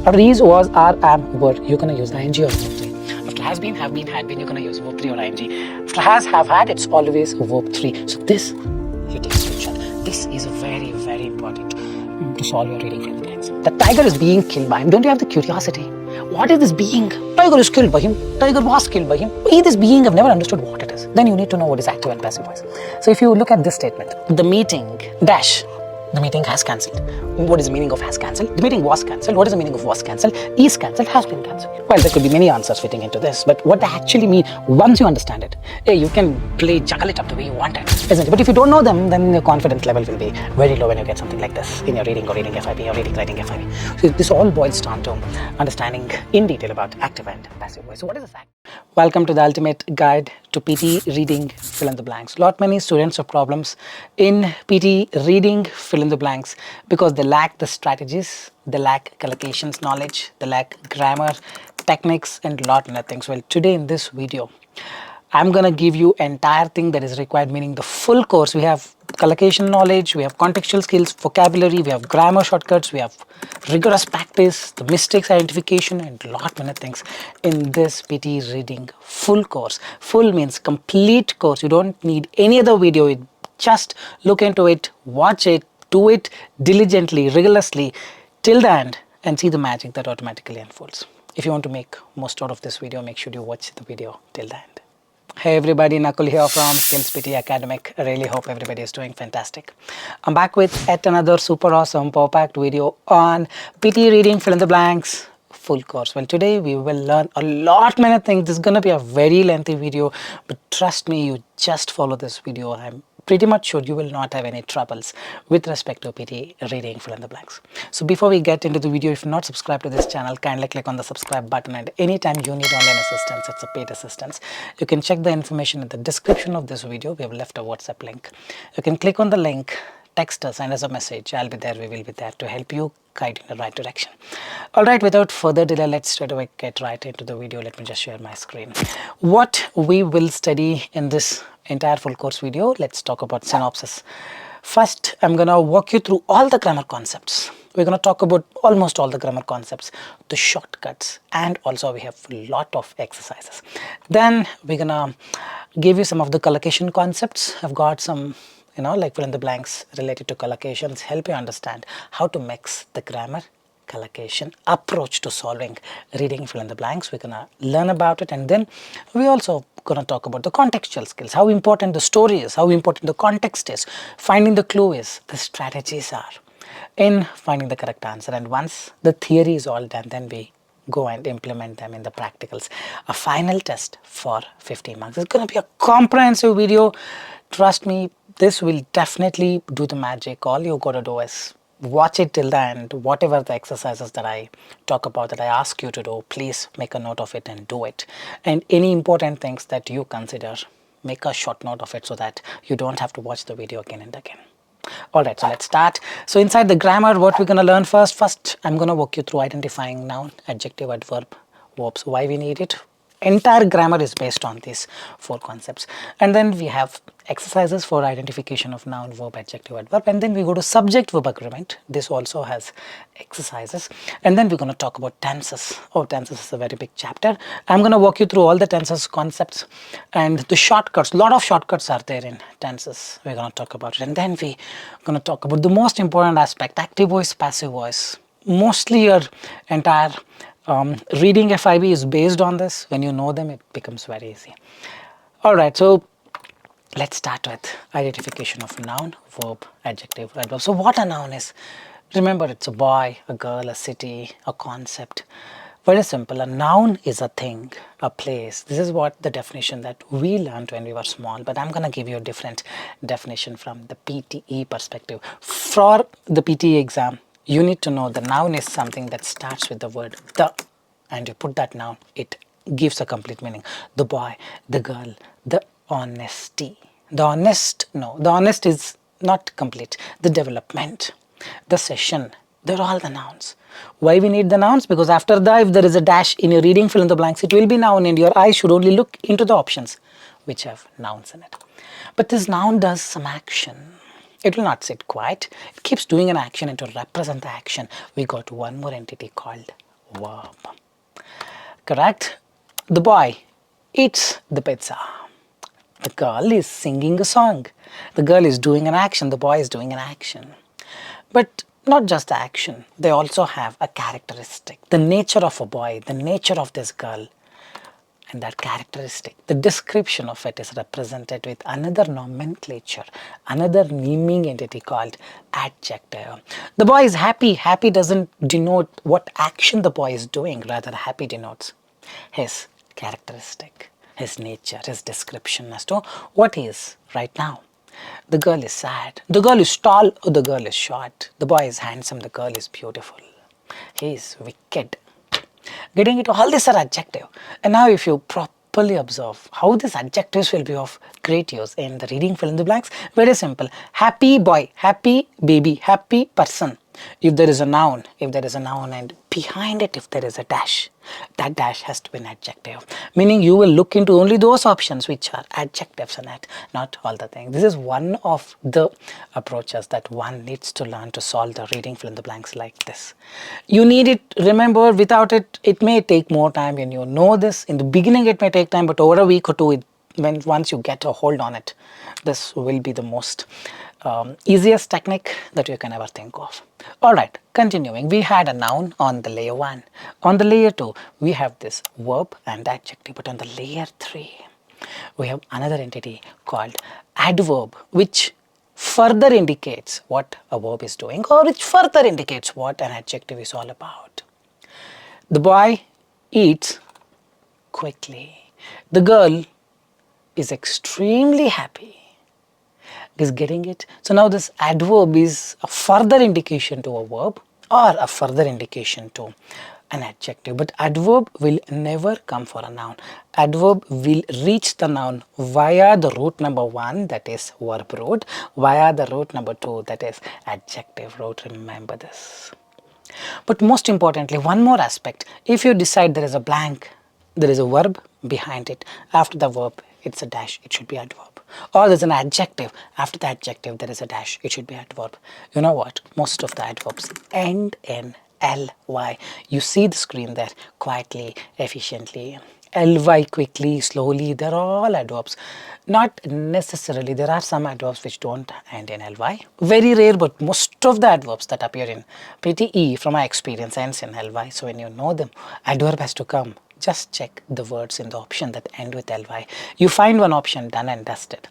After is, was, are, am, were, you're going to use ing or verb 3. After has been, have been, had been, you're going to use verb 3 or ing. After has, have, had, it's always verb 3. So this, you take a screenshot. This is very, very important to solve your reading from the blanks. The tiger is being killed by him. Don't you have the curiosity? What is this being? Tiger is killed by him. Tiger was killed by him. Who is this being? I've never understood what it is. Then you need to know what is active and passive voice. So if you look at this statement, the meeting dash. The meeting has cancelled. What is the meaning of has cancelled? The meeting was cancelled. What is the meaning of was cancelled? Is cancelled, has been cancelled. Well, there could be many answers fitting into this, but what they actually mean, once you understand it, hey, you can juggle it up the way you want it, isn't it? But if you don't know them, then your confidence level will be very low when you get something like this in your reading or reading FIB or reading writing FIB. So this all boils down to understanding in detail about active and passive voice. So what is this act? Welcome to the ultimate guide to PT reading fill in the blanks. Many students have problems in PT reading fill in the blanks because they lack the strategies, they lack collocations knowledge, they lack grammar, techniques, and many things. Well, today in this video, I'm gonna give you entire thing that is required, meaning the full course. We have collocation knowledge, we have contextual skills, vocabulary, we have grammar shortcuts, we have rigorous practice, the mistakes identification, and many things in this PT reading full course. Full means complete course. You don't need any other video. Just look into it, watch it, do it diligently, rigorously till the end, and see the magic that automatically unfolds. If you want to make most out of this video, make sure you watch the video till the end. Hey everybody, Nakul here from SKILLS PTE ACADEMIC. I really hope everybody is doing fantastic. I'm back with yet another super awesome power-packed video on PT reading fill in the blanks full course. Well, today we will learn many things. This is going to be a very lengthy video, but trust me, you just follow this video. I'm pretty much sure you will not have any troubles with respect to PT reading fill in the blanks. So before we get into the video, if you're not subscribed to this channel, kindly click on the subscribe button, and anytime you need online assistance, it's a paid assistance, you can check the information in the description of this video. We have left a WhatsApp link. You can click on the link, text us, send us a message. I'll be there, we will be there to help you, guide in the right direction. Alright, without further delay, let's straight away get right into the video. Let me just share my screen. What we will study in this entire full course video, let's talk about synopsis. First, I'm gonna walk you through all the grammar concepts. We're gonna talk about almost all the grammar concepts, the shortcuts, and also we have a lot of exercises. Then we're gonna give you some of the collocation concepts. I've got some like fill in the blanks related to collocations, help you understand how to mix the grammar collocation approach to solving reading fill in the blanks. We're gonna learn about it, and then we also gonna talk about the contextual skills, how important the story is, how important the context is, finding the clue is, the strategies are in finding the correct answer. And once the theory is all done, then we go and implement them in the practicals. A final test for 15 marks. It's gonna be a comprehensive video. Trust me, this will definitely do the magic. All you gotta do is watch it till the end. Whatever the exercises that I talk about, that I ask you to do, please make a note of it and do it. And any important things that you consider, make a short note of it so that you don't have to watch the video again and again. Alright, so let's start. So inside the grammar, what we're gonna learn first, I'm gonna walk you through identifying noun, adjective, adverb, verbs, why we need it. Entire grammar is based on these 4 concepts. And then we have exercises for identification of noun, verb, adjective, adverb, and then we go to subject verb agreement. This also has exercises. And then we're going to talk about tenses. Tenses is a very big chapter. I'm going to walk you through all the tenses concepts and the shortcuts. A lot of shortcuts are there in tenses. We're going to talk about it. And then we're going to talk about the most important aspect, active voice, passive voice. Mostly your entire reading FIB is based on this. When you know them, it becomes very easy. Alright, so let's start with identification of noun, verb, adjective, adverb. So what a noun is? Remember, it's a boy, a girl, a city, a concept. Very simple. A noun is a thing, a place. This is what the definition that we learned when we were small, but I'm going to give you a different definition from the PTE perspective. For the PTE exam, you need to know the noun is something that starts with the word the, and you put that noun, it gives a complete meaning. The boy, the girl, the honesty. The honest is not complete. The development, the session, they're all the nouns. Why we need the nouns? Because after that, if there is a dash in your reading fill in the blanks, it will be noun, and your eye should only look into the options which have nouns in it. But this noun does some action. It will not sit quiet. It keeps doing an action, and to represent the action, we got one more entity called verb. Correct? The boy eats the pizza. The girl is singing a song. The girl is doing an action. The boy is doing an action. But not just the action. They also have a characteristic. The nature of a boy, the nature of this girl, and that characteristic, the description of it is represented with another nomenclature, another naming entity called adjective. The boy is happy. Happy doesn't denote what action the boy is doing. Rather, happy denotes his characteristic, his nature, his description as to what he is right now. The girl is sad. The girl is tall. The girl is short. The boy is handsome. The girl is beautiful. He is wicked. Getting it, all these are adjective. And now if you properly observe how these adjectives will be of great use in the reading fill in the blanks, very simple. Happy boy, happy baby, happy person. If there is a noun, and behind it if there is a dash, that dash has to be an adjective. Meaning you will look into only those options which are adjectives in it, not all the things. This is one of the approaches that one needs to learn to solve the reading fill in the blanks like this. You need it, remember, without it, it may take more time. When you know this, in the beginning it may take time, but over a week or two, once you get a hold on it, this will be the most easiest technique that you can ever think of. Alright, continuing, we had a noun on the layer 1. On the layer 2, we have this verb and adjective, but on the layer 3, we have another entity called adverb, which further indicates what a verb is doing, or which further indicates what an adjective is all about. The boy eats quickly. The girl is extremely happy. Is getting it? So now this adverb is a further indication to a verb or a further indication to an adjective. But adverb will never come for a noun. Adverb will reach the noun via the root number 1, that is verb root, via the root number 2, that is adjective root. Remember this. But most importantly, one more aspect. If you decide there is a blank, there is a verb behind it, after the verb it's a dash, it should be adverb. Or there's an adjective, after the adjective there is a dash, it should be adverb. You know what? Most of the adverbs end in ly. You see the screen there, quietly, efficiently. Ly, quickly, slowly, they're all adverbs. Not necessarily, there are some adverbs which don't end in ly. Very rare, but most of the adverbs that appear in PTE from my experience ends in ly. So when you know them, adverb has to come. Just check the words in the option that end with ly. You find one option, done and dusted.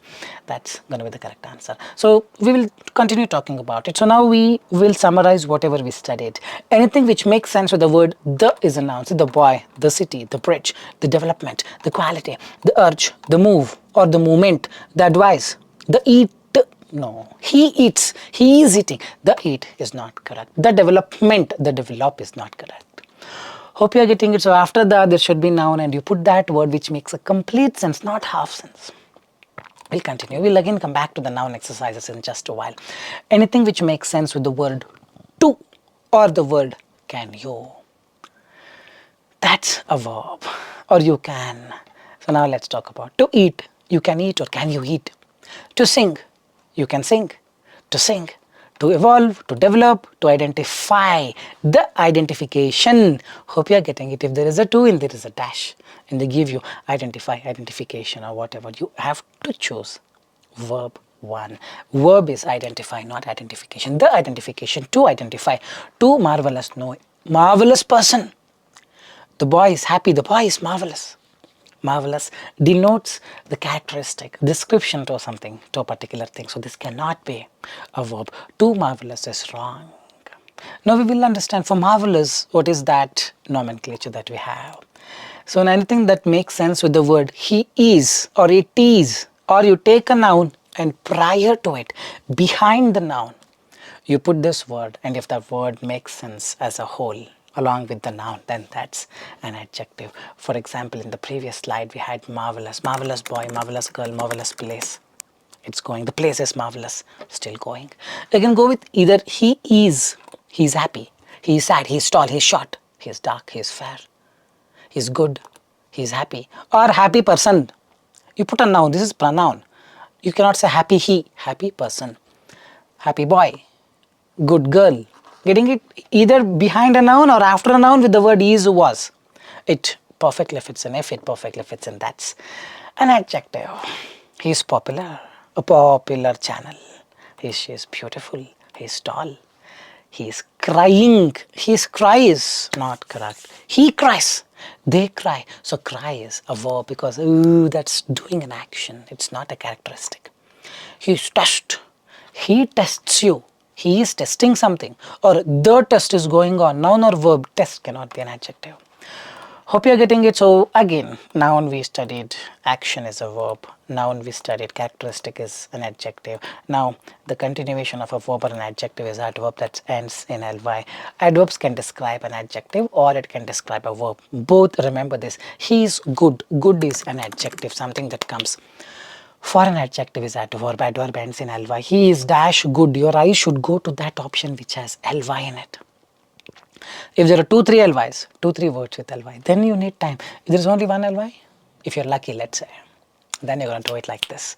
That's going to be the correct answer. So we will continue talking about it. So now we will summarize whatever we studied. Anything which makes sense with the word the is a noun. So the boy, the city, the bridge, the development, the quality, the urge, the move or the movement, the advice, the eat. No, he eats, he is eating. The eat is not correct. The development, the develop is not correct. Hope you are getting it. So after that there should be noun and you put that word which makes a complete sense, not half sense. We'll continue. We'll again come back to the noun exercises in just a while. Anything which makes sense with the word to or the word can you. That's a verb. Or you can. So now let's talk about to eat. You can eat or can you eat. To sing. You can sing. To sing. To evolve, to develop, to identify, the identification. Hope you are getting it. If there is a to and there is a dash and they give you identify, identification or whatever, you have to choose verb 1. Verb is identify, not identification. The identification, to identify, to marvelous, no, marvelous person. The boy is happy, the boy is marvelous. Marvelous denotes the characteristic, description to something, to a particular thing. So this cannot be a verb. Too marvelous is wrong. Now we will understand for marvelous, what is that nomenclature that we have. So in anything that makes sense with the word he is or it is, or you take a noun and prior to it, behind the noun, you put this word, and if that word makes sense as a whole, along with the noun, then that's an adjective. For example, in the previous slide we had marvelous, marvelous boy, marvelous girl, marvelous place. It's going, the place is marvelous, still going. You can go with either he is, he's happy, he's sad, he's tall, he's short, he's dark, he's fair, he's good, he's happy, or happy person. You put a noun, this is pronoun. You cannot say happy he, happy person, happy boy, good girl, Getting it either behind a noun or after a noun with the word is, was. It perfectly fits in if, it perfectly fits in that's an adjective. He's popular, a popular channel. She is beautiful, he's tall. He's crying, his cries, not correct. He cries, they cry. So cry is a verb because that's doing an action, it's not a characteristic. He's test, he tests you, he is testing something, or the test is going on. Noun or verb, test cannot be an adjective. Hope you are getting it. So again, noun we studied, action is a verb. Noun we studied, characteristic is an adjective. Now the continuation of a verb or an adjective is adverb that ends in ly. Adverbs can describe an adjective or it can describe a verb. Both, remember this. He is good. Good is an adjective, something that comes. For an adjective is adverb. Adverb ends in ly. He is dash good. Your eyes should go to that option which has ly in it. If there are 2-3 LYs, 2-3 words with LY, then you need time. If there is only one LY, if you're lucky, let's say, then you're going to do it like this.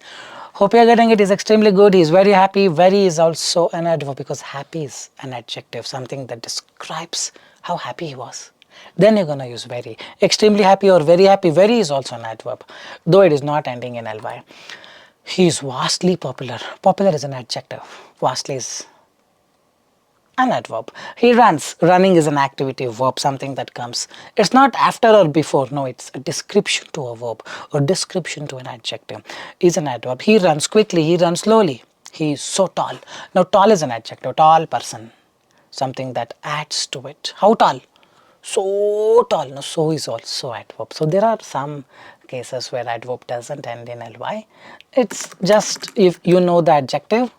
Hope you're getting it. Is extremely good. He's very happy. Very is also an adverb because happy is an adjective, something that describes how happy he was. Then you're going to use very. Extremely happy or very happy. Very is also an adverb, though it is not ending in ly. He is vastly popular. Popular is an adjective. Vastly is an adverb. He runs. Running is an activity verb, something that comes. It's not after or before. No, it's a description to a verb or description to an adjective. Is an adverb. He runs quickly. He runs slowly. He is so tall. Now tall is an adjective. Tall person. Something that adds to it. How tall? So tall. Now so is also adverb. So there are some cases where adverb doesn't end in ly. It's just if you know the adjective.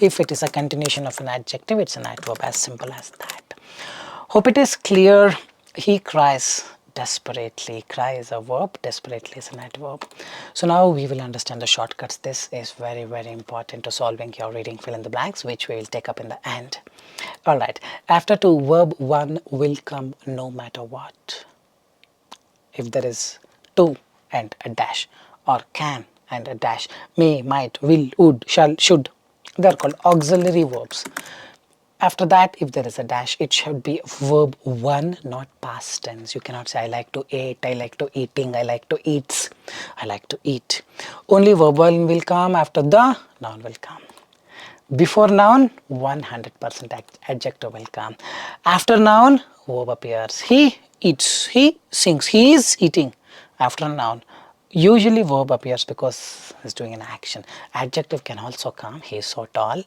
If it is a continuation of an adjective, it's an adverb, as simple as that. Hope it is clear. He cries desperately. Cry is a verb, desperately is an adverb. So now we will understand the shortcuts. This is very, very important to solving your reading fill in the blanks, which we will take up in the end. Alright, after to, verb 1 will come no matter what. If there is to and a dash, or can and a dash, may, might, will, would, shall, should, they are called auxiliary verbs. After that, if there is a dash, it should be verb 1, not past tense. You cannot say I like to eat, I like to eating, I like to eats, I like to eat. Only verb 1 will come, after the noun will come. Before noun, 100% adjective will come. After noun, verb appears. He eats, he sings, he is eating. After noun, usually verb appears because he's doing an action. Adjective can also come. He is so tall,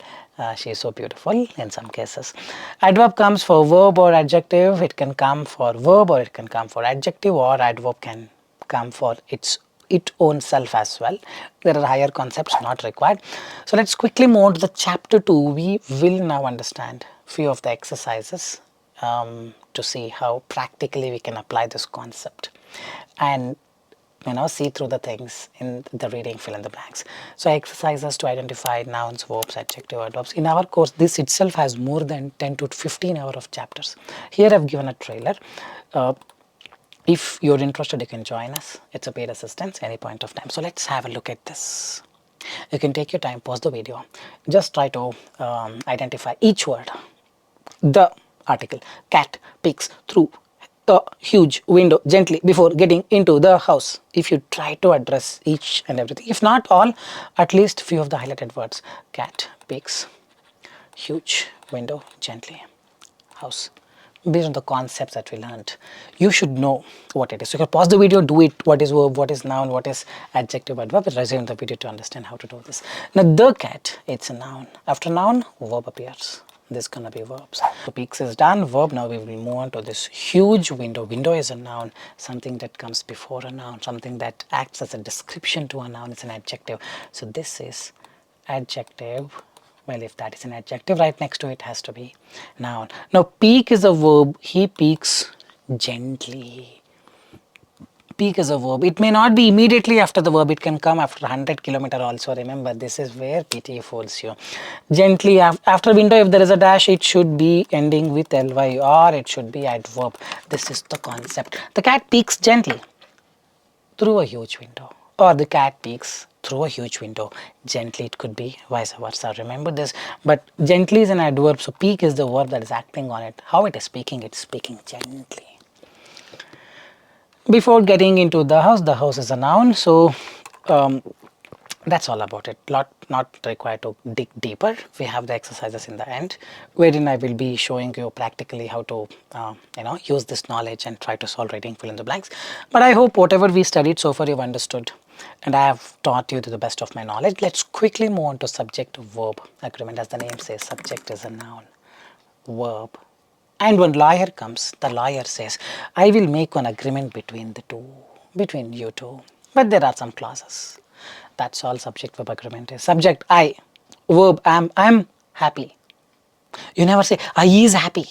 she is so beautiful in some cases. Adverb comes for verb or adjective. It can come for verb or it can come for adjective, or adverb can come for its own self as well. There are higher concepts not required. So let's quickly move on to the chapter 2. We will now understand few of the exercises to see how practically we can apply this concept and see through the things in the reading fill in the blanks. So exercises to identify nouns, verbs, adjective, adverbs. In our course, this itself has more than 10 to 15 hours of chapters. Here I've given a trailer. If you're interested, you can join us. It's a paid assistance any point of time. So let's have a look at this. You can take your time, pause the video. Just try to identify each word. The article, cat peeks through a huge window gently before getting into the house. If you try to address each and everything, if not all, at least few of the highlighted words. Cat peeks, huge window gently, house. Based on the concepts that we learned, you should know what it is. So you can pause the video, do it. What is verb, what is noun, what is adjective, adverb. Resume the video to understand how to do this. Now the cat, it's a noun. After noun, verb appears. This is gonna be verbs. So peaks is done, verb. Now we will move on to this huge window. Window is a noun, something that comes before a noun, something that acts as a description to a noun. It's an adjective. So this is adjective. Well, if that is an adjective, right next to it has to be noun. Now peek is a verb. He peeks gently. Peek is a verb. It may not be immediately after the verb. It can come after 100 kilometers also. Remember, this is where PTE fools you. Gently, after window, if there is a dash, it should be ending with ly, or it should be adverb. This is the concept. The cat peeks gently through a huge window. or the cat peeks through a huge window. Gently, it could be vice versa. Remember this. But gently is an adverb, so peek is the verb that is acting on it. How it is speaking? It's speaking gently. Before getting into the house is a noun. So that's all about it. Not required to dig deeper. We have the exercises in the end, wherein I will be showing you practically how to use this knowledge and try to solve writing fill in the blanks. But I hope whatever we studied so far you've understood, and I have taught you to the best of my knowledge. Let's quickly move on to subject verb agreement. As the name says, subject is a noun, verb. And when lawyer comes, the lawyer says, I will make an agreement between between you two. But there are some clauses. That's all subject verb agreement is. Subject I, verb I'm happy. You never say I is happy.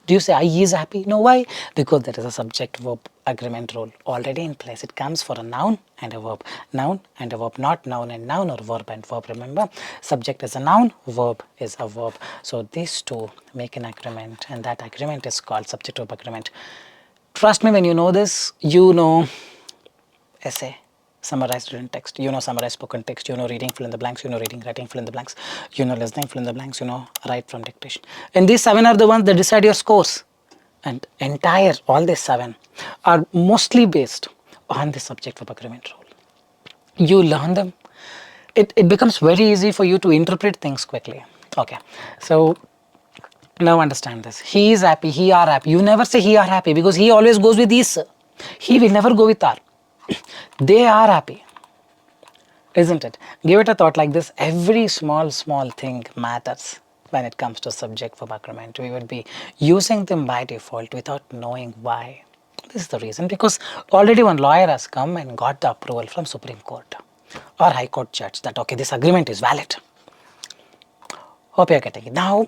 Do you say I is happy? No, why? Because there is a subject verb agreement rule already in place. It comes for a noun and a verb. Noun and a verb, not noun and noun or verb and verb. Remember, subject is a noun, verb is a verb. So these two make an agreement, and that agreement is called subject verb agreement. Trust me, when you know this, you know essay, summarized written text, you know summarized spoken text, you know reading fill in the blanks, you know reading writing fill in the blanks, you know listening fill in the blanks, you know write from dictation. And these 7 are the ones that decide your scores. And all these 7 are mostly based on the subject verb agreement rule. You learn them, it becomes very easy for you to interpret things quickly. Okay, so now understand this. He is happy, he are happy. You never say he are happy, because he always goes with is. He will never go with are. They are happy, isn't it? Give it a thought like this. Every small thing matters when it comes to subject verb agreement. We would be using them by default without knowing why. This is the reason, because already one lawyer has come and got the approval from Supreme Court or High Court judge that okay, this agreement is valid. Hope you're getting it. Now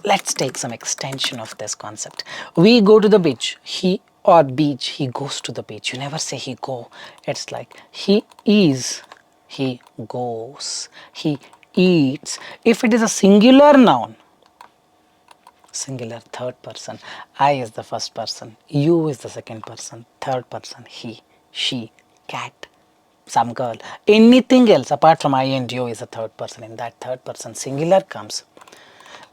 let's take some extension of this concept. We go to the beach. He goes to the beach. You never say he go. It's like he is, he goes, he eats. If it is a singular noun, singular third person, I is the first person, you is the second person, third person, he, she, cat, some girl, anything else apart from I and you is a third person. In that third person singular comes,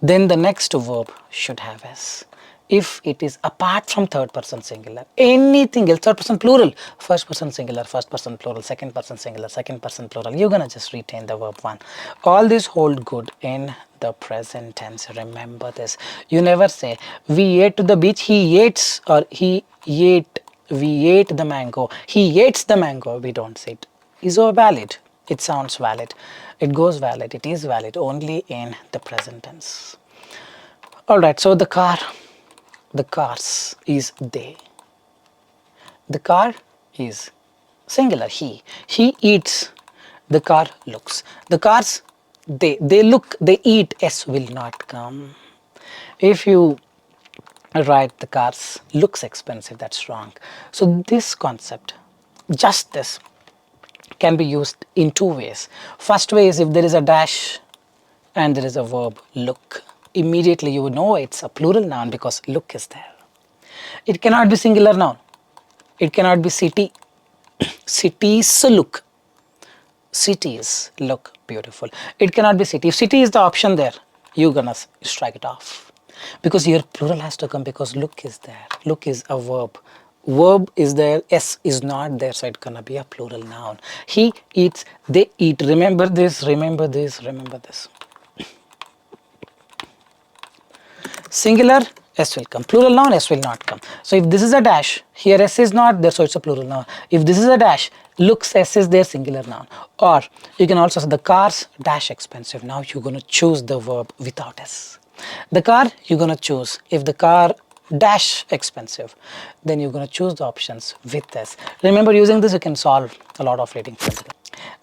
then the next verb should have S. If it is apart from third person singular, anything else, third person plural, first person singular, first person plural, second person singular, second person plural, you're gonna just retain the verb 1. All these hold good in the present tense. Remember this. You never say we ate to the beach, he ate, or we ate the mango, he ate the mango. We don't say it is so valid. It sounds valid, it goes valid, it is valid only in the present tense. Alright, so the cars is they. The car is singular, he eats, the car looks. The cars, they look, they eat, S will not come. If you write the cars looks expensive, that's wrong. So this concept, just this, can be used in 2 ways. First way is if there is a dash and there is a verb look, immediately you know it's a plural noun because look is there. It cannot be singular noun. It cannot be city. Cities look. Cities look beautiful. It cannot be city. If city is the option there, you're gonna strike it off. Because here plural has to come because look is there. Look is a verb. Verb is there, S is not there, so it's gonna be a plural noun. He eats, they eat. Remember this, remember this, remember this. Singular, S will come. Plural noun, S will not come. So if this is a dash, here S is not there, so it's a plural noun. If this is a dash, looks, S is there, singular noun. Or you can also say the car's dash expensive. Now you're gonna choose the verb without S. The car, you're gonna choose. If the car dash expensive, then you're going to choose the options with this. Remember, using this you can solve a lot of reading.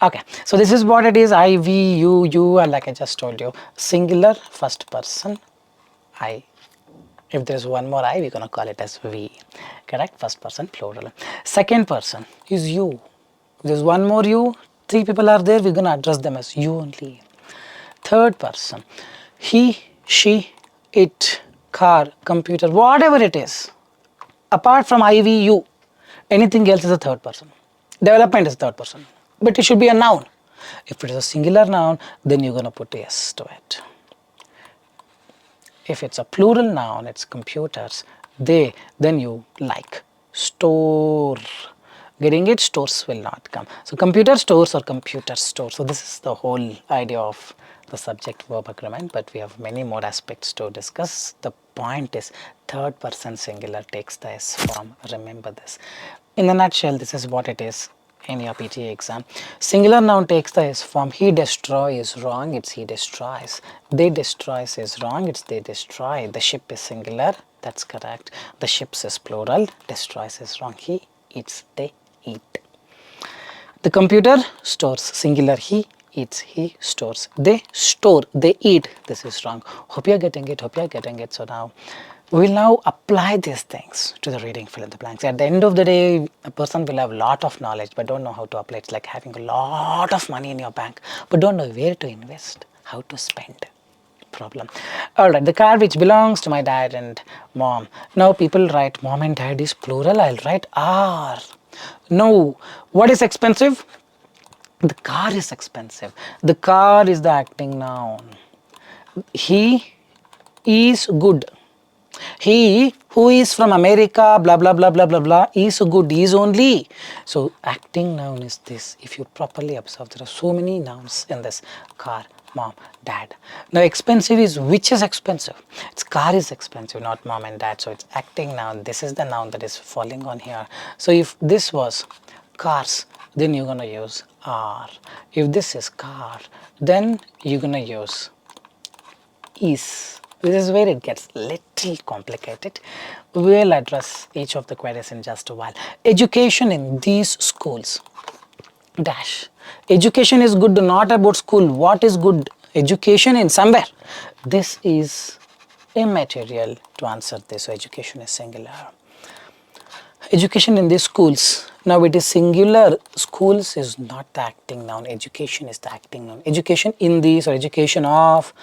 Okay, so this is what it is. I, we, you, and like I just told you, singular first person I. If there's one more I, we're going to call it as we. Correct? First person plural. Second person is you. If there's one more you, 3 people are there, we're going to address them as you only. Third person, he, she, it, car, computer, whatever it is, apart from I, we, you, anything else is a third person. Development is third person. but it should be a noun. If it is a singular noun, then you're going to put yes to it. If it's a plural noun, it's computers, they, then you like store. Getting it? Stores will not come. So computer stores or computer store. So this is the whole idea of the subject verb agreement, but we have many more aspects to discuss. The point is third person singular takes the S form. Remember this. In a nutshell, this is what it is in your PTE exam. Singular noun takes the S form. He destroys is wrong, it's he destroys. They destroys is wrong, it's they destroy. The ship is singular, that's correct. The ships is plural, destroys is wrong. He eats, they eat. The computer stores, singular, he eats, he stores. They store, they eat, this is wrong. Hope you're getting it, hope you're getting it. So now we will now apply these things to the reading fill in the blanks. At the end of the day, a person will have a lot of knowledge but don't know how to apply. It's like having a lot of money in your bank but don't know where to invest, how to spend. Problem. Alright, the car which belongs to my dad and mom. Now people write mom and dad is plural, I'll write are. No, what is expensive? The car is expensive. The car is the acting noun. He is good. He who is from America, blah blah blah blah blah blah, is good, is only. So acting noun is this. If you properly observe, there are so many nouns in this. Car, mom, dad. Now expensive is, which is expensive? It's car is expensive, not mom and dad. So it's acting noun. This is the noun that is falling on here. So if this was cars, then you're gonna use are. If this is car, then you're gonna use is. This is where it gets little complicated. We'll address each of the queries in just a while. Education in these schools. Dash. Education is good, not about school. What is good? Education in somewhere. This is immaterial to answer this. So education is singular. Education in these schools. Now it is singular. Schools is not the acting noun. Education is the acting noun. Education in these or education of,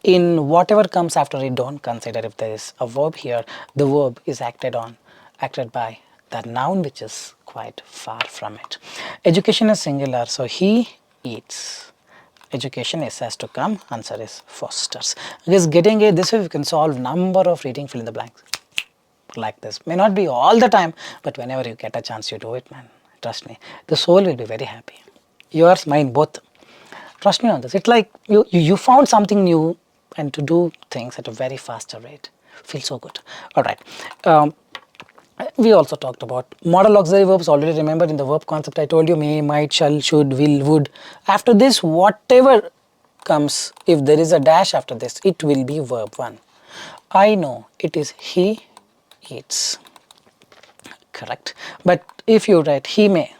in, whatever comes after it, don't consider. If there is a verb here, the verb is acted by the noun which is quite far from it. Education is singular, so he eats. Education is has to come, answer is fosters. Just getting it, this way we can solve number of reading fill in the blanks like this. May not be all the time, but whenever you get a chance, you do it, man. Trust me, the soul will be very happy. Yours, mine, both. Trust me on this. It's like you found something new and to do things at a very faster rate. Feels so good. Alright. We also talked about modal auxiliary verbs. Already remember in the verb concept I told you may, might, shall, should, will, would. After this, whatever comes, if there is a dash after this, it will be verb 1. I know it is he eats. Correct. But if you write he may,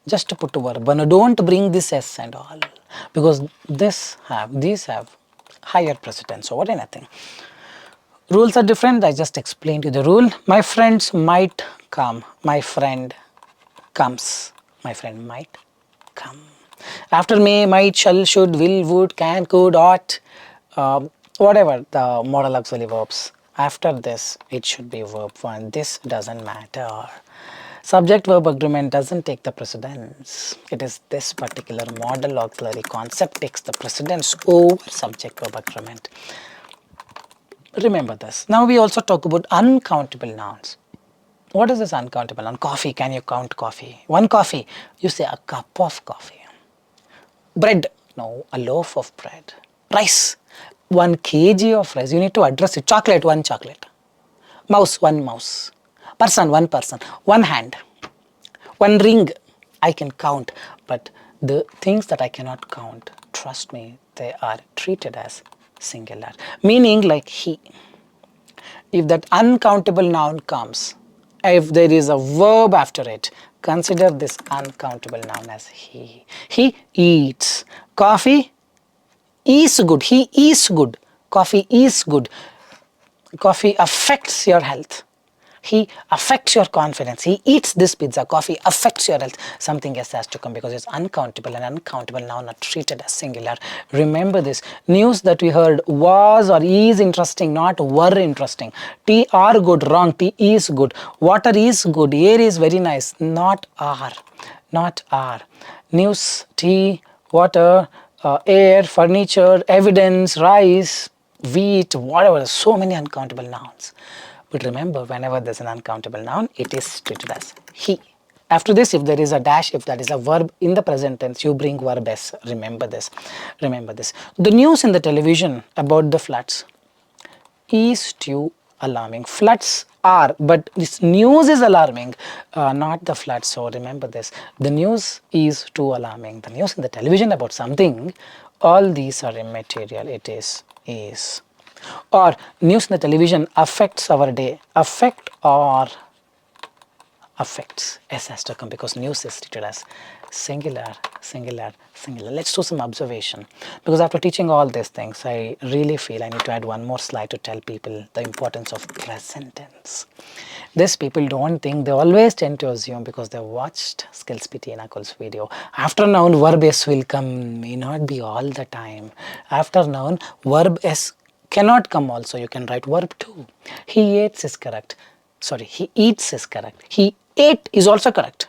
just to put a verb, but don't bring this s and all, because these have higher precedence over anything. Rules are different. I just explained you the rule. My friends might come. My friend comes. My friend might come. After may, might, shall, should, will, would, can, could, ought, whatever the modal auxiliary verbs. After this, it should be verb 1. This doesn't matter. Subject verb agreement doesn't take the precedence. It is this particular modal auxiliary concept takes the precedence over subject verb agreement. Remember this. Now we also talk about uncountable nouns. What is this uncountable noun? Coffee. Can you count coffee? One coffee. You say a cup of coffee. Bread. No, a loaf of bread. Rice. 1 kg of rice. You need to address it. Chocolate. 1 chocolate. Mouse. 1 mouse. Person. 1 person. 1 hand. 1 ring. I can count. But the things that I cannot count, trust me, they are treated as singular. Meaning like he. If that uncountable noun comes, if there is a verb after it, consider this uncountable noun as he. He eats. Coffee is good. He is good. Coffee is good. Coffee affects your health. He affects your confidence. He eats this pizza. Coffee affects your health. Something else has to come because it's uncountable, and uncountable noun are treated as singular. Remember this. News that we heard was or is interesting, not were interesting. Tea are good, wrong. Tea is good. Water is good. Air is very nice, not are. Not are. News, tea, water, air, furniture, evidence, rice, wheat, whatever. So many uncountable nouns. But remember, whenever there's an uncountable noun, it is treated as he. After this, if there is a dash, if that is a verb in the present tense, you bring verb s. Remember this. Remember this. The news in the television about the floods is too alarming. Floods are, but this news is alarming, not the floods. So remember this. The news is too alarming. The news in the television about something, all these are immaterial. It is. Or news in the television affects our day. Affect or affects. S has to come because news is treated as singular. Let's do some observation, because after teaching all these things, I really feel I need to add one more slide to tell people the importance of present tense. These people don't think, they always tend to assume, because they watched Skills PTE Nakul's video, after noun verb s will come. May not be all the time. After noun verb s cannot come also. You can write verb too. He eats is correct. Sorry, he eats is correct. He ate is also correct.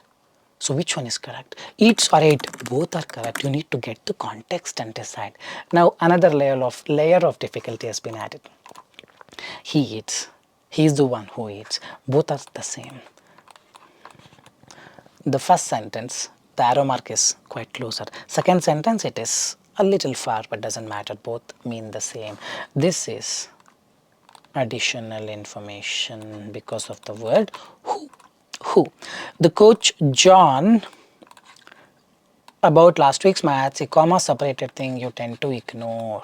So which one is correct? Eats or ate, both are correct. You need to get the context and decide. Now another layer of difficulty has been added. He eats. He is the one who eats. Both are the same. The first sentence, the arrow mark is quite closer. Second sentence, it is a little far, but doesn't matter. Both mean the same. This is additional information because of the word who. The coach John about last week's maths, a comma separated thing you tend to ignore.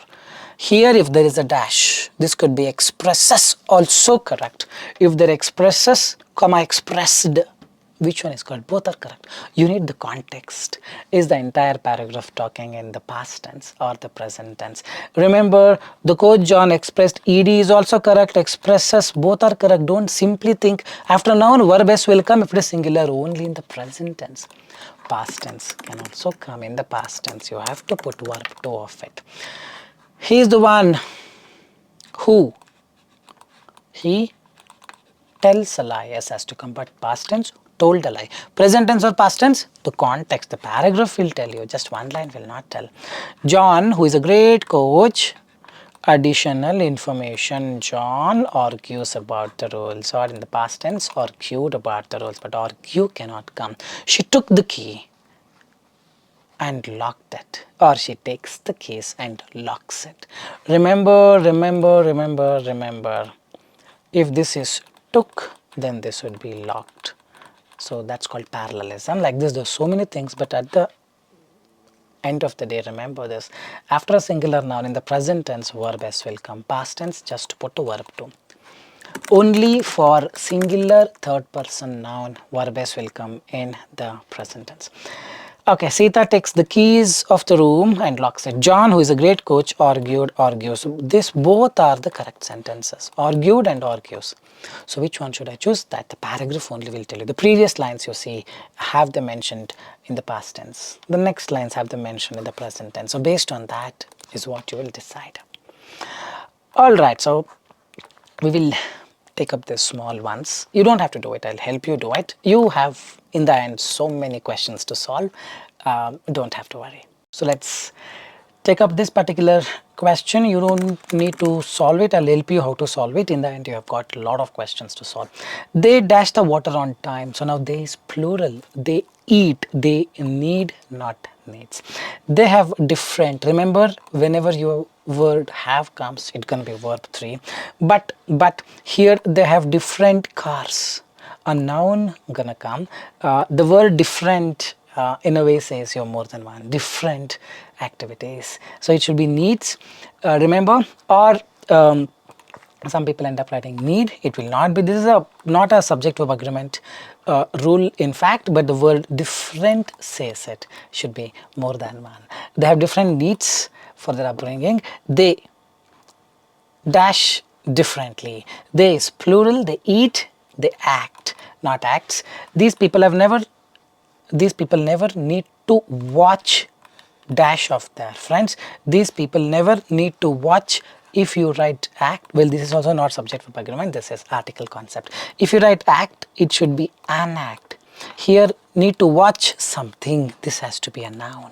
Here if there is a dash, this could be expresses, also correct. If there expresses, comma expressed, which one is correct? Both are correct. You need the context. Is the entire paragraph talking in the past tense or the present tense? Remember, the coach John expressed, ed is also correct, expresses, both are correct. Don't simply think after noun verb s will come if it is singular, only in the present tense. Past tense can also come in the past tense. You have to put verb to of it. He is the one who, he tells a lie. S has to come, but past tense, told a lie. Present tense or past tense, the context, the paragraph will tell you. Just one line will not tell. John, who is a great coach, additional information. John argues about the rules, or in the past tense, argued about the rules, but argue cannot come. She took the key and locked it, or she takes the keys and locks it. Remember. If this is took, then this would be locked. So that's called parallelism. Like this, there's so many things, but at the end of the day, remember this. After a singular noun in the present tense, verb s will come. Past tense, just put a verb to. Only for singular third person noun, verb s will come in the present tense. Okay, Sita takes the keys of the room and locks it. John, who is a great coach, argues. This both are the correct sentences. Argued and argues. So which one should I choose? That the paragraph only will tell you. The previous lines you see have them mentioned in the past tense. The next lines have them mentioned in the present tense. So based on that is what you will decide. Alright, so we will take up the small ones. You don't have to do it. I'll help you do it. You have in the end so many questions to solve. Don't have to worry. So let's take up this particular question. You don't need to solve it. I'll help you how to solve it. In the end, you have got a lot of questions to solve. They dash the water on time. So now they is plural. They eat. They need, not needs. They have different. Remember, whenever your word have comes, it can be verb 3. But here they have different cars. A noun gonna come. The word different in a way says you're more than one. Different activities. So it should be needs. Remember, or some people end up writing need. It will not be. This is not a subject verb agreement rule in fact, but the word different says it should be more than one. They have different needs for their upbringing. They dash differently. They is plural. They eat they act, not acts. These people never need to watch dash of their friends. These people never need to watch. If you write act, well, this is also not subject verb agreement, this is article concept. If you write act, it should be an act. Here, need to watch something, this has to be a noun.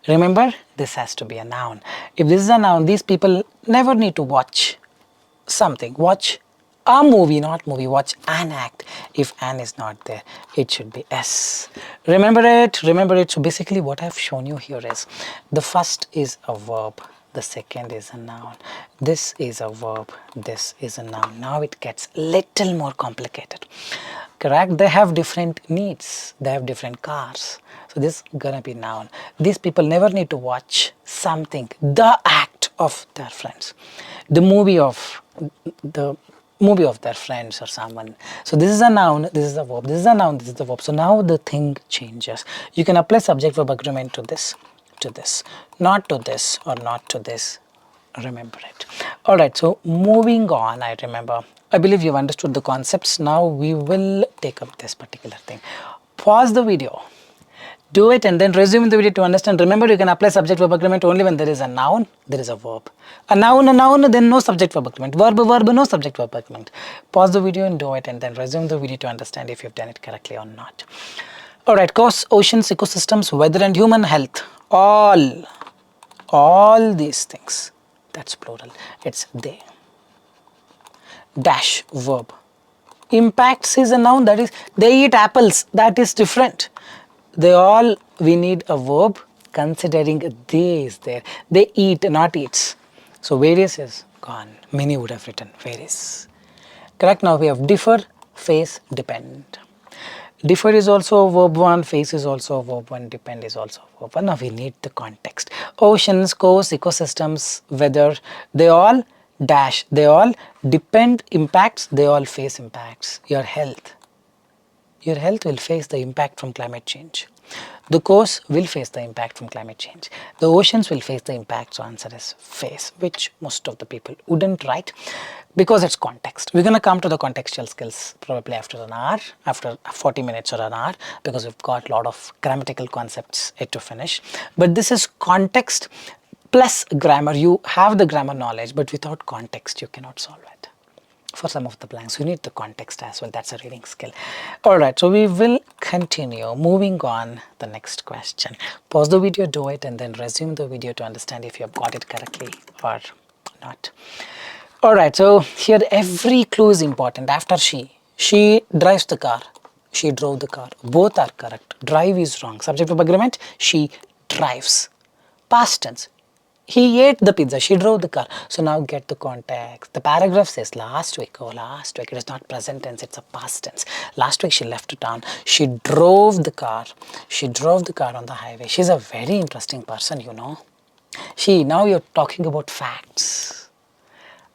Remember, this has to be a noun. If this is a noun, these people never need to watch something. Watch a movie, not movie, watch an act. If an is not there, it should be s. Remember it. So basically what I have shown you here is, the first is a verb, the second is a noun, this is a verb, this is a noun. Now it gets little more complicated. Correct? They have different needs, they have different cars. So this is gonna be noun. These people never need to watch something, the act of their friends, the movie of their friends or someone. So this is a noun, this is a verb, this is a noun, this is the verb. So now the thing changes. You can apply subject verb agreement to this, not to this, or not to this. Remember it. Alright, so moving on, I believe you've understood the concepts. Now we will take up this particular thing. Pause the video, do it, and then resume the video to understand. Remember, you can apply subject verb agreement only when there is a noun, there is a verb. A noun, then no subject verb agreement. Verb, no subject verb agreement. Pause the video and do it, and then resume the video to understand if you've done it correctly or not. Alright, course, oceans, ecosystems, weather and human health. All these things. That's plural. It's they. Dash, verb. Impacts is a noun, that is, they eat apples. That is different. We need a verb considering they is there. They eat, not eats. So various is gone. Many would have written various. Correct? Now we have differ, face, depend. Differ is also a verb 1, face is also a verb 1, depend is also a verb 1. Now we need the context. Oceans, coasts, ecosystems, weather, they all dash, they all depend impacts, they all face impacts. Your health will face the impact from climate change. The coast will face the impact from climate change. The oceans will face the impact, so answer is face, which most of the people wouldn't write because it's context. We're going to come to the contextual skills probably after an hour, after 40 minutes or an hour, because we've got a lot of grammatical concepts yet to finish. But this is context plus grammar. You have the grammar knowledge, but without context, you cannot solve it. For some of the blanks, you need the context as well. That's a reading skill. Alright, so we will continue. Moving on, the next question. Pause the video, do it, and then resume the video to understand if you have got it correctly or not. Alright, so here every clue is important. After she drives the car, she drove the car. Both are correct. Drive is wrong. Subject of agreement, she drives. Past tense. He ate the pizza, she drove the car. So now get the context. The paragraph says last week. It is not present tense, it's a past tense. Last week she left town. She drove the car. She drove the car on the highway. She's a very interesting person, you know. Now you're talking about facts.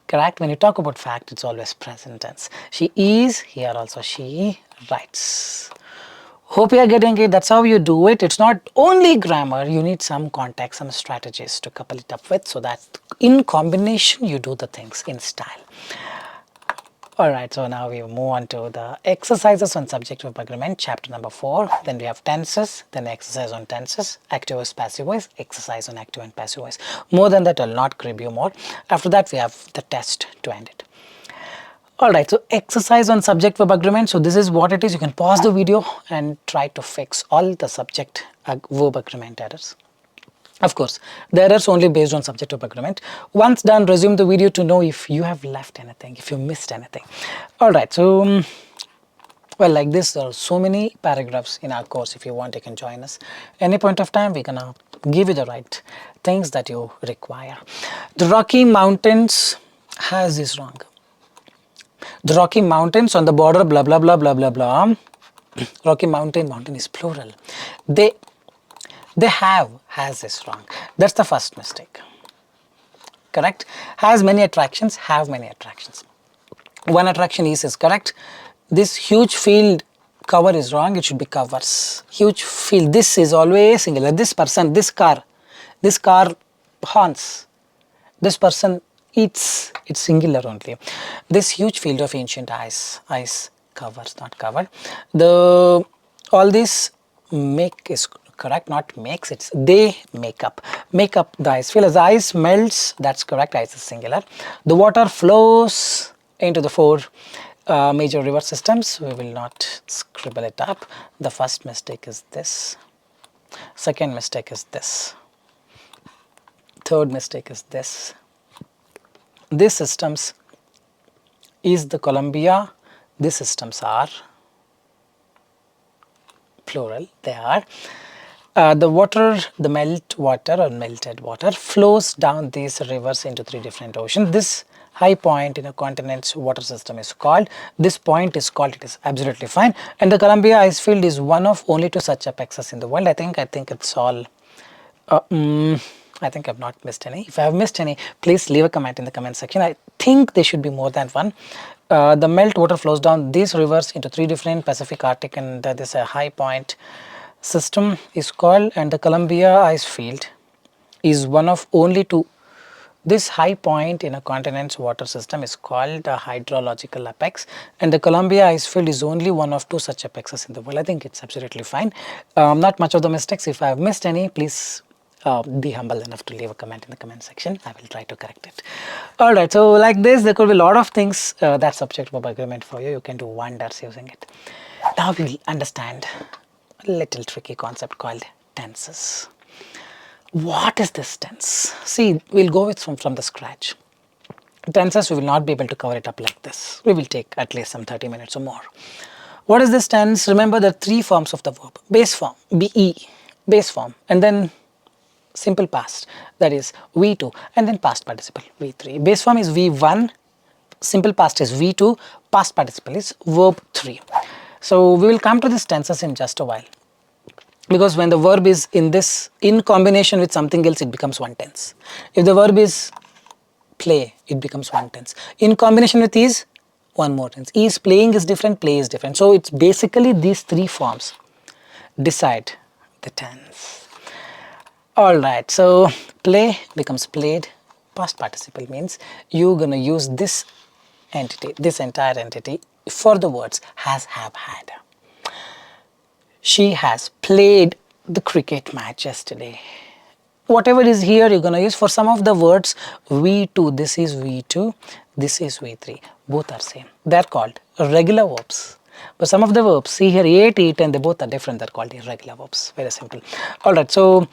Correct? When you talk about fact, it's always present tense. She is, here also she writes. Hope you are getting it. That's how you do it. It's not only grammar. You need some context, some strategies to couple it up with, so that in combination you do the things in style. Alright, so now we move on to the exercises on subject verb agreement, chapter number 4. Then we have tenses, then exercise on tenses, active voice, passive voice, exercise on active and passive voice. More than that, I will not crib you more. After that, we have the test to end it. Alright, so exercise on subject verb agreement. So this is what it is. You can pause the video and try to fix all the subject verb agreement errors. Of course, the errors only based on subject verb agreement. Once done, resume the video to know if you have left anything, if you missed anything. Alright, so well, like this, there are so many paragraphs in our course. If you want, you can join us. Any point of time, we're gonna give you the right things that you require. The Rocky Mountains has this wrong. The Rocky Mountains on the border, blah, blah, blah, blah, blah, blah. Rocky mountain is plural. They has this wrong. That's the first mistake. Correct? Has many attractions, have many attractions. One attraction is correct. This huge field cover is wrong. It should be covers. Huge field. This is always singular. This person, this car haunts. This person eats, it's singular only. This huge field of ancient ice covers, not covered. The all this make is correct, not makes, it's they make up the ice field. As ice melts, that's correct, ice is singular. The water flows into the four major river systems. We will not scribble it up. The first mistake is this, second mistake is this, third mistake is this. These systems is the Columbia, these systems are plural, they are. The water, the melted water flows down these rivers into three different oceans. This high point in a continent's water system is called, this point is called, it is absolutely fine. And the Columbia ice field is one of only two such apexes in the world. I think it's all, I think I've not missed any. If I have missed any, please leave a comment in the comment section. I think there should be more than one. The melt water flows down these rivers into three different Pacific, Arctic, and this high point system is called, and the Columbia ice field is one of only two. This high point in a continent's water system is called a hydrological apex, and the Columbia ice field is only one of two such apexes in the world. I think it's absolutely fine. Not much of the mistakes. If I have missed any, please be humble enough to leave a comment in the comment section. I will try to correct it. Alright, so like this, there could be a lot of things that's subject verb agreement for you. You can do wonders using it. Now we'll understand a little tricky concept called tenses. What is this tense? See, we'll go with from the scratch. Tenses, we will not be able to cover it up like this. We will take at least some 30 minutes or more. What is this tense? Remember the three forms of the verb. Base form, be, base form, and then simple past, that is V2, and then past participle V3. Base form is V1, simple past is V2, past participle is verb 3. So we will come to these tenses in just a while, because when the verb is in combination with something else, it becomes one tense. If the verb is play, it becomes one tense. In combination with is, one more tense. Is playing is different, play is different. So it's basically these three forms decide the tense. Alright, so play becomes played, past participle means you're gonna use this entity, this entire entity for the words has, have, had. She has played the cricket match yesterday. Whatever is here, you're gonna use for some of the words. V2, this is V2, this is V3, both are same. They're called regular verbs. But some of the verbs, see here, ate, eat, and they both are different. They're called irregular verbs. Very simple. Alright, so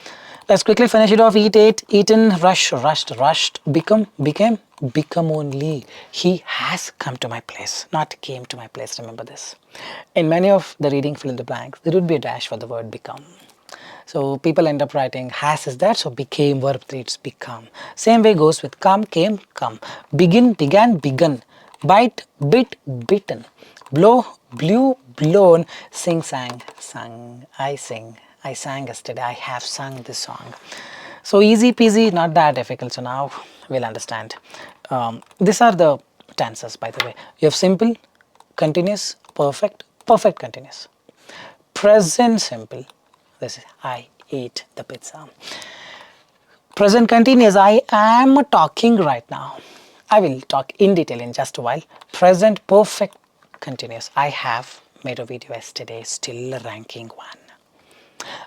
let's quickly finish it off. Eat, ate, eaten, rush, rushed, rushed, become, became, become only. He has come to my place, not came to my place. Remember this. In many of the reading fill in the blanks, there would be a dash for the word become. So people end up writing has is that, so became, verb 3, it's become. Same way goes with come, came, come. Begin, began, begun. Bite, bit, bitten. Blow, blew, blown. Sing, sang, sung. I sing. I sang yesterday. I have sung this song. So easy peasy, not that difficult. So now we'll understand. These are the tenses, by the way. You have simple, continuous, perfect, perfect continuous. Present simple. This is I ate the pizza. Present continuous. I am talking right now. I will talk in detail in just a while. Present perfect continuous. I have made a video yesterday, still ranking 1.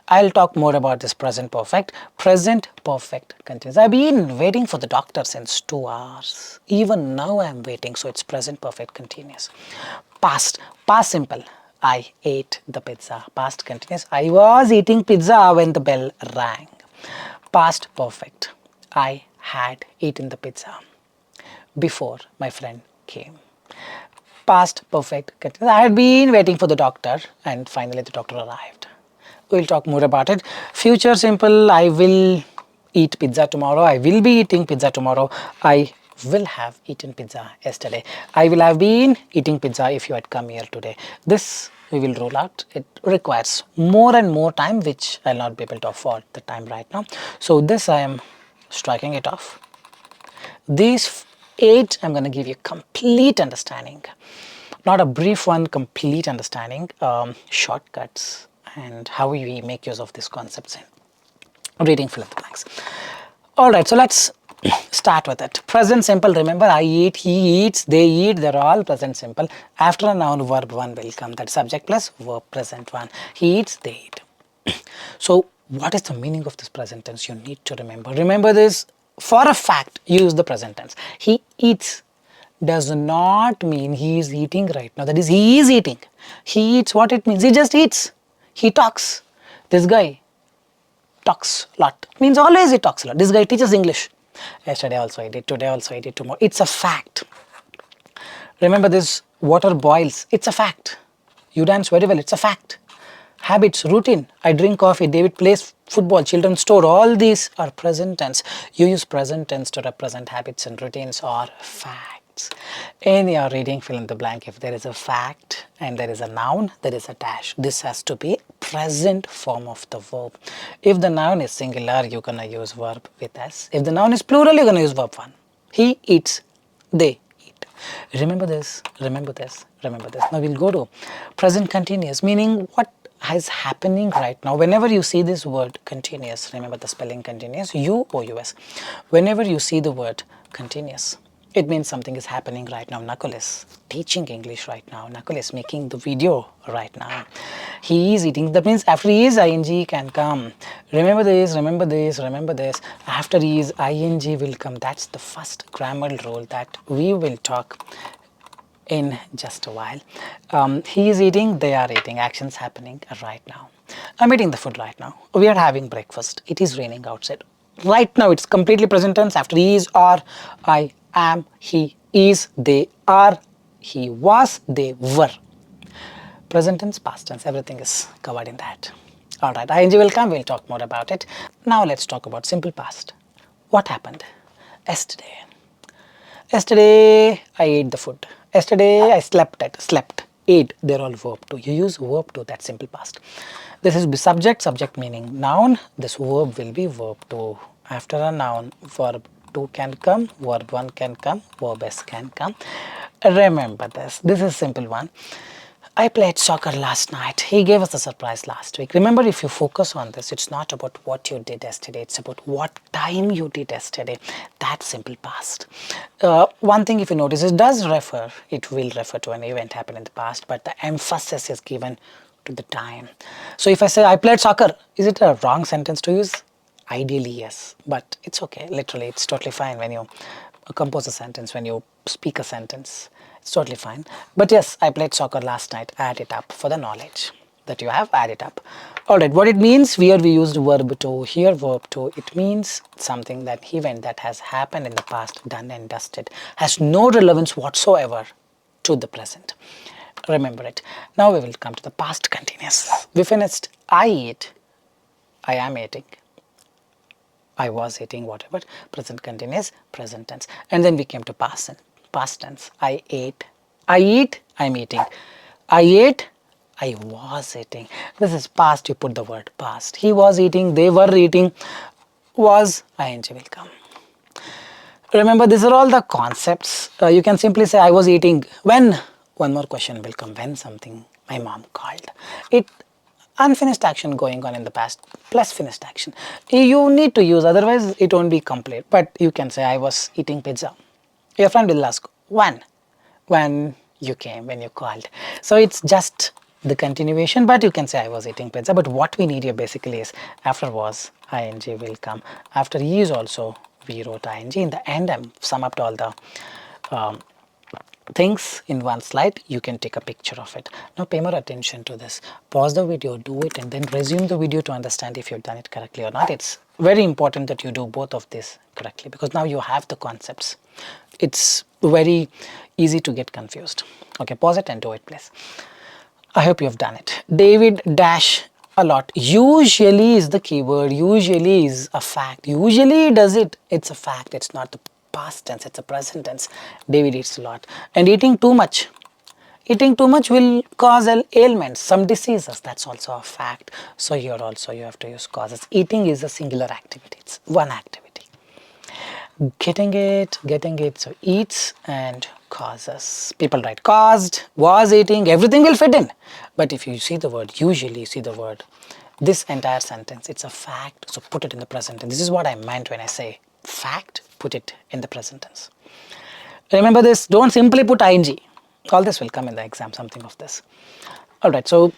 I'll talk more about this present perfect. Present perfect continuous. I've been waiting for the doctor since 2 hours. Even now I'm waiting, so it's present perfect continuous. Past, past simple. I ate the pizza. Past continuous. I was eating pizza when the bell rang. Past perfect. I had eaten the pizza before my friend came. Past perfect continuous. I had been waiting for the doctor and finally the doctor arrived. We'll talk more about it. Future simple. I will eat pizza tomorrow. I will be eating pizza tomorrow. I will have eaten pizza yesterday. I will have been eating pizza if you had come here today. This we will roll out. It requires more and more time, which I'll not be able to afford the time right now. So this I am striking it off. These 8 I'm going to give you complete understanding. Not a brief one, complete understanding. Shortcuts and how we make use of these concepts in reading fill in the blanks. Alright, so let's Start with it. Present simple, remember, I eat, he eats, they eat, they're all present simple. After a noun, verb 1 will come, that subject plus verb present 1. He eats, they eat. So what is the meaning of this present tense? You need to remember. Remember this, for a fact, use the present tense. He eats does not mean he is eating right now. That is, he is eating. He eats, what it means? He just eats. He talks. This guy talks a lot. Means always he talks a lot. This guy teaches English. Yesterday also I did, today also I did, tomorrow. It's a fact. Remember this, water boils. It's a fact. You dance very well. It's a fact. Habits, routine. I drink coffee. David plays football. Children store. All these are present tense. You use present tense to represent habits and routines or facts. In your reading, fill in the blank. If there is a fact and there is a noun, there is a dash. This has to be present form of the verb. If the noun is singular, you're gonna use verb with s. If the noun is plural, you're gonna use verb 1. He eats. They eat. Remember this. Remember this. Remember this. Now we'll go to present continuous, meaning what is happening right now. Whenever you see this word continuous, remember the spelling continuous, U-O-U-S. Whenever you see the word continuous, it means something is happening right now. Nakul is teaching English right now. Nakul is making the video right now. He is eating. That means after he is, ing can come. Remember this, remember this, remember this. After he is, ing will come. That's the first grammar rule that we will talk in just a while. He is eating, they are eating. Actions happening right now. I'm eating the food right now. We are having breakfast. It is raining outside. Right now it's completely present tense. After he is, are, I am, he is, they are, he was, they were. Present tense, past tense, everything is covered in that. Alright, ing will come, we'll talk more about it. Now let's talk about simple past. What happened? Yesterday. Yesterday I ate the food. Yesterday I slept, ate, they're all verb 2. You use verb 2, that's simple past. This is subject, subject meaning noun. This verb will be verb 2. After a noun, verb 2 can come, verb 1 can come, verb s can come. Remember this. This is simple one. I played soccer last night. He gave us a surprise last week. Remember, if you focus on this, it's not about what you did yesterday. It's about what time you did yesterday. That's simple past. One thing, if you notice, it will refer to an event happened in the past, but the emphasis is given to the time. So if I say I played soccer, is it a wrong sentence to use? Ideally, yes, but it's okay. Literally, it's totally fine when you compose a sentence, when you speak a sentence. It's totally fine. But yes, I played soccer last night. Add it up for the knowledge that you have. Add it up. Alright, what it means, here we used verb 2, here verb 2. It means something, that event that has happened in the past, done and dusted, has no relevance whatsoever to the present. Remember it. Now we will come to the past continuous. We finished I eat, I am eating, I was eating, whatever. Present continuous, present tense. And then we came to past tense. I ate, I eat, I'm eating. I ate, I was eating. This is past, you put the word past. He was eating, they were eating, was, ing will come. Remember, these are all the concepts. You can simply say I was eating when. One more question will come, when something my mom called. It unfinished action going on in the past plus finished action. You need to use, otherwise it won't be complete. But you can say I was eating pizza. Your friend will ask when you came, when you called. So it's just the continuation, but you can say I was eating pizza. But what we need here basically is after was, ing will come. After he is also, we wrote ing. In the end, I'm sum up to all the things in one slide. You can take a picture of it. Now pay more attention to this. Pause the video, do it, and then resume the video to understand if you've done it correctly or not. It's very important that you do both of this correctly, because now you have the concepts. It's very easy to get confused. Okay, pause it and do it, please. I hope you have done it. David dash a lot. Usually is the keyword. Usually is a fact. Usually does it. It's a fact. It's not the past tense. It's a present tense. David eats a lot. And eating too much. Eating too much will cause ailments, some diseases. That's also a fact. So here also you have to use causes. Eating is a singular activity. It's one activity. Getting it. So eats and causes. People write caused, was eating, everything will fit in. But if you see the word usually, see the word, this entire sentence, it's a fact. So put it in the present. And this is what I meant when I say fact. put it in the present tense. Remember this, don't simply put ing. All this will come in the exam, something of this. Alright, so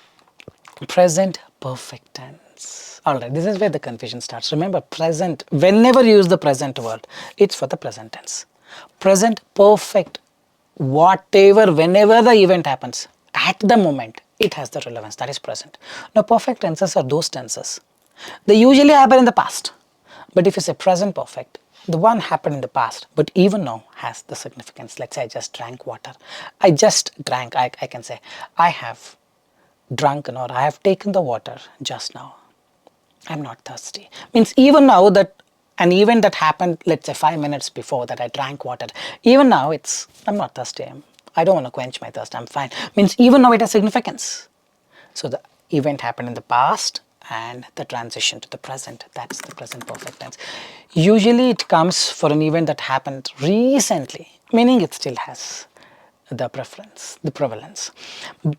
present perfect tense. Alright, this is where the confusion starts. Remember, present, whenever you use the present word, it's for the present tense. Present perfect, whatever, whenever the event happens, at the moment, it has the relevance, that is present. Now, perfect tenses are those tenses. They usually happen in the past. But if you say present perfect, the one happened in the past, but even now has the significance. Let's say I just drank water. I just drank, I can say, I have drunken or I have taken the water just now. I'm not thirsty. Means even now that an event that happened, let's say 5 minutes before that I drank water, even now I'm not thirsty. I don't want to quench my thirst, I'm fine. Means even now it has significance. So the event happened in the past and the transition to the present, that's the present perfect tense. Usually it comes for an event that happened recently, meaning it still has the prevalence.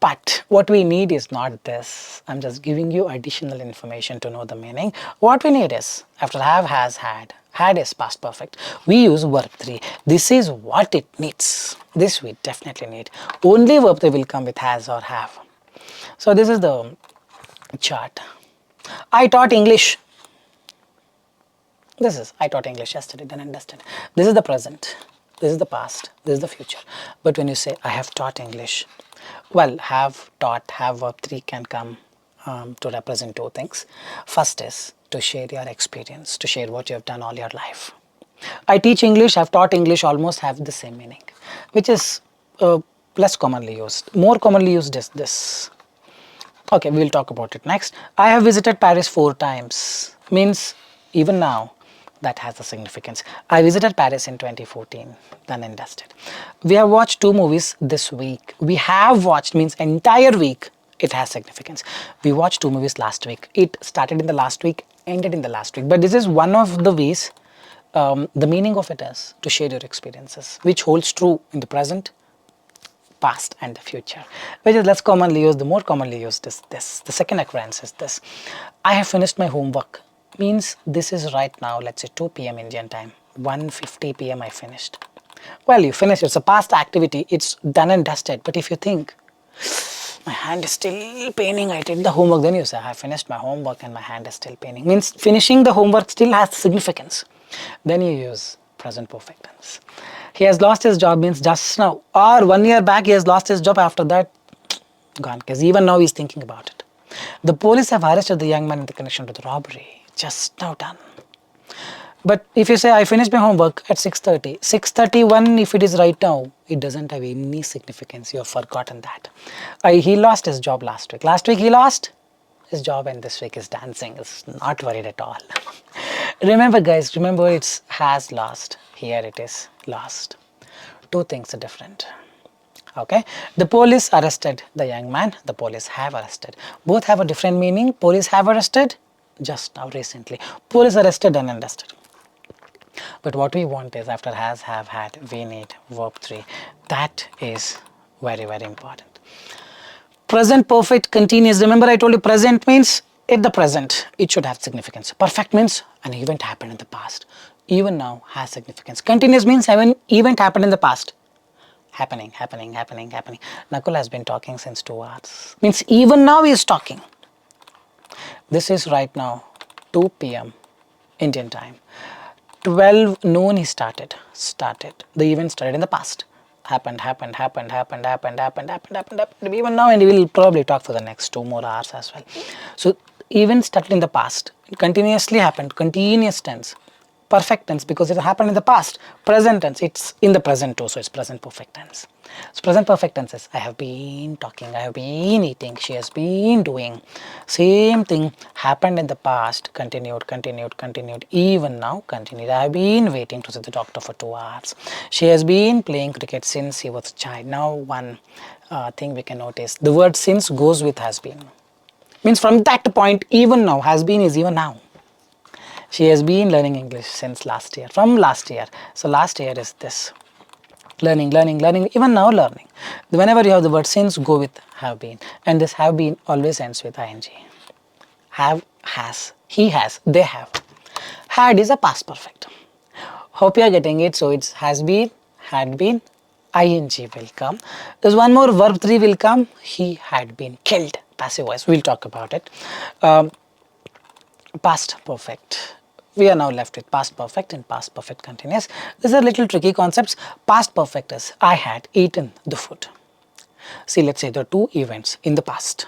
But what we need is not this. I'm just giving you additional information to know the meaning. What we need is, after have, has, had is past perfect, we use verb 3. This is what it needs. This we definitely need. Only verb 3 will come with has or have. So this is the chart. I taught English. I taught English yesterday, done and dusted. This is the present. This is the past, this is the future. But when you say, I have taught English, well, have, taught, have verb 3 can come to represent two things. First is to share your experience, to share what you have done all your life. I teach English, I have taught English almost have the same meaning, which is less commonly used. More commonly used is this. Okay, we will talk about it next. I have visited Paris 4 times, means even now, that has a significance. I visited Paris in 2014, done and dusted. We have watched 2 movies this week. We have watched means entire week, it has significance. We watched 2 movies last week. It started in the last week, ended in the last week. But this is one of the ways, the meaning of it is to share your experiences, which holds true in the present, past and the future, which is less commonly used. The more commonly used is this. The second occurrence is this. I have finished my homework. Means this is right now, let's say 2 p.m. Indian time, 1:50 p.m. I finished. Well, you finished, it's a past activity, it's done and dusted. But if you think, my hand is still paining, I did the homework, then you say, I finished my homework and my hand is still paining. Means finishing the homework still has significance. Then you use present perfect tense. He has lost his job means just now, or 1 year back he has lost his job, after that, gone, because even now he's thinking about it. The police have arrested the young man in the connection to the robbery. Just now done. But if you say I finished my homework at 6:30, 6:31 if it is right now, it doesn't have any significance. You have forgotten that. He lost his job last week. Last week he lost his job and this week is dancing. Is not worried at all. Remember guys, remember it's has lost. Here it is lost. 2 things are different. Okay, the police arrested the young man, the police have arrested. Both have a different meaning. Police have arrested just now recently. Police arrested, done and dusted. But what we want is after has, have, had, we need verb 3. That is very, very important. Present perfect continuous. Remember I told you present means at the present, it should have significance. Perfect means an event happened in the past. Even now has significance. Continuous means an event happened in the past. Happening. Nakul has been talking since 2 hours. Means even now he is talking. This is right now 2 p.m. Indian time. 12 noon he started. The event started in the past. Happened. Even now, and we will probably talk for the next 2 more hours as well. So event started in the past. It continuously happened. Continuous tense. Perfect tense because it happened in the past. Present tense, it's in the present too, so it's present perfect tense. So present perfect tense is I have been talking, I have been eating, she has been doing. Same thing happened in the past, continued, even now continued. I have been waiting to see the doctor for 2 hours. She has been playing cricket since he was a child. Now one thing we can notice, the word since goes with has been. Means from that point, even now, has been is even now. She has been learning English since last year, from last year. So last year is this. Learning, even now learning. Whenever you have the word since, go with have been. And this have been always ends with ing. Have, has, he has, they have. Had is a past perfect. Hope you are getting it. So it's has been, had been, ing will come. There's one more, verb 3 will come. He had been killed. Passive voice. We'll talk about it. Past perfect. We are now left with past perfect and past perfect continuous. These are little tricky concepts. Past perfect is I had eaten the food. See, let's say there are two events in the past.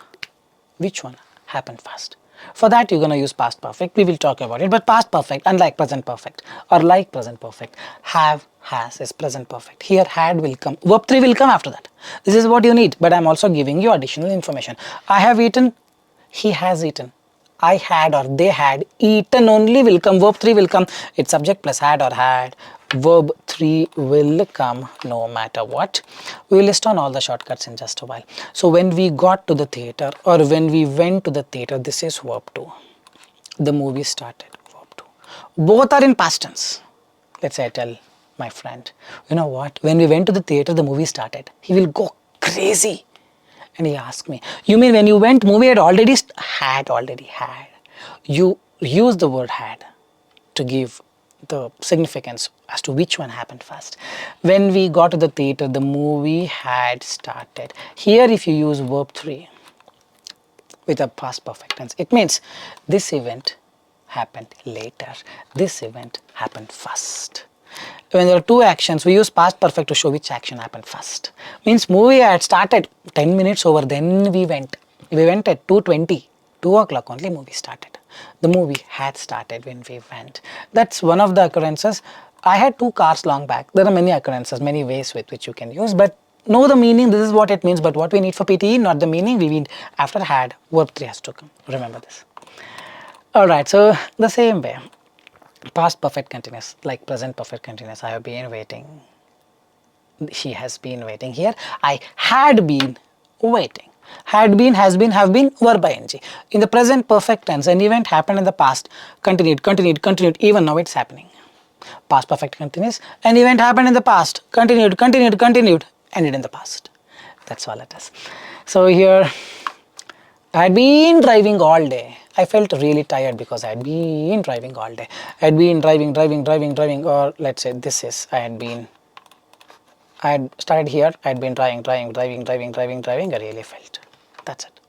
Which one happened first? For that, you're going to use past perfect. We will talk about it. But past perfect, unlike present perfect or like present perfect, have, has is present perfect. Here, had will come. Verb 3 will come after that. This is what you need. But I'm also giving you additional information. I have eaten. He has eaten. I had or they had eaten only will come. Verb 3 will come. It's subject plus had or had. Verb 3 will come no matter what. We will list on all the shortcuts in just a while. So when we got to the theater or when we went to the theater, this is verb 2. The movie started, verb 2. Both are in past tense. Let's say I tell my friend, you know what, when we went to the theater, the movie started. He will go crazy. And he asked me, you mean when you went, movie had already had. You use the word had to give the significance as to which one happened first. When we got to the theater, the movie had started. Here if you use verb 3 with a past perfect tense, it means this event happened later. This event happened first. When there are two actions, we use past perfect to show which action happened first. Means movie had started 10 minutes over, then we went. We went at 2:20. 2 o'clock only movie started. The movie had started when we went. That's one of the occurrences. I had 2 cars long back. There are many occurrences, many ways with which you can use, but know the meaning. This is what it means, but what we need for PTE, not the meaning. We need after had, verb 3 has to come. Remember this. Alright, so the same way. Past perfect continuous, like present perfect continuous. I have been waiting. She has been waiting. Here, I had been waiting. Had been, has been, have been, verb ing. In the present perfect tense, an event happened in the past, continued, continued, continued, even now it's happening. Past perfect continuous, an event happened in the past, continued, continued, continued, ended in the past. That's all it is. So here, I had been driving all day. I felt really tired because I had been driving all day. I had been driving, or let's say this is, I had started here, I had been driving, I really felt. That's it.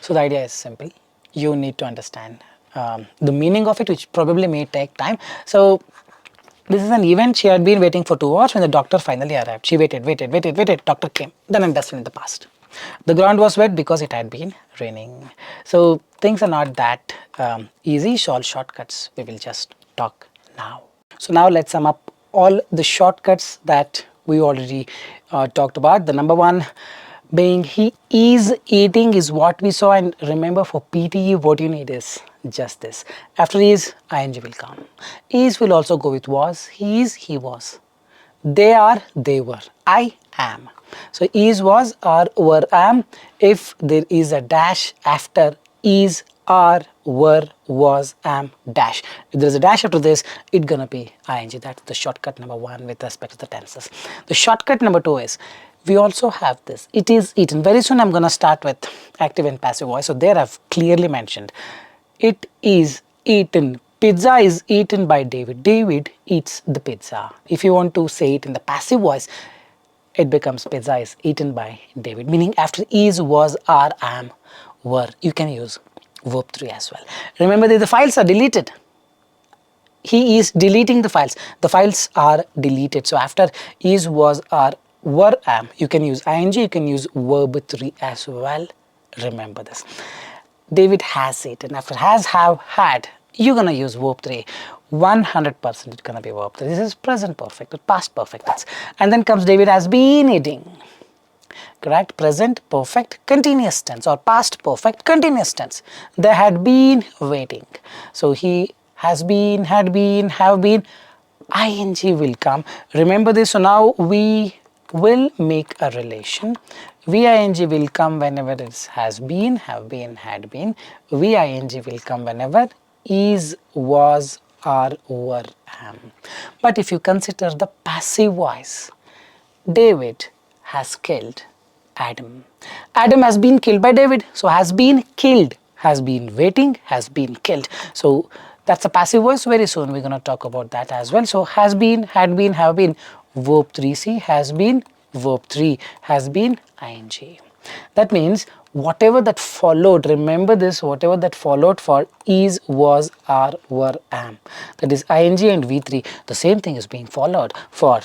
So the idea is simple. You need to understand the meaning of it, which probably may take time. So this is an event. She had been waiting for 2 hours when the doctor finally arrived. She waited, doctor came, then understood in the past. The ground was wet because it had been raining. So things are not that easy. So all shortcuts we will just talk now. So now let's sum up all the shortcuts that we already talked about. The number one being he is eating is what we saw, and remember for PTE what you need is just this. After is, ing will come. Is will also go with was, he is, he was. They are, they were. I am. So is, was, are, were, am. If there is a dash after is, are, were, was, am, dash. If there is a dash after this, it's gonna be ing. That's the shortcut number one with respect to the tenses. The shortcut number two is we also have this. It is eaten. Very soon I'm gonna start with active and passive voice. So there I've clearly mentioned. It is eaten. Pizza is eaten by David. David eats the pizza. If you want to say it in the passive voice, it becomes pizza is eaten by David. Meaning after is, was, are, am, were, you can use verb 3 as well. Remember that the files are deleted. He is deleting the files. The files are deleted. So after is, was, are, were, am, you can use ing, you can use verb 3 as well. Remember this. David has eaten. After has, have, had, you're gonna use verb 3. 100% it's gonna be verb 3. This is present perfect, past perfect tense. And then comes David has been eating. Correct? Present perfect continuous tense or past perfect continuous tense. They had been waiting. So he has been, had been, have been, ing will come. Remember this. So now we will make a relation. VING will come whenever it has been, have been, had been. VING will come whenever is, was, are, were, am. But if you consider the passive voice, David has killed Adam. Adam has been killed by David. So has been killed, has been waiting, has been killed. So That's a passive voice. Very soon we're going to talk about that as well. So has been, had been, have been, verb 3. See, has been, verb 3, has been, ing. That means whatever that followed, remember this, whatever that followed for is, was, are, were, am. That is ing and v3. The same thing is being followed for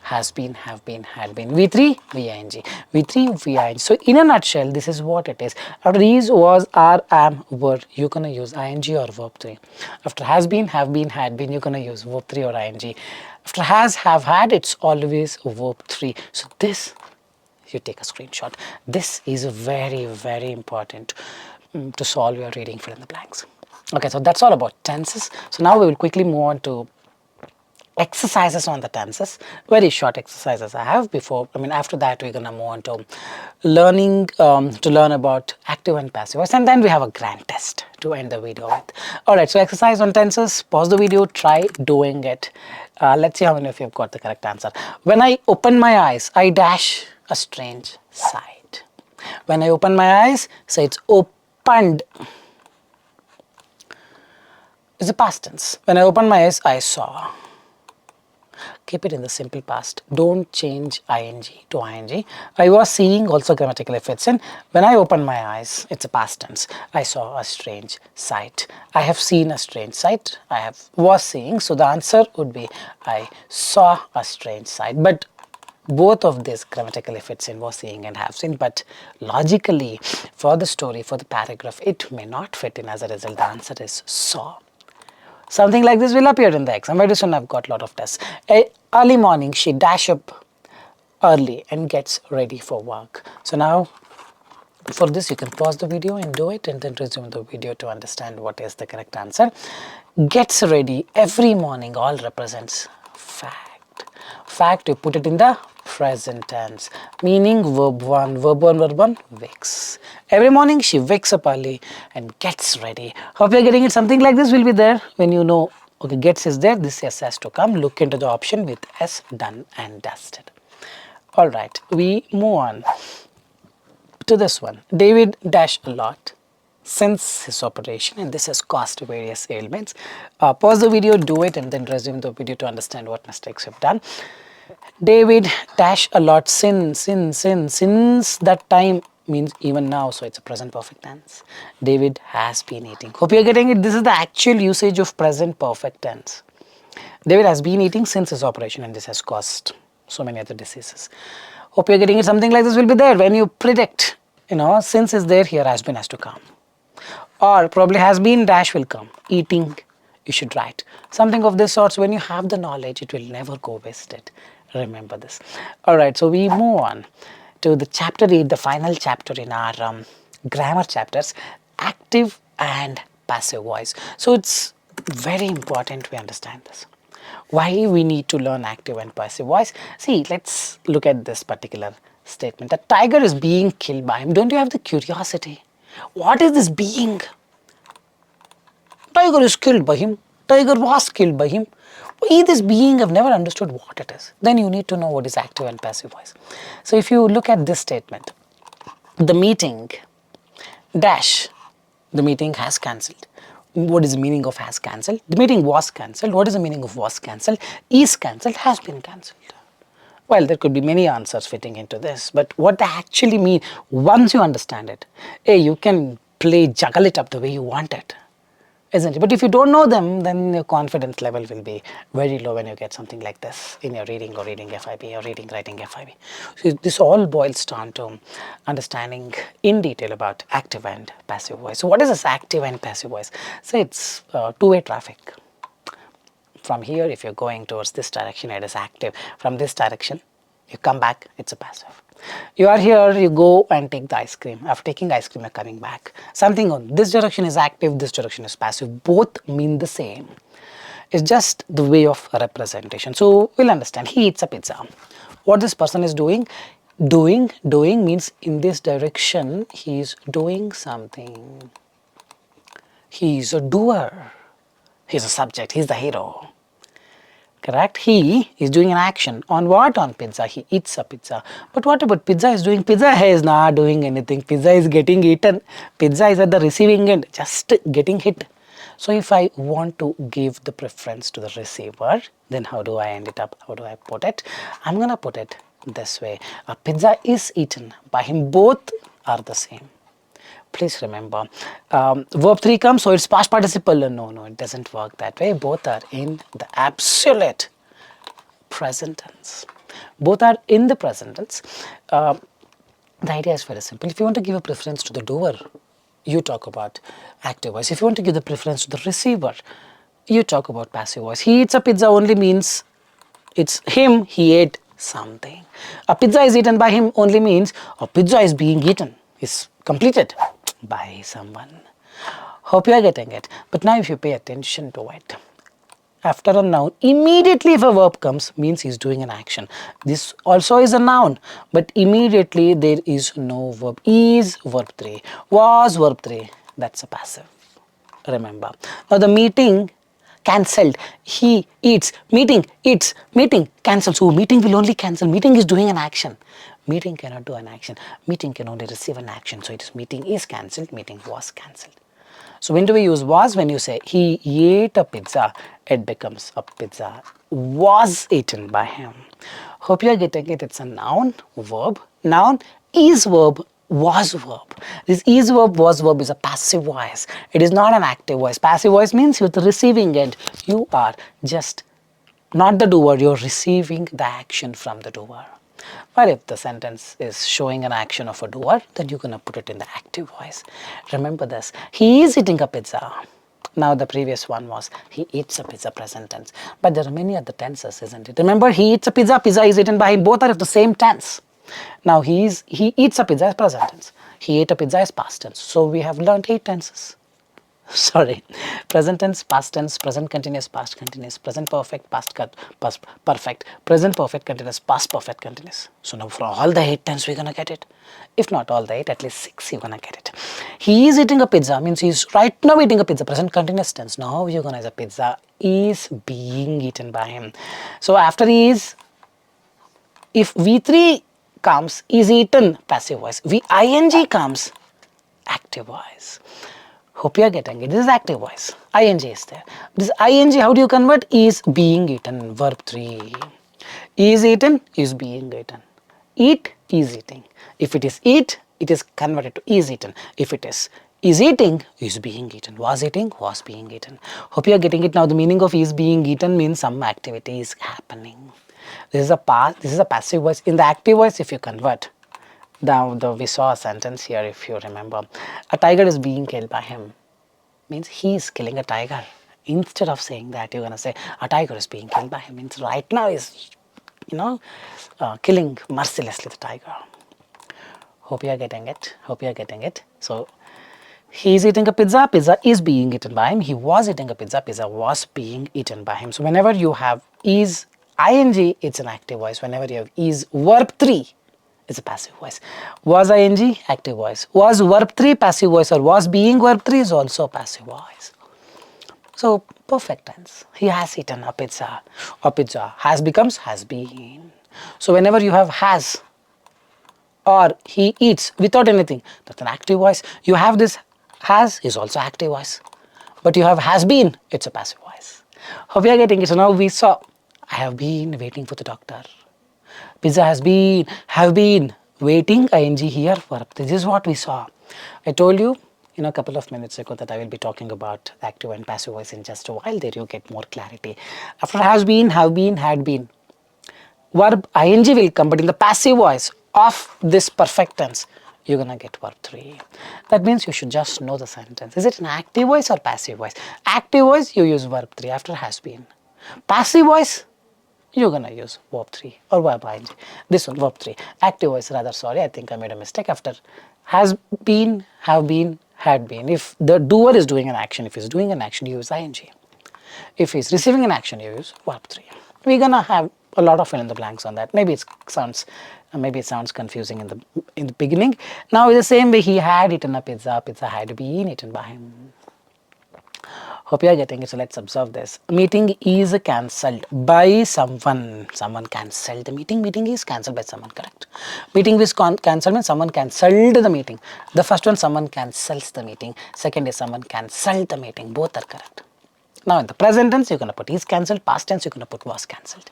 has been, have been, had been. V3, VING. V3, VING. So in a nutshell, this is what it is. After is, was, are, am, were, you're going to use ing or verb 3. After has been, have been, had been, you're going to use verb 3 or ing. After has, have, had, it's always verb 3. So this, you take a screenshot. This is very, very important to solve your reading fill in the blanks. Okay, so that's all about tenses. So now we will quickly move on to exercises on the tenses. Very short exercises I have before, after that we're going to move on to learning, to learn about active and passive voice, and then we have a grand test to end the video with. Alright, so exercise on tenses, pause the video, try doing it. Let's see how many of you have got the correct answer. When I open my eyes, I dash a strange sight. When I open my eyes, say it's opened. It's a past tense. When I opened my eyes, I saw. Keep it in the simple past. Don't change ing to ing. I was seeing also grammatically fits in. When I opened my eyes, it's a past tense. I saw a strange sight. I have seen a strange sight. Was seeing. So the answer would be I saw a strange sight. But both of this grammatically fits in, was seeing and have seen. But logically, for the story, for the paragraph, it may not fit in. As a result, the answer is saw. Something like this will appear in the exam. Very soon I've got a lot of tests. Early morning, she dash up early and gets ready for work. So now, for this you can pause the video and do it, and then resume the video to understand what is the correct answer. Gets ready every morning all represents fact. Fact, you put it in the present tense, meaning verb 1, verb 1, wakes. Every morning she wakes up early and gets ready. Hope you're getting it. Something like this will be there when you know, okay, gets is there, this S has to come. Look into the option with S, done and dusted. Alright, we move on to this one. David dashed a lot since his operation, and this has caused various ailments. Pause the video, do it, and then resume the video to understand what mistakes you've done. David dash a lot since that time means even now, so it's a present perfect tense. David has been eating. Hope you're getting it. This is the actual usage of present perfect tense. David has been eating since his operation, and this has caused so many other diseases. Hope you're getting it. Something like this will be there when you predict, since is there, here has been has to come. Or probably has been dash will come. Eating, you should write. Something of this sort. When you have the knowledge, it will never go wasted. Remember this. Alright, so we move on to the chapter 8, the final chapter in our grammar chapters, active and passive voice. So it's very important we understand this. Why we need to learn active and passive voice? See, let's look at this particular statement. The tiger is being killed by him. Don't you have the curiosity? What is this being? Tiger is killed by him. Tiger was killed by him. This being, I've never understood what it is. Then you need to know what is active and passive voice. So if you look at this statement, the meeting dash, the meeting has cancelled. What is the meaning of has cancelled? The meeting was cancelled. What is the meaning of was cancelled? Is cancelled, has been cancelled. Well, there could be many answers fitting into this, but what they actually mean, once you understand it, you can juggle it up the way you want it, isn't it? But if you don't know them, then your confidence level will be very low when you get something like this in your reading or reading FIB or reading writing FIB. So this all boils down to understanding in detail about active and passive voice. So what is this active and passive voice? So it's two-way traffic. From here, if you're going towards this direction, it is active. From this direction, you come back, it's a passive. You are here, you go and take the ice cream. After taking ice cream, you're coming back. Something on this direction is active, this direction is passive. Both mean the same. It's just the way of representation. So we'll understand. He eats a pizza. What this person is doing means in this direction, he is doing something. He is a doer. He is a subject, he is the hero. Correct? He is doing an action. On what? On pizza. He eats a pizza. But what about pizza is doing? Pizza is not doing anything. Pizza is getting eaten. Pizza is at the receiving end, just getting hit. So if I want to give the preference to the receiver, then how do I end it up? How do I put it? I'm gonna put it this way. A pizza is eaten by him. Both are the same. Please remember, verb 3 comes, so it's past participle. No, it doesn't work that way. Both are in the absolute present tense. Both are in the present tense. The idea is very simple. If you want to give a preference to the doer, you talk about active voice. If you want to give the preference to the receiver, you talk about passive voice. He eats a pizza only means it's him, he ate something. A pizza is eaten by him only means a pizza is being eaten, is completed by someone. Hope you are getting it. But now if you pay attention to it, after a noun, immediately if a verb comes, means he's doing an action. This also is a noun, but immediately there is no verb. Is verb 3, was verb 3, that's a passive. Remember. Now the meeting cancelled. He eats. Meeting eats. Meeting cancelled. So meeting will only cancel. Meeting is doing an action. Meeting cannot do an action. Meeting can only receive an action. So it is meeting is cancelled. Meeting was cancelled. So when do we use was? When you say he ate a pizza, it becomes a pizza was eaten by him. Hope you are getting it. It's a noun, verb. Noun is verb, was verb. This is verb, was verb is a passive voice. It is not an active voice. Passive voice means you're the receiving end. You are just not the doer, you're receiving the action from the doer. But if the sentence is showing an action of a doer, then you're going to put it in the active voice. Remember this, he is eating a pizza. Now the previous one was he eats a pizza, present tense. But there are many other tenses, isn't it? Remember, he eats a pizza, pizza is eaten by him. Both are of the same tense. Now he eats a pizza as present tense. He ate a pizza as past tense. So we have learned 8 tenses. Sorry, present tense, past tense, present continuous, past continuous, present perfect, past perfect, present perfect continuous, past perfect continuous. So now for all the 8 tenses we're gonna get it. If not all the 8, at least 6 you're gonna get it. He is eating a pizza means he's right now eating a pizza, present continuous tense. Now you're gonna use a pizza is being eaten by him. So after he is, if V3 comes, is eaten, passive voice. ing comes, active voice. Hope you are getting it. This is active voice. Ing is there. This ing, how do you convert? Is being eaten. Verb 3. Is eaten, is being eaten. Eat, is eating. If it is eat, it is converted to is eaten. If it is eating, is being eaten. Was eating, was being eaten. Hope you are getting it now. The meaning of is being eaten means some activity is happening. This is a passive voice. In the active voice, if you convert, now we saw a sentence here, if you remember. A tiger is being killed by him. Means he is killing a tiger. Instead of saying that, you're going to say a tiger is being killed by him. Means right now is, killing mercilessly the tiger. Hope you are getting it. Hope you are getting it. So he is eating a pizza, pizza is being eaten by him. He was eating a pizza, pizza was being eaten by him. So whenever you have is ing, it's an active voice. Whenever you have is verb 3, it's a passive voice. Was ing, active voice. Was verb 3, passive voice, or was being verb 3 is also passive voice. So perfect tense. He has eaten a pizza. A pizza has becomes has been. So whenever you have has or he eats without anything, that's an active voice. You have this has is also active voice. But you have has been, it's a passive voice. Hope you are getting it. So now we saw, I have been waiting for the doctor. Pizza has been, have been, waiting, ing here, verb. This is what we saw. I told you a couple of minutes ago that I will be talking about active and passive voice in just a while. There you get more clarity. After has been, have been, had been, verb ing will come, but in the passive voice of this perfect tense, you're gonna get verb 3. That means you should just know the sentence. Is it an active voice or passive voice? Active voice, you use verb 3 after has been. Passive voice, you're gonna use verb 3 or verb ing. This one, verb 3. Active voice rather, sorry, I think I made a mistake. After has been, have been, had been. If the doer is doing an action, if he's doing an action, you use ing. If he's receiving an action, you use verb 3. We're gonna have a lot of fill in the blanks on that. Maybe it sounds confusing in the beginning. Now in the same way, he had eaten a pizza, pizza had been eaten by him. Hope you are getting it. So let's observe this. Meeting is cancelled by someone. Someone cancelled the meeting. Meeting is cancelled by someone. Correct. Meeting is cancelled means someone cancelled the meeting. The first one, someone cancels the meeting. Second is someone cancelled the meeting. Both are correct. Now in the present tense, you're going to put is cancelled. Past tense, you're going to put was cancelled.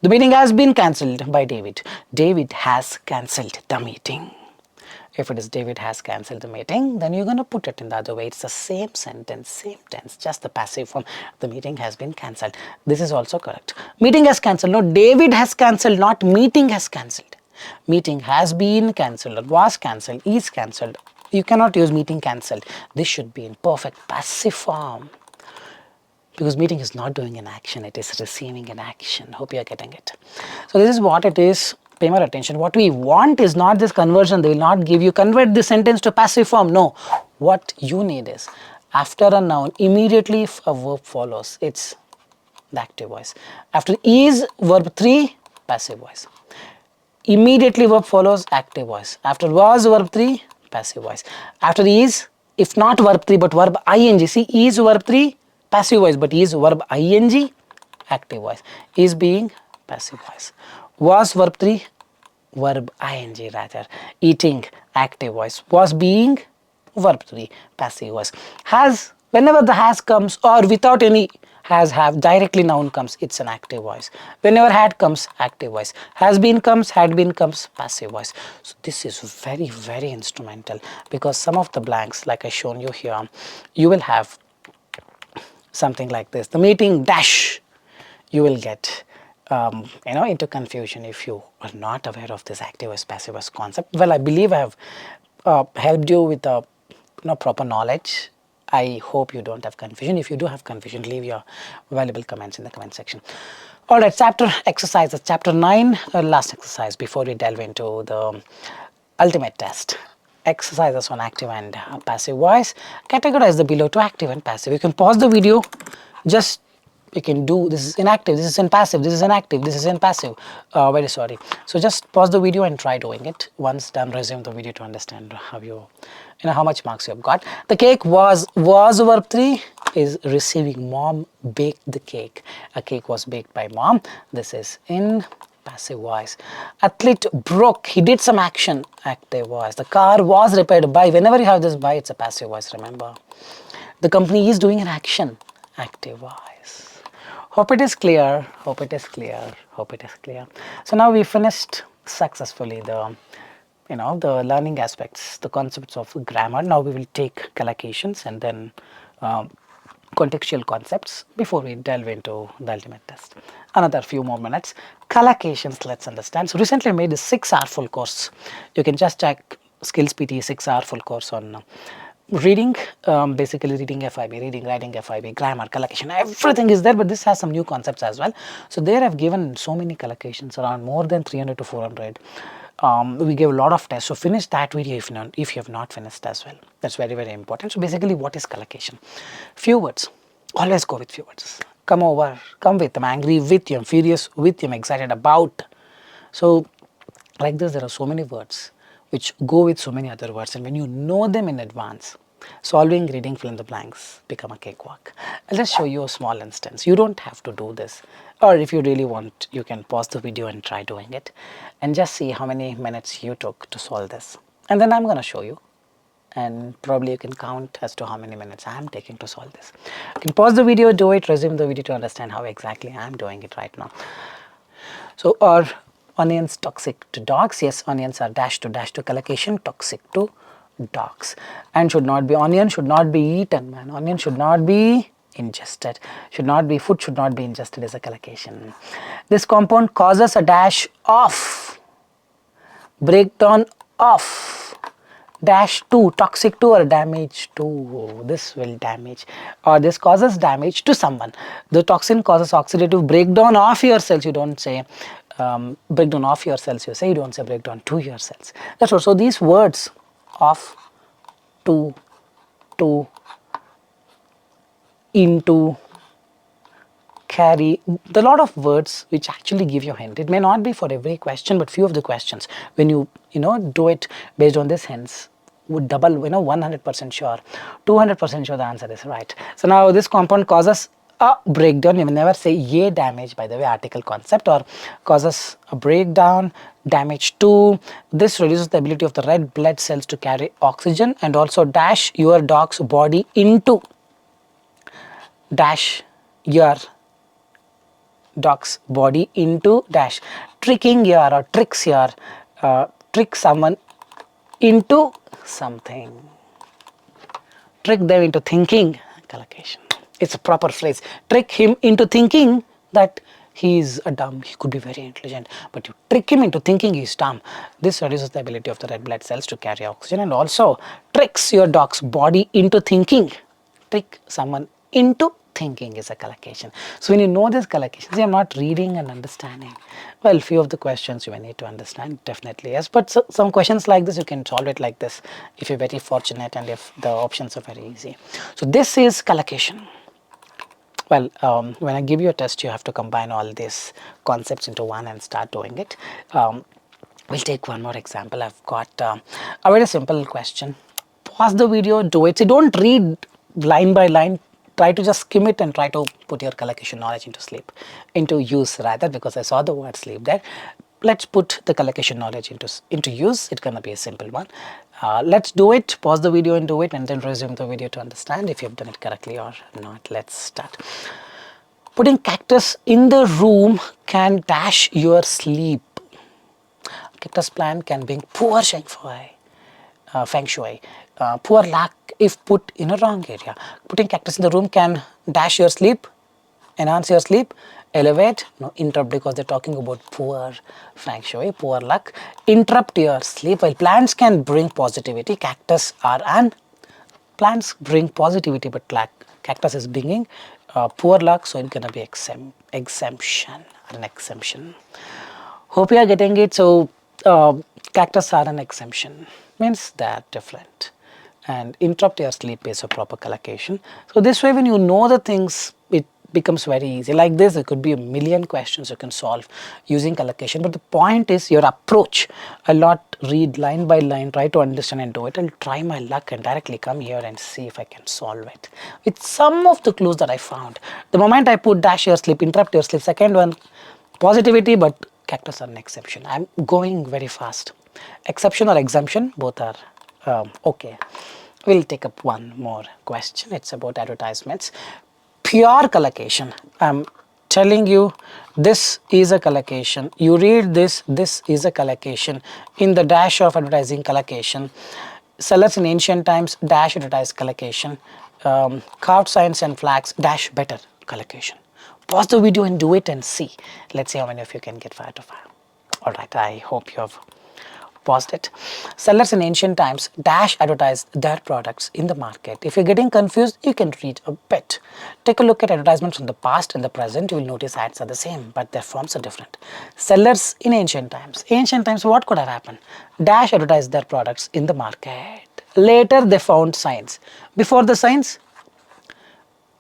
The meeting has been cancelled by David. David has cancelled the meeting. If it is David has cancelled the meeting, then you're going to put it in the other way. It's the same sentence, same tense, just the passive form. The meeting has been cancelled. This is also correct. Meeting has cancelled. No, David has cancelled, not meeting has cancelled. Meeting has been cancelled, or was cancelled, is cancelled. You cannot use meeting cancelled. This should be in perfect passive form. Because meeting is not doing an action, it is receiving an action. Hope you are getting it. So this is what it is. Pay more attention. What we want is not this conversion. They will not give you convert this sentence to passive form. No. What you need is after a noun, immediately if a verb follows, it's the active voice. After is verb 3, passive voice. Immediately verb follows, active voice. After was verb 3, passive voice. After is, if not verb 3 but verb ing. See, is verb 3, passive voice, but is verb ing, active voice. Is being passive voice. Was verb 3, verb ing rather. Eating, active voice. Was being, verb 3, passive voice. Has, whenever the has comes or without any has, have, directly noun comes, it's an active voice. Whenever had comes, active voice. Has been comes, had been comes, passive voice. So this is very, very instrumental, because some of the blanks, like I shown you here, you will have something like this. The meeting dash, you will get into confusion if you are not aware of this active voice passive voice concept. Well, I believe I have helped you with proper knowledge. I hope you don't have confusion. If you do have confusion, leave your valuable comments in the comment section. Alright, chapter exercises, chapter 9, last exercise before we delve into the ultimate test. Exercises on active and passive voice. Categorize the below to active and passive. You can pause the video, just you can do this is inactive, this is in passive, this is inactive, this is in passive. Very sorry. So just pause the video and try doing it. Once done, resume the video to understand how how much marks you have got. The cake was verb 3 is receiving. Mom baked the cake. A cake was baked by mom. This is in passive voice. Athlete broke, he did some action, active voice. The car was repaired by, whenever you have this by, it's a passive voice, remember. The company is doing an action, active voice. Hope it is clear, hope it is clear, hope it is clear. So now we finished successfully the the learning aspects, the concepts of grammar. Now we will take collocations and then contextual concepts before we delve into the ultimate test. Another few more minutes. Collocations, let's understand. So recently I made a 6-hour full course. You can just check SKILLS PTE 6-hour full course on reading, basically reading FIB, reading, writing FIB, grammar, collocation, everything is there, but this has some new concepts as well. So there I've given so many collocations, around more than 300 to 400. We gave a lot of tests, so finish that video if you have not finished as well. That's very, very important. So basically, what is collocation? Few words. Always go with few words. Come over, come with, I'm angry with you, I'm furious with you, I'm excited about. So like this, there are so many words which go with so many other words, and when you know them in advance, solving, reading, fill in the blanks become a cakewalk. I'll just show you a small instance. You don't have to do this, or if you really want, you can pause the video and try doing it and just see how many minutes you took to solve this, and then I'm going to show you, and probably you can count as to how many minutes I am taking to solve this. You can pause the video, do it, resume the video to understand how exactly I am doing it right now. So are onions toxic to dogs? Yes, onions are dash to collocation, toxic to dogs. And should not be, onion should not be eaten, man. Onion should not be ingested. Should not be, food should not be ingested is a collocation. This compound causes a dash of, breakdown of, dash to, toxic to or damage to. This will damage, or this causes damage to someone. The toxin causes oxidative breakdown of your cells. You don't say breakdown of your cells, you say, you don't say breakdown to your cells. That's what. So these words of, to, into, carry, the lot of words which actually give you a hint. It may not be for every question, but few of the questions, when you do it based on this hints, would double, 100% sure, 200% sure the answer is right. So now this compound causes a breakdown. You will never say a damage, by the way, article concept, or causes a breakdown, damage to. This reduces the ability of the red blood cells to carry oxygen, and also dash your dog's body into, dash your dog's body into, dash, tricking your, or tricks your, trick someone into something, trick them into thinking, collocation. It's a proper phrase. Trick him into thinking that he is a dumb, he could be very intelligent, but you trick him into thinking he is dumb. This reduces the ability of the red blood cells to carry oxygen, and also tricks your dog's body into thinking. Trick someone into thinking is a collocation. So when you know this collocation, see, I'm not reading and understanding. Well, few of the questions you may need to understand, definitely yes, but some questions like this you can solve it like this if you're very fortunate and if the options are very easy. So this is collocation. Well, when I give you a test, you have to combine all these concepts into one and start doing it. We'll take one more example. I've got a very simple question. Pause the video, do it. So don't read line by line. Try to just skim it and try to put your collocation knowledge into use rather, because I saw the word sleep there. Let's put the collocation knowledge into use. It's gonna be a simple one. Let's do it. Pause the video and do it, and then resume the video to understand if you've done it correctly or not. Let's start. Putting cactus in the room can dash your sleep. Cactus plant can bring poor feng shui, poor luck if put in a wrong area. Putting cactus in the room can dash your sleep, enhance your sleep, elevate, no, interrupt, because they're talking about poor feng shui, poor luck, interrupt your sleep. While plants can bring positivity, plants bring positivity, but cactus is bringing poor luck, so it's gonna be exemption. Hope you are getting it. So cactus are an exemption, means they're different, and interrupt your sleep is a proper collocation. So this way, when you know the things, it becomes very easy. Like this, there could be a million questions you can solve using collocation, but the point is your approach. I'll not read line by line, try to understand and do it. I'll try my luck and directly come here and see if I can solve it with some of the clues that I found. The moment I put dash your sleep, interrupt your sleep, second one positivity, but cactus are an exception. I'm going very fast. Exception or exemption, both are okay. We'll take up one more question. It's about advertisements. Pure collocation. I'm telling you, this is a collocation. You read this is a collocation. In the dash of advertising, collocation. Sellers in ancient times, dash advertise, collocation. Carved signs and flags, dash better, collocation. Pause the video and do it and see. Let's see how many of you can get 5 to 5. Alright, I hope you have paused it. Sellers in ancient times dash advertise their products in the market. If you're getting confused, you can read a bit. Take a look at advertisements from the past and the present. You will notice ads are the same, but their forms are different. Sellers in ancient times. Ancient times, what could have happened? Dash advertise their products in the market. Later, they found signs. Before the signs,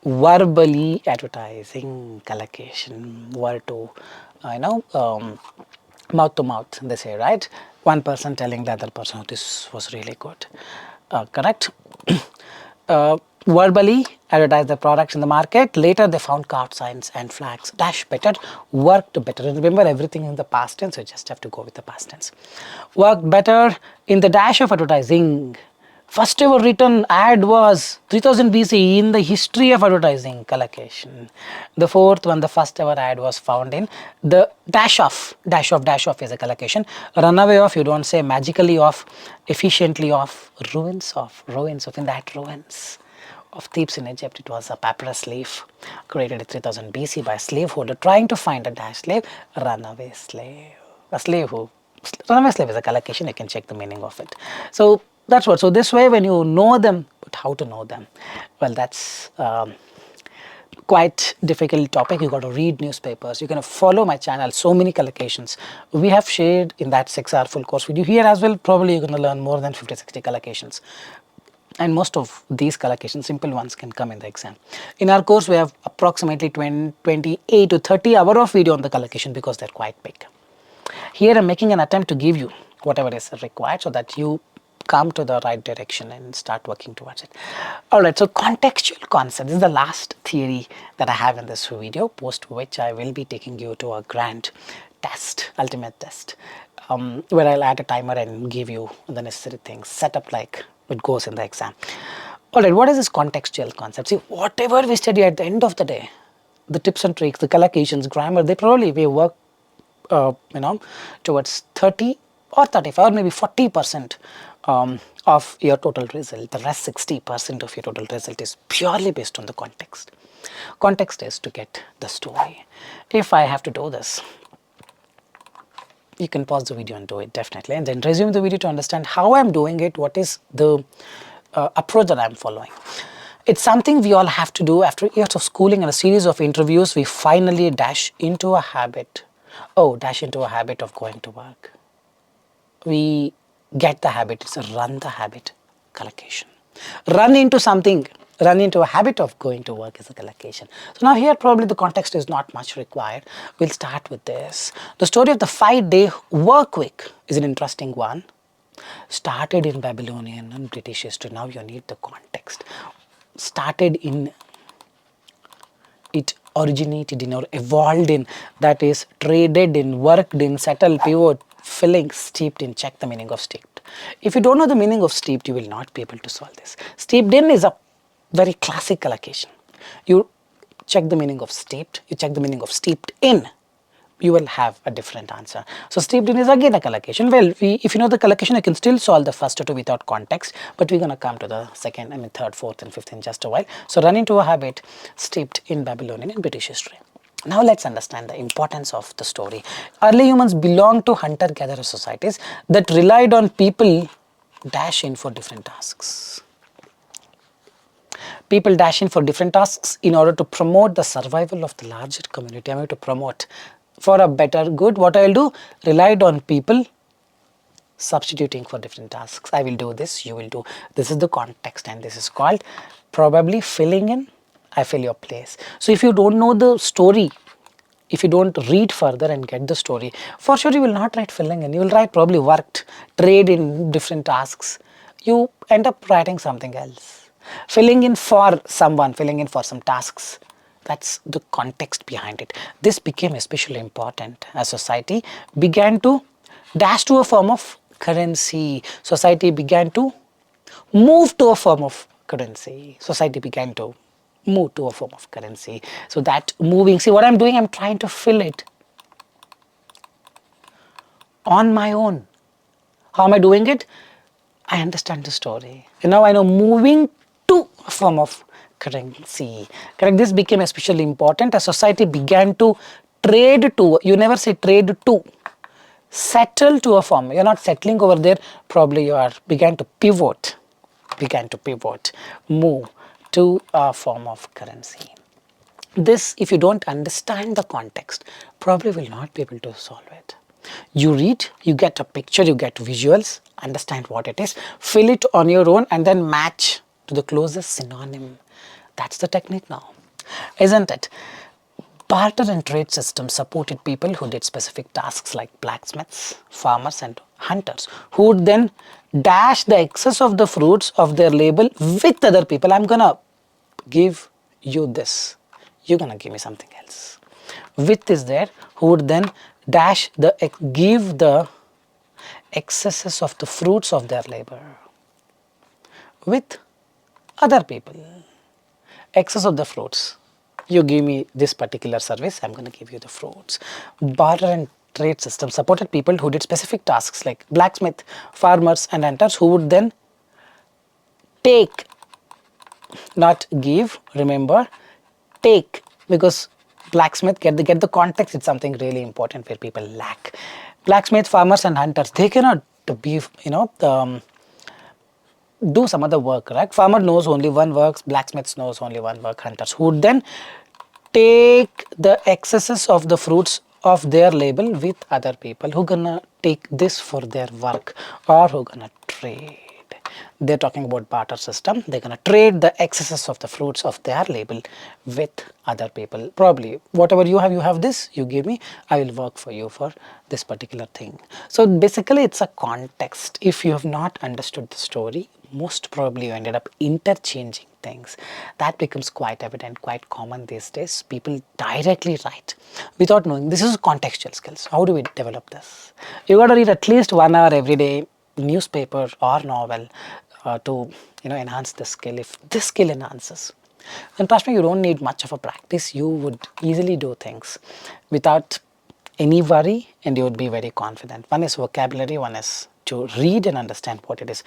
verbally advertising, collocation, word to, mouth to mouth, they say, right? One person telling the other person, oh, this was really good. Correct? Verbally advertise the products in the market. Later they found carved signs and flags. Dash better, worked better. And remember, everything in the past tense, so you just have to go with the past tense. Worked better in the dash of advertising. First ever written ad was 3000 BC in the history of advertising, collocation. The fourth one, the first ever ad was found in the dash of is a collocation. Runaway of, you don't say magically of, efficiently of, ruins of, in that ruins of Thebes in Egypt. It was a papyrus leaf created in 3000 BC by a slaveholder trying to find a dash slave, runaway slave. Runaway slave is a collocation, you can check the meaning of it. So that's what. So this way, when you know them, but how to know them? Well, that's quite difficult topic. You got to read newspapers. You can follow my channel. So many collocations we have shared in that 6-hour full course video. Here as well, probably you're going to learn more than 50-60 collocations. And most of these collocations, simple ones, can come in the exam. In our course, we have approximately 28 to 30 hours of video on the collocation because they're quite big. Here I'm making an attempt to give you whatever is required so that you come to the right direction and start working towards it. Alright, so contextual concept is the last theory that I have in this video, post which I will be taking you to a grand test, ultimate test, where I'll add a timer and give you the necessary things, set up like it goes in the exam. Alright, what is this contextual concept? See, whatever we study at the end of the day, the tips and tricks, the collocations, grammar, they probably will work towards 30 or 35 or maybe 40% of your total result. The rest 60% of your total result is purely based on the context. Context is to get the story. If I have to do this, you can pause the video and do it definitely, and then resume the video to understand how I'm doing it, what is the approach that I'm following. It's something we all have to do after years of schooling and a series of interviews. We finally dash into a habit of going to work. We get the habit, it's a run the habit, collocation. Run into a habit of going to work is a collocation. So now here probably the context is not much required. We'll start with this. The story of the 5-day work week is an interesting one. Started in Babylonian and British history. Now you need the context. Started in, it originated in or evolved in, that is traded in, worked in, settled, pivot, filling, steeped in. Check the meaning of steeped. If you don't know the meaning of steeped, you will not be able to solve this. Steeped in is a very classic collocation. You check the meaning of steeped, you check the meaning of steeped in, you will have a different answer. So steeped in is again a collocation. Well, if you know the collocation, you can still solve the first two without context, but we're going to come to the second, third, fourth and fifth in just a while. So run into a habit, steeped in Babylonian and British history. Now let's understand the importance of the story. Early humans belonged to hunter-gatherer societies that relied on people dash in for different tasks. People dash in for different tasks in order to promote the survival of the larger community. I'm going to promote for a better good. What I will do? Relied on people substituting for different tasks. I will do this, you will do. This is the context and this is called probably filling in. I fill your place. So if you don't know the story, if you don't read further and get the story, for sure you will not write filling in. You will write probably worked, trade in different tasks. You end up writing something else. Filling in for someone, filling in for some tasks. That's the context behind it. This became especially important as society began to dash to a form of currency. Society began to move to a form of currency. Society began to move to a form of currency. So that moving, see what I'm doing, I'm trying to fill it on my own. How am I doing it? I understand the story. And now I know moving to a form of currency. Correct? This became especially important as society began to trade to, you never say trade to, settle to a form. You're not settling over there, probably you are began to pivot, move to a form of currency. This, if you don't understand the context, probably will not be able to solve it. You read, you get a picture, you get visuals, understand what it is, fill it on your own and then match to the closest synonym. That's the technique now, isn't it? Barter and trade systems supported people who did specific tasks like blacksmiths, farmers and hunters, who would then dash the excess of the fruits of their labor with other people. I'm gonna give you this, you're gonna give me something else. With is there, who would then dash give the excesses of the fruits of their labor with other people. Excess of the fruits. You give me this particular service, I'm going to give you the fruits. Barter and trade system supported people who did specific tasks like blacksmith, farmers and hunters, who would then take, not give, remember, take, because blacksmith, get the context, it's something really important where people lack. Blacksmith, farmers and hunters, they cannot be, do some other work, right? Farmer knows only one work, blacksmith knows only one work, hunters, who would then take the excesses of the fruits of their labor with other people who gonna take this for their work or who gonna trade. They're talking about barter system. They're going to trade the excesses of the fruits of their label with other people. Probably whatever you have this, you give me, I will work for you for this particular thing. So basically it's a context. If you have not understood the story, most probably you ended up interchanging things. That becomes quite evident, quite common these days. People directly write without knowing. This is contextual skills. How do we develop this? You got to read at least 1 hour every day newspaper or novel to enhance the skill. If this skill enhances, then trust me, you don't need much of a practice. You would easily do things without any worry, and you would be very confident. One is vocabulary, one is to read and understand what it is.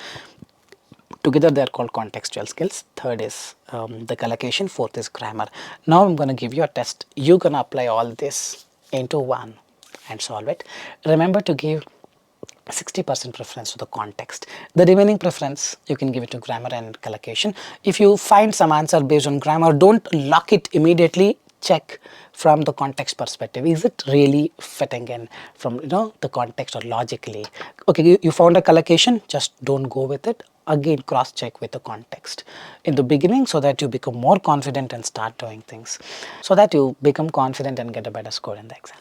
Together they are called contextual skills. Third is the collocation. Fourth is grammar. Now I'm going to give you a test. You're going to apply all this into one and solve it. Remember to give 60% preference to the context. The remaining preference you can give it to grammar and collocation. If you find some answer based on grammar, don't lock it immediately. Check from the context perspective. Is it really fitting in from the context or logically? Okay, you found a collocation, just don't go with it. Again, cross check with the context in the beginning so that you become more confident and start doing things, so that you become confident and get a better score in the exam.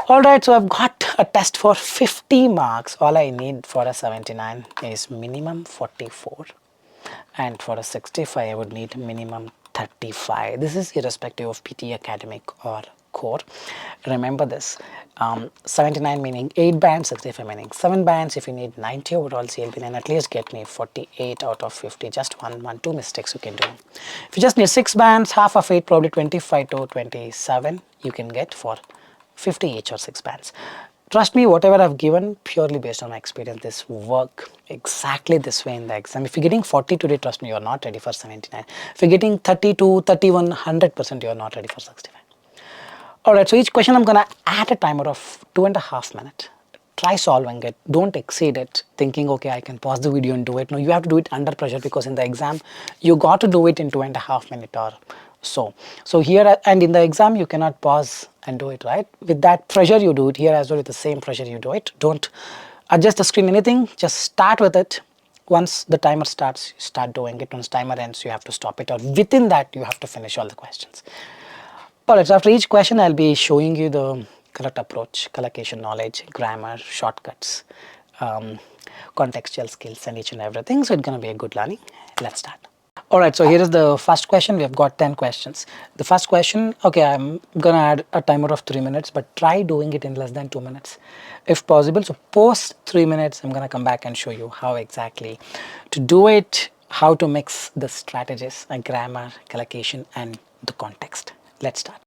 Alright, so I've got a test for 50 marks. All I need for a 79 is minimum 44, and for a 65 I would need minimum 35. This is irrespective of PTE academic or core. Remember this, 79 meaning 8 bands, 65 meaning 7 bands. If you need 90 overall CLB, then at least get me 48 out of 50. Just two mistakes you can do. If you just need 6 bands, half of it, probably 25 to 27 you can get for 50 each or 6 bands. Trust me, whatever I've given, purely based on my experience, this work exactly this way in the exam. If you're getting 40 today, trust me, you're not ready for 79. If you're getting 32, 31, 100%, you're not ready for 65. Alright, so each question I'm going to add a timer of 2.5 minutes. Try solving it. Don't exceed it thinking, okay, I can pause the video and do it. No, you have to do it under pressure, because in the exam, you got to do it in 2.5 minutes or so. So here and in the exam, you cannot pause and do it, right? With that pressure, you do it. Here as well, with the same pressure, you do it. Don't adjust the screen, anything. Just start with it. Once the timer starts, start doing it. Once timer ends, you have to stop it. Or within that, you have to finish all the questions. Alright, so after each question, I'll be showing you the correct approach, collocation knowledge, grammar, shortcuts, contextual skills, and each and everything. So it's going to be a good learning. Let's start. Alright, so here is the first question. We have got 10 questions. The first question, okay, I'm going to add a timer of 3 minutes, but try doing it in less than 2 minutes if possible. So post 3 minutes, I'm going to come back and show you how exactly to do it, how to mix the strategies, grammar, collocation, and the context. Let's start.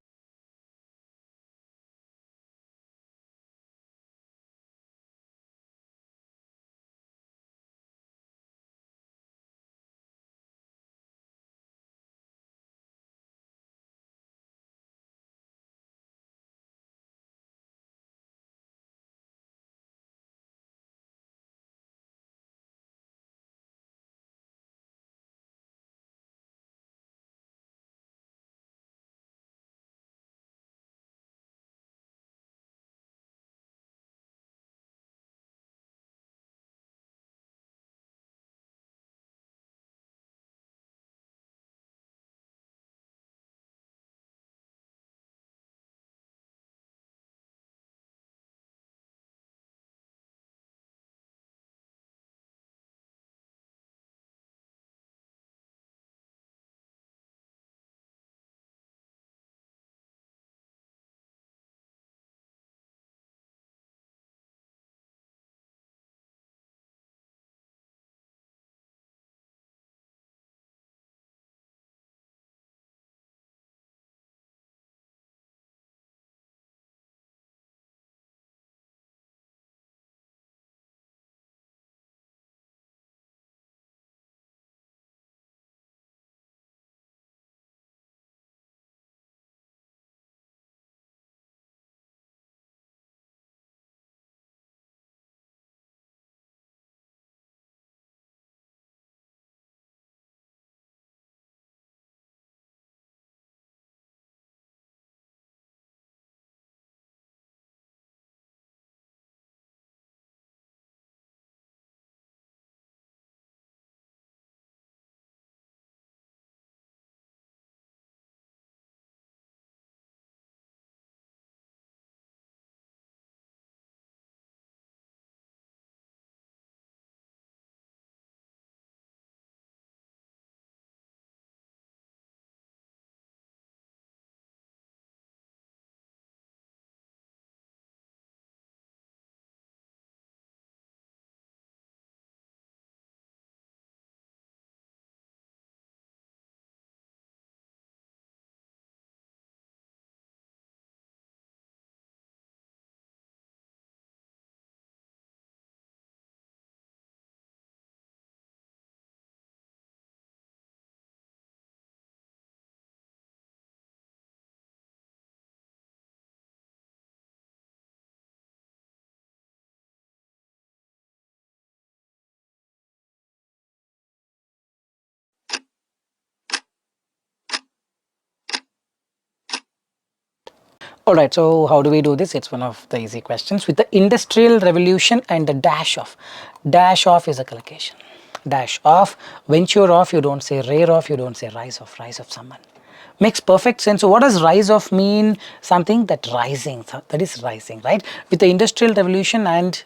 Alright, so how do we do this? It's one of the easy questions. With the Industrial Revolution and the dash off. Dash off is a collocation. Dash off, venture off, you don't say rear off, you don't say rise of someone. Makes perfect sense. So what does rise of mean? Something that rising, that is rising, right? With the Industrial Revolution and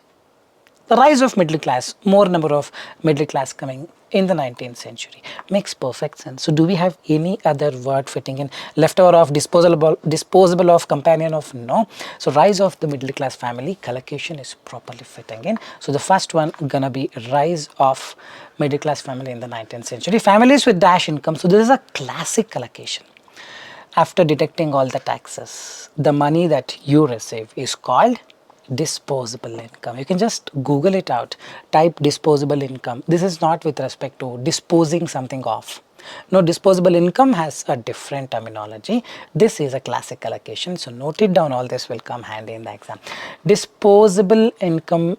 the rise of middle class, more number of middle class coming in the 19th century. Makes perfect sense. So do we have any other word fitting in? Leftover of, disposable of, companion of? No. So rise of the middle class family, collocation is properly fitting in. So the first one gonna be rise of middle class family in the 19th century. Families with dash income. So this is a classic collocation. After deducting all the taxes, the money that you receive is called disposable income. You can just Google it out, type disposable income. This is not with respect to disposing something off. No, disposable income has a different terminology. This is a classic allocation, so note it down. All this will come handy in the exam. Disposable income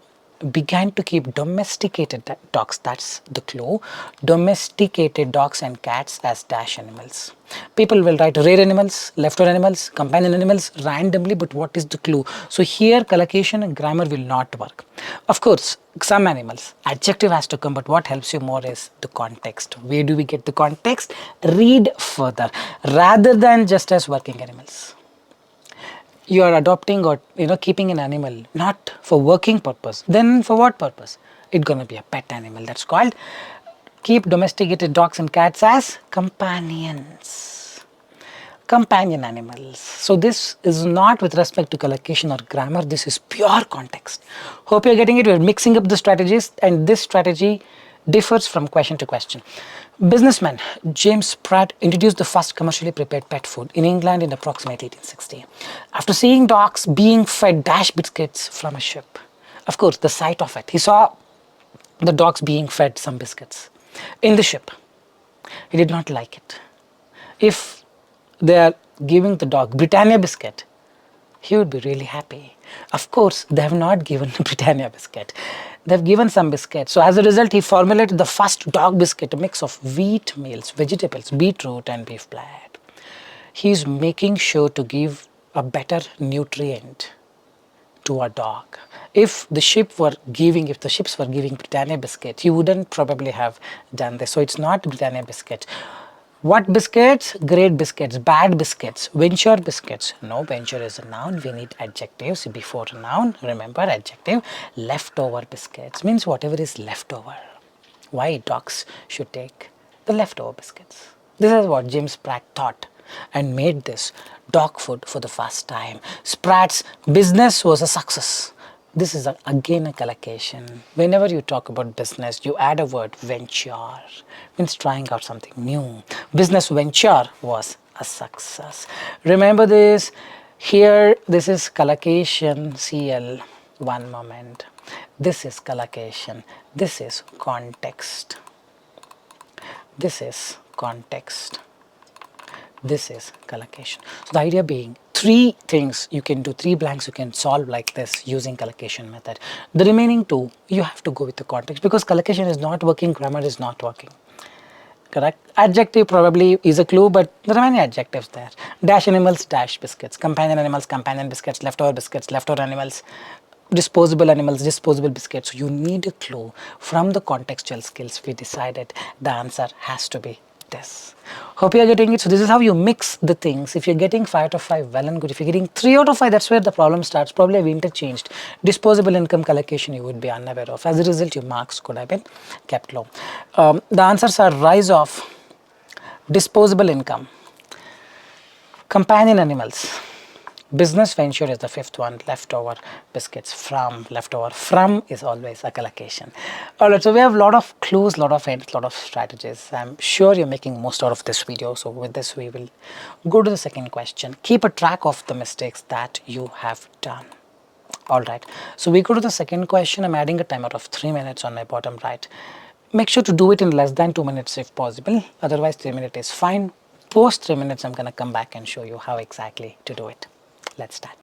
began to keep domesticated dogs, that's the clue, domesticated dogs and cats as dash animals. People will write rare animals, leftover animals, companion animals randomly, but what is the clue? So here collocation and grammar will not work. Of course, some animals, adjective has to come, but what helps you more is the context. Where do we get the context? Read further rather than just as working animals. You are adopting or keeping an animal not for working purpose, then for what purpose? It's gonna be a pet animal. That's called keep domesticated dogs and cats as companions, companion animals. So this is not with respect to collocation or grammar, this is pure context. Hope you're getting it. We're mixing up the strategies, and this strategy differs from question to question. Businessman James Pratt introduced the first commercially prepared pet food in England in approximately 1860. After seeing dogs being fed dash biscuits from a ship. Of course, the sight of it. He saw the dogs being fed some biscuits in the ship. He did not like it. If they are giving the dog Britannia biscuit, he would be really happy. Of course, they have not given Britannia biscuit. They have given some biscuit. So as a result, he formulated the first dog biscuit, a mix of wheat meals, vegetables, beetroot and beef blood. He is making sure to give a better nutrient to a dog. If the ships were giving Britannia biscuit, he wouldn't probably have done this. So it's not Britannia biscuit. What biscuits? Great biscuits, bad biscuits, venture biscuits. No, venture is a noun. We need adjectives before a noun. Remember, adjective. Leftover biscuits means whatever is leftover. Why dogs should take the leftover biscuits. This is what James Pratt thought and made this dog food for the first time. Pratt's business was a success. This is again a collocation. Whenever you talk about business, you add a word venture, means trying out something new. Business venture was a success. Remember this. Here, this is collocation, CL. One moment. This is collocation. This is context. This is context. This is collocation. So the idea being, three things you can do, three blanks you can solve like this using collocation method. The remaining two, you have to go with the context, because collocation is not working, grammar is not working. Correct? Adjective probably is a clue, but there are many adjectives there. Dash animals, dash biscuits. Companion animals, companion biscuits. Leftover animals. Disposable animals, disposable biscuits. So you need a clue. From the contextual skills, we decided the answer has to be this. Hope you are getting it. So this is how you mix the things. If you're getting 5 out of 5, well and good. If you're getting 3 out of 5, that's where the problem starts. Probably have interchanged. Disposable income collocation you would be unaware of. As a result, your marks could have been kept low. The answers are rise of disposable income, companion animals, business venture is the fifth one, leftover biscuits, from, leftover from is always a collocation. Alright, so we have a lot of clues, lot of hints, lot of strategies. I'm sure you're making most out of this video. So with this, we will go to the second question. Keep a track of the mistakes that you have done. Alright, so we go to the second question. I'm adding a timer of 3 minutes on my bottom right. Make sure to do it in less than 2 minutes if possible. Otherwise, 3 minutes is fine. Post 3 minutes, I'm going to come back and show you how exactly to do it. Let's start.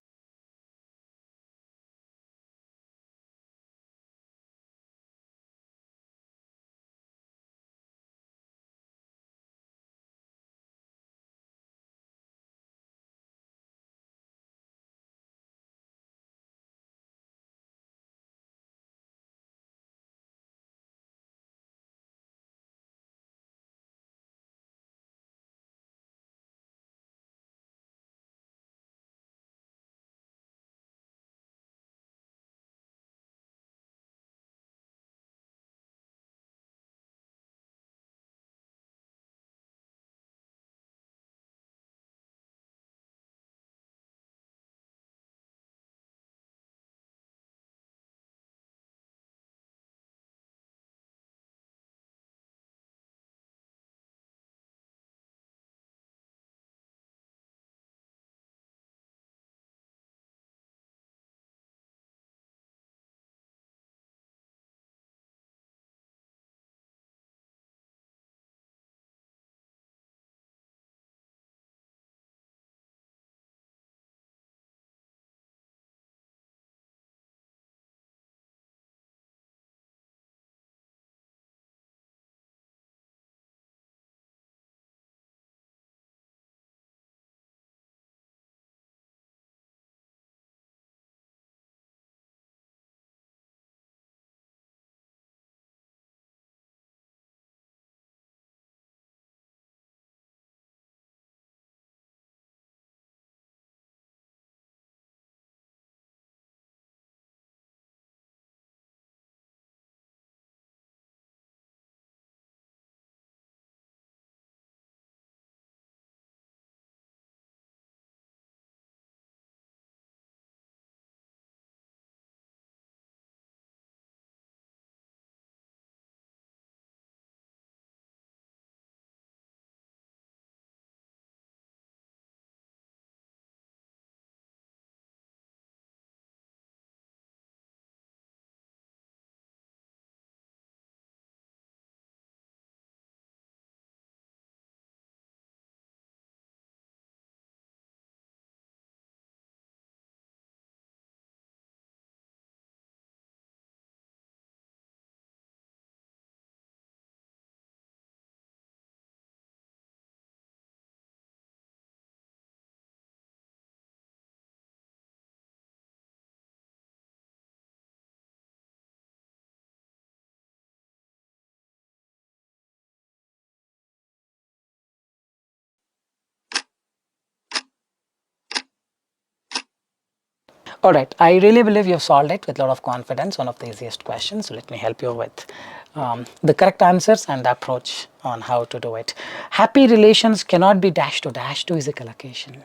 Alright, I really believe you've solved it with a lot of confidence, one of the easiest questions. So let me help you with the correct answers and the approach on how to do it. Happy relations cannot be dash to is a collocation.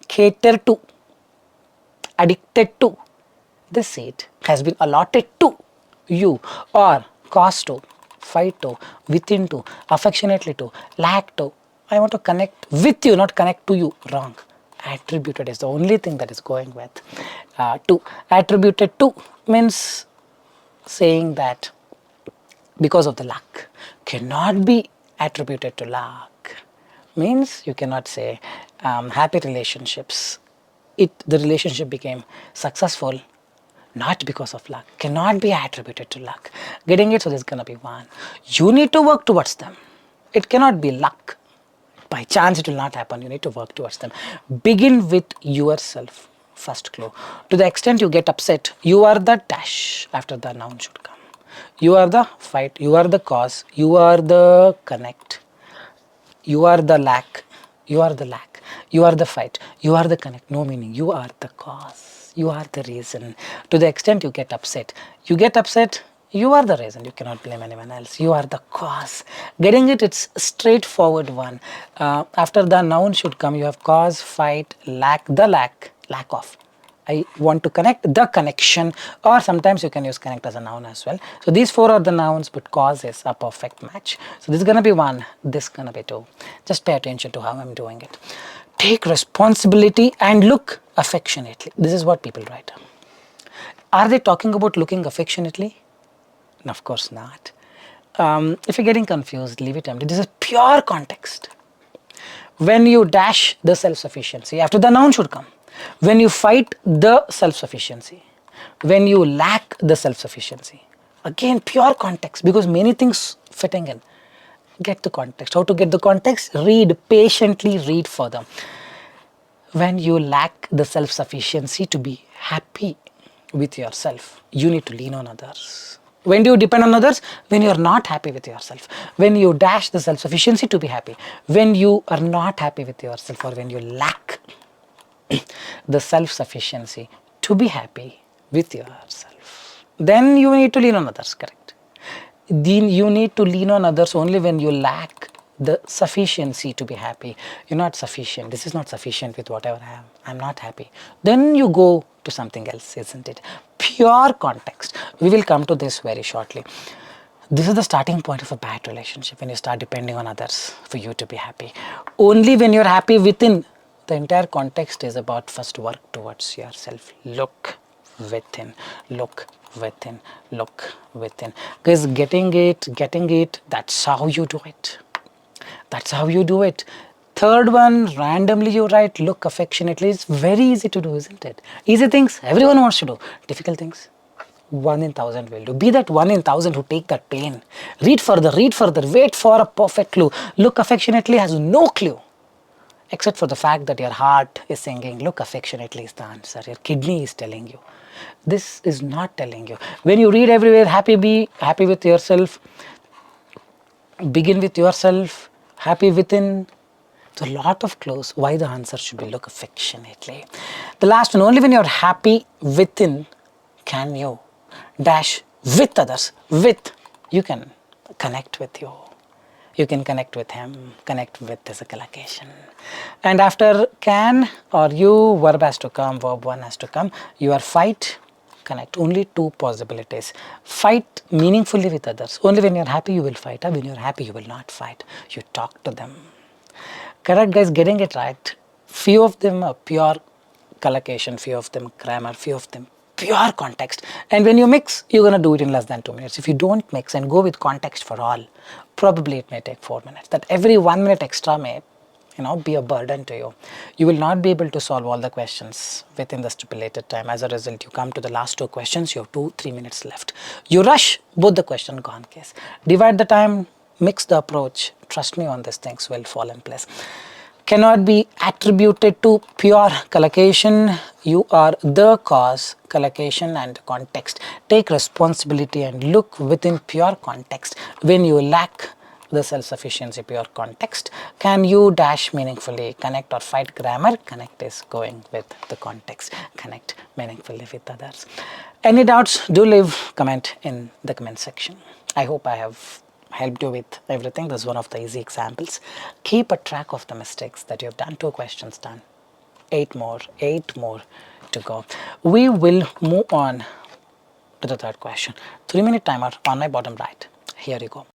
Cater to, addicted to, the seat has been allotted to you, or cause to, fight to, within to, affectionately to, lack to. I want to connect with you, not connect to you. Wrong. Attributed is the only thing that is going with to. Attributed to means saying that because of the luck. Cannot be attributed to luck. Means you cannot say happy relationships. The relationship became successful not because of luck. Cannot be attributed to luck. Getting it? So there's gonna be one. You need to work towards them. It cannot be luck. By chance it will not happen. You need to work towards them. Begin with yourself. First clue. To the extent you get upset, you are the dash after the noun should come. You are the fight. You are the cause. You are the connect. You are the lack. You are the lack. You are the fight. You are the connect. No meaning. You are the cause. You are the reason. To the extent you get upset, you are the reason. You cannot blame anyone else. You are the cause. Getting it? It's straightforward one. After the noun should come, you have cause, fight, lack, the lack of. I want to connect, the connection, or sometimes you can use connect as a noun as well. So these four are the nouns, but cause is a perfect match. So this is going to be one, this is going to be two. Just pay attention to how I'm doing it. Take responsibility and look affectionately. This is what people write. Are they talking about looking affectionately? No, of course not. If you're getting confused, leave it empty. This is pure context. When you dash the self-sufficiency, after the noun should come. When you fight the self-sufficiency. When you lack the self-sufficiency. Again, pure context, because many things fitting in. Get the context. How to get the context? Read, patiently read further. When you lack the self-sufficiency to be happy with yourself, you need to lean on others. When do you depend on others? When you are not happy with yourself. When you dash the self-sufficiency to be happy. When you are not happy with yourself, or when you lack the self-sufficiency to be happy with yourself, then you need to lean on others, correct? Then you need to lean on others only when you lack the sufficiency to be happy. You're not sufficient. This is not sufficient with whatever I am. I'm not happy. Then you go to something else, isn't it? Pure context. We will come to this very shortly. This is the starting point of a bad relationship, when you start depending on others for you to be happy. Only when you're happy within, the entire context is about first work towards yourself. Look within, look within, look within. Because getting it, that's how you do it. That's how you do it. Third one, randomly you write, look affectionately. It's very easy to do, isn't it? Easy things, everyone wants to do. Difficult things, 1 in 1,000 will do. Be that 1 in 1,000 who take that pain. Read further, wait for a perfect clue. Look affectionately has no clue, except for the fact that your heart is singing, look affectionately is the answer. Your kidney is telling you. This is not telling you. When you read everywhere, be happy with yourself, begin with yourself, happy within. So a lot of clues why the answer should be look affectionately. The last one, only when you're happy within can you dash with others. With, you can connect with you. You can connect with him, connect with is a collocation. And after can or you, verb has to come, verb 1 has to come. Your fight, connect. Only two possibilities. Fight meaningfully with others. Only when you're happy you will fight. When you're happy you will not fight. You talk to them. Correct guys, getting it right. Few of them are pure collocation, few of them grammar, few of them pure context. And when you mix, you're going to do it in less than 2 minutes. If you don't mix and go with context for all, probably it may take 4 minutes. That every 1 minute extra may be a burden to you. You will not be able to solve all the questions within the stipulated time. As a result, you come to the last 2 questions, you have 2-3 minutes left. You rush, both the question gone case. Divide the time, mix the approach. Trust me on these things will fall in place. Cannot be attributed to pure collocation. You are the cause, collocation and context. Take responsibility and look within pure context. When you lack the self-sufficiency pure context. Can you dash meaningfully? Connect or fight grammar? Connect is going with the context. Connect meaningfully with others. Any doubts? Do leave comment in the comment section. I hope I have helped you with everything. This is one of the easy examples. Keep a track of the mistakes that you have done. 2 questions done. 8 more to go. We will move on to the third question. 3-minute timer on my bottom right. Here you go.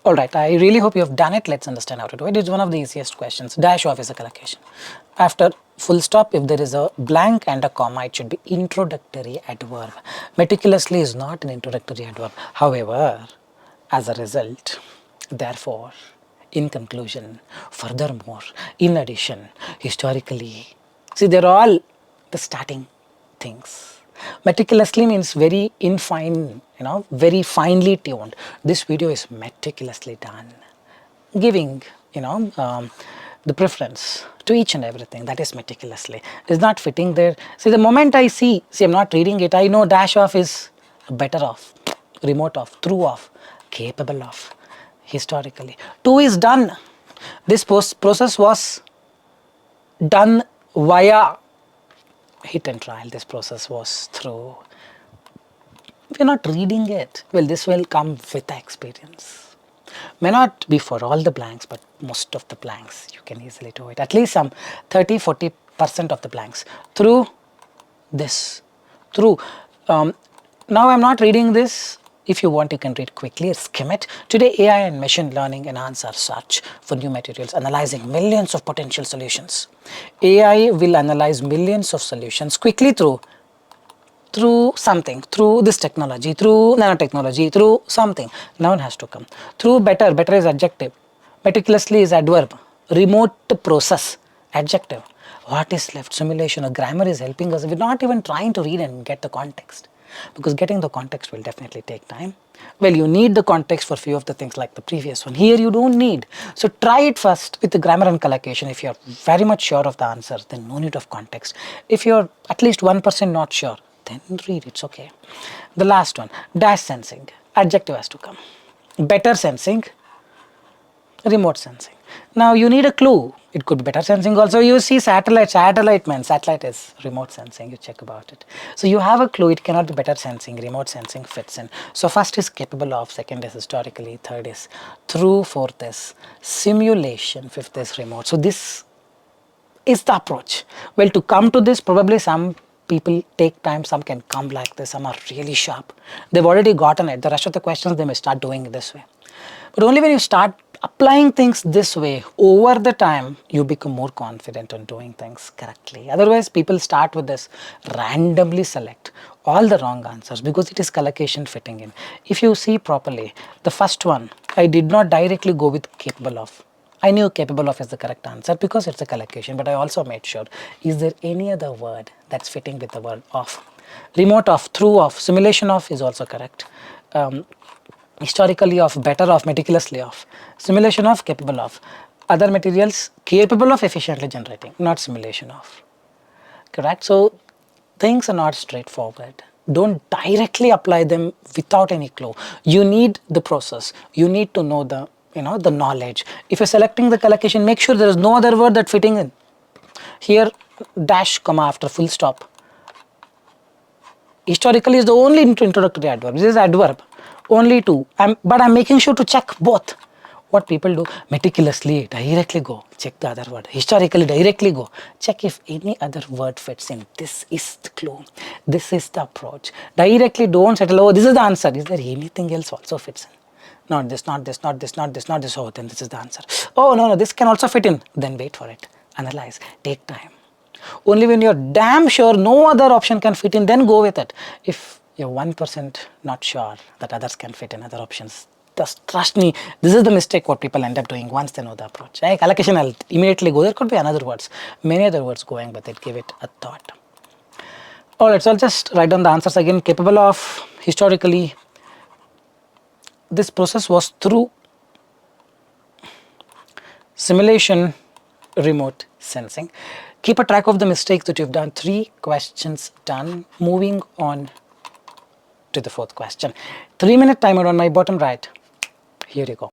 Alright, I really hope you have done it. Let's understand how to do it. It's one of the easiest questions. Dash off is a collocation. After full stop, if there is a blank and a comma, it should be introductory adverb. Meticulously is not an introductory adverb. However, as a result, therefore, in conclusion, furthermore, in addition, historically, see, they're all the starting things. Meticulously means very infine, very finely tuned. This video is meticulously done, giving, the preference to each and everything. That is meticulously. It's not fitting there. See, the moment I see, I'm not reading it, I know dash off is better off, remote off, through off, capable of, historically. 2 is done. This process was done via hit and trial. This process was through. If you're not reading it, well, this will come with the experience. May not be for all the blanks, but most of the blanks you can easily do it. At least some 30-40% of the blanks through this. Through. Now I'm not reading this. If you want, you can read quickly or skim it. Today, AI and machine learning enhance our search for new materials, analyzing millions of potential solutions. AI will analyze millions of solutions quickly through through something, through this technology, through nanotechnology, through something. Noun has to come. Through better, better is adjective. Meticulously is adverb. Remote process, adjective. What is left? Simulation or grammar is helping us. We're not even trying to read and get the context, because getting the context will definitely take time. Well, you need the context for few of the things like the previous one. Here you don't need. So try it first with the grammar and collocation. If you're very much sure of the answer, then no need of context. If you're at least 1% not sure, then read, it's okay. The last one, dash sensing. Adjective has to come. Better sensing, remote sensing. Now you need a clue. It could be better sensing also. You see satellite man, satellite is remote sensing, you check about it. So you have a clue, it cannot be better sensing, remote sensing fits in. So first is capable of, second is historically, third is through, fourth is simulation, fifth is remote. So this is the approach. Well, to come to this, probably some people take time, some can come like this, some are really sharp. They've already gotten it. The rest of the questions they may start doing it this way. But only when you start applying things this way, over the time, you become more confident on doing things correctly. Otherwise, people start with this, randomly select all the wrong answers because it is collocation fitting in. If you see properly, the first one, I did not directly go with capable of. I knew capable of is the correct answer because it's a collocation, but I also made sure, is there any other word that's fitting with the word of? Remote of, through of, simulation of is also correct. Historically of, better of, meticulously of, simulation of, capable of, other materials capable of efficiently generating, not simulation of, correct? So things are not straightforward. Don't directly apply them without any clue. You need the process, you need to know the, the knowledge. If you're selecting the collocation, make sure there is no other word that fitting in. Here dash comma after full stop, historically is the only introductory adverb. This is adverb, only two. But I'm making sure to check both. What people do, meticulously, directly go, check the other word. Historically, directly go, check if any other word fits in. This is the clue. This is the approach. Directly don't settle, oh, this is the answer. Is there anything else also fits in? Not this, not this, not this, not this, not this. Oh, then this is the answer. Oh, no, this can also fit in. Then wait for it. Analyze. Take time. Only when you're damn sure no other option can fit in, then go with it. If you're 1% not sure that others can fit in other options, just trust me, this is the mistake what people end up doing once they know the approach. Like allocation, I'll immediately go. There could be another words, many other words going, but they'd give it a thought. Alright, so I'll just write down the answers again. Capable of, historically, this process was through simulation, remote sensing. Keep a track of the mistakes that you've done. 3 questions done. Moving on to the 4th question. 3-minute timer on my bottom right. Here you go.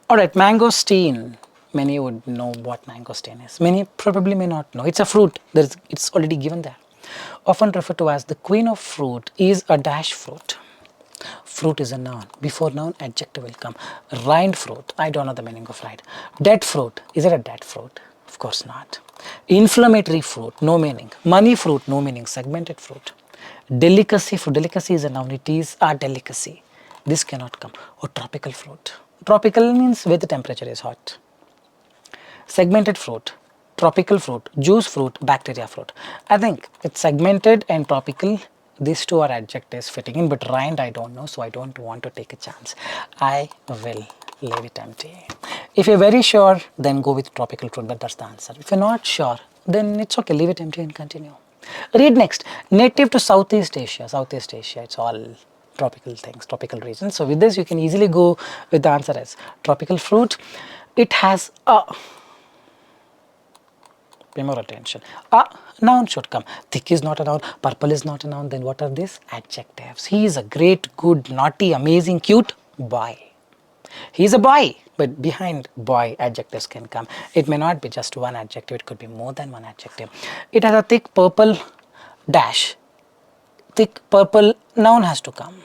Alright, mangosteen. Many would know what mangosteen is. Many probably may not know. It's a fruit. It's already given there. Often referred to as the queen of fruit is a dash fruit. Fruit is a noun. Before noun, adjective will come. Rind fruit. I don't know the meaning of rind. Dead fruit. Is it a dead fruit? Of course not. Inflammatory fruit. No meaning. Money fruit. No meaning. Segmented fruit. Delicacy fruit. Delicacy is a noun. It is a delicacy. This cannot come. Or tropical fruit. Tropical means where the temperature is hot. Segmented fruit. Tropical fruit, juice fruit, bacteria fruit. I think it's segmented and tropical. These two are adjectives fitting in, but rind I don't know, so I don't want to take a chance. I will leave it empty. If you're very sure, then go with tropical fruit, but that's the answer. If you're not sure, then it's okay, leave it empty and continue. Read next. Native to Southeast Asia. Southeast Asia, it's all tropical things, tropical regions. So with this, you can easily go with the answer as tropical fruit. It has a, pay more attention. A noun should come. Thick is not a noun, purple is not a noun, then what are these? Adjectives. He is a great, good, naughty, amazing, cute boy. He is a boy, but behind boy adjectives can come. It may not be just one adjective, it could be more than one adjective. It has a thick purple dash. Thick purple noun has to come.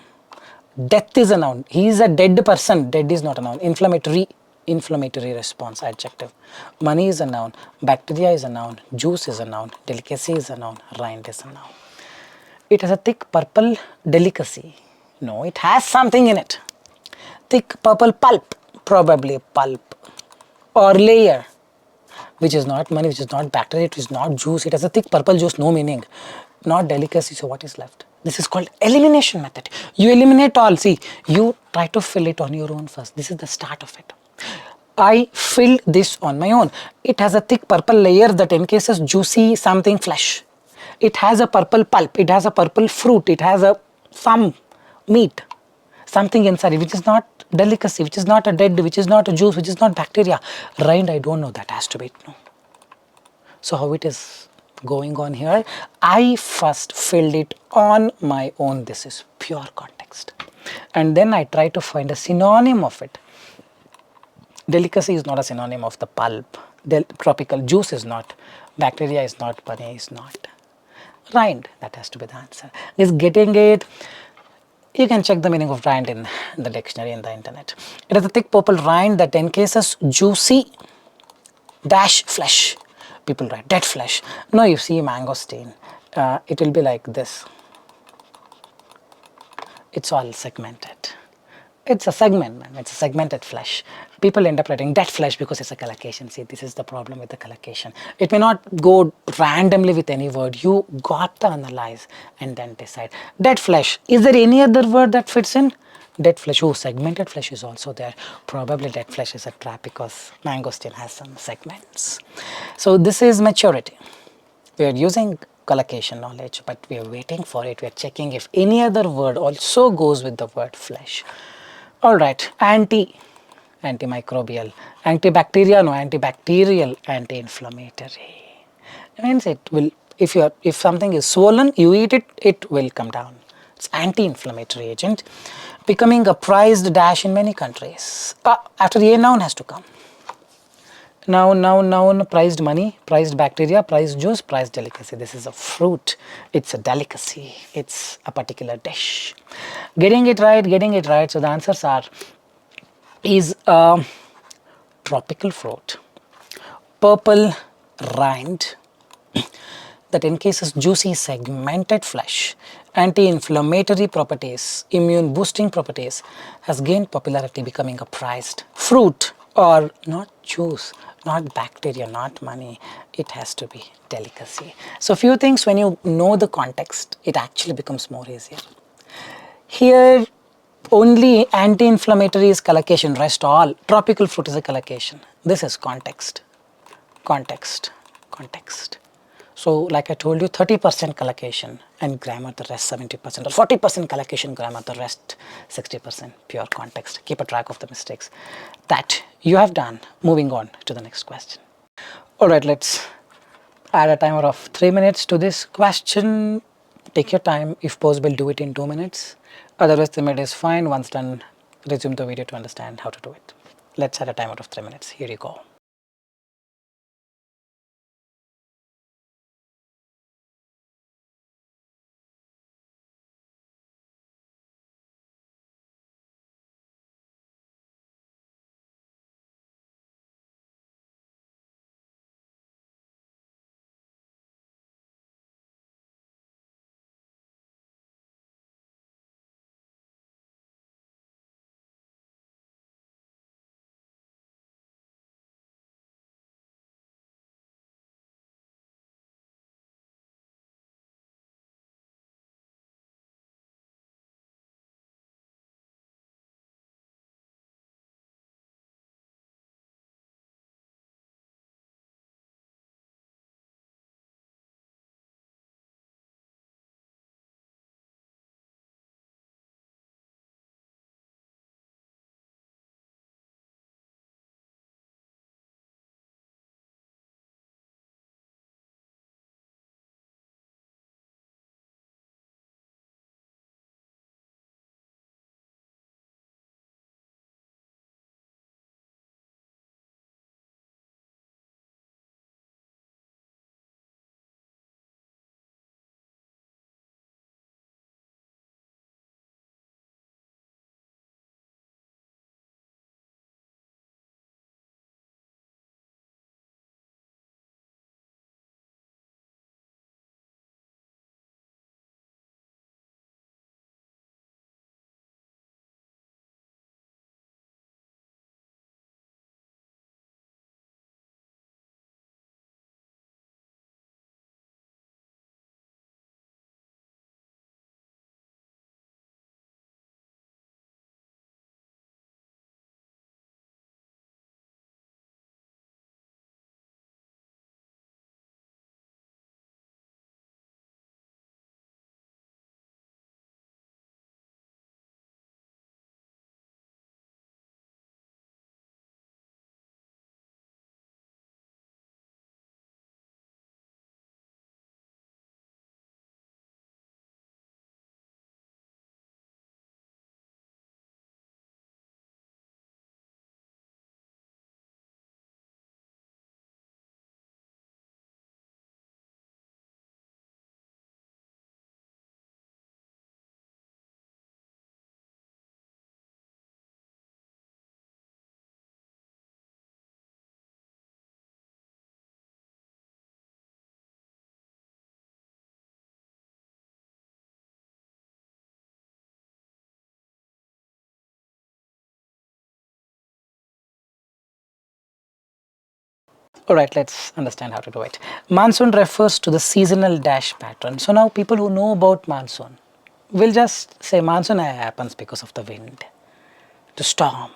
Death is a noun. He is a dead person. Dead is not a noun. Inflammatory response, adjective. Money is a noun. Bacteria is a noun. Juice is a noun. Delicacy is a noun. Rind is a noun. It has a thick purple delicacy. No, it has something in it. Thick purple pulp, probably pulp. Or layer, which is not money, which is not bacteria, it is not juice. It has a thick purple juice, no meaning. Not delicacy, so what is left? This is called elimination method. You eliminate all. See, you try to fill it on your own first. This is the start of it. I filled this on my own. It has a thick purple layer that encases juicy something flesh. It has a purple pulp. It has a purple fruit. It has some meat, something inside it, which is not delicacy, which is not a dead, which is not a juice, which is not bacteria. Rind, I don't know. That has to be no. So how it is going on here? I first filled it on my own. This is pure context. And then I try to find a synonym of it. Delicacy is not a synonym of the pulp. Tropical juice is not. Bacteria is not. Honey is not. Rind, that has to be the answer. Is getting it? You can check the meaning of rind in the dictionary in the internet. It is a thick purple rind that encases juicy dash flesh. People write dead flesh. No, you see mangosteen. It will be like this. It's all segmented. It's a segment, man. It's a segmented flesh. People end up writing dead flesh because it's a collocation. See, this is the problem with the collocation. It may not go randomly with any word. You got to analyze and then decide. Dead flesh. Is there any other word that fits in? Dead flesh. Oh, segmented flesh is also there. Probably dead flesh is a trap because mangosteen has some segments. So this is maturity. We are using collocation knowledge, but we are waiting for it. We are checking if any other word also goes with the word flesh. All right, antimicrobial, antibacterial, no, antibacterial, anti-inflammatory. Means it will, if something is swollen, you eat it, it will come down. It's anti-inflammatory agent, becoming a prized dash in many countries. After a noun has to come. Noun, prized money, prized bacteria, prized juice, prized delicacy. This is a fruit. It's a delicacy. It's a particular dish. Getting it right. So the answers are, is a tropical fruit, purple rind that encases juicy segmented flesh, anti-inflammatory properties, immune boosting properties, has gained popularity becoming a prized fruit, or not juice, not bacteria, not money. It has to be delicacy. So few things, when you know the context, it actually becomes more easier. Here only anti-inflammatory is collocation, rest all tropical fruit is a collocation. This is context. So like I told you, 30% collocation and grammar, the rest 70%, or 40% collocation, grammar, the rest 60% pure context. Keep a track of the mistakes that you have done. Moving on to the next question. All right, let's add a timer of 3 minutes to this question. Take your time. If possible, do it in 2 minutes. Otherwise, the minute is fine. Once done, resume the video to understand how to do it. Let's set a timer of 3 minutes. Here you go. Alright, let's understand how to do it. Monsoon refers to the seasonal dash pattern. So now people who know about monsoon will just say monsoon happens because of the wind, the storm.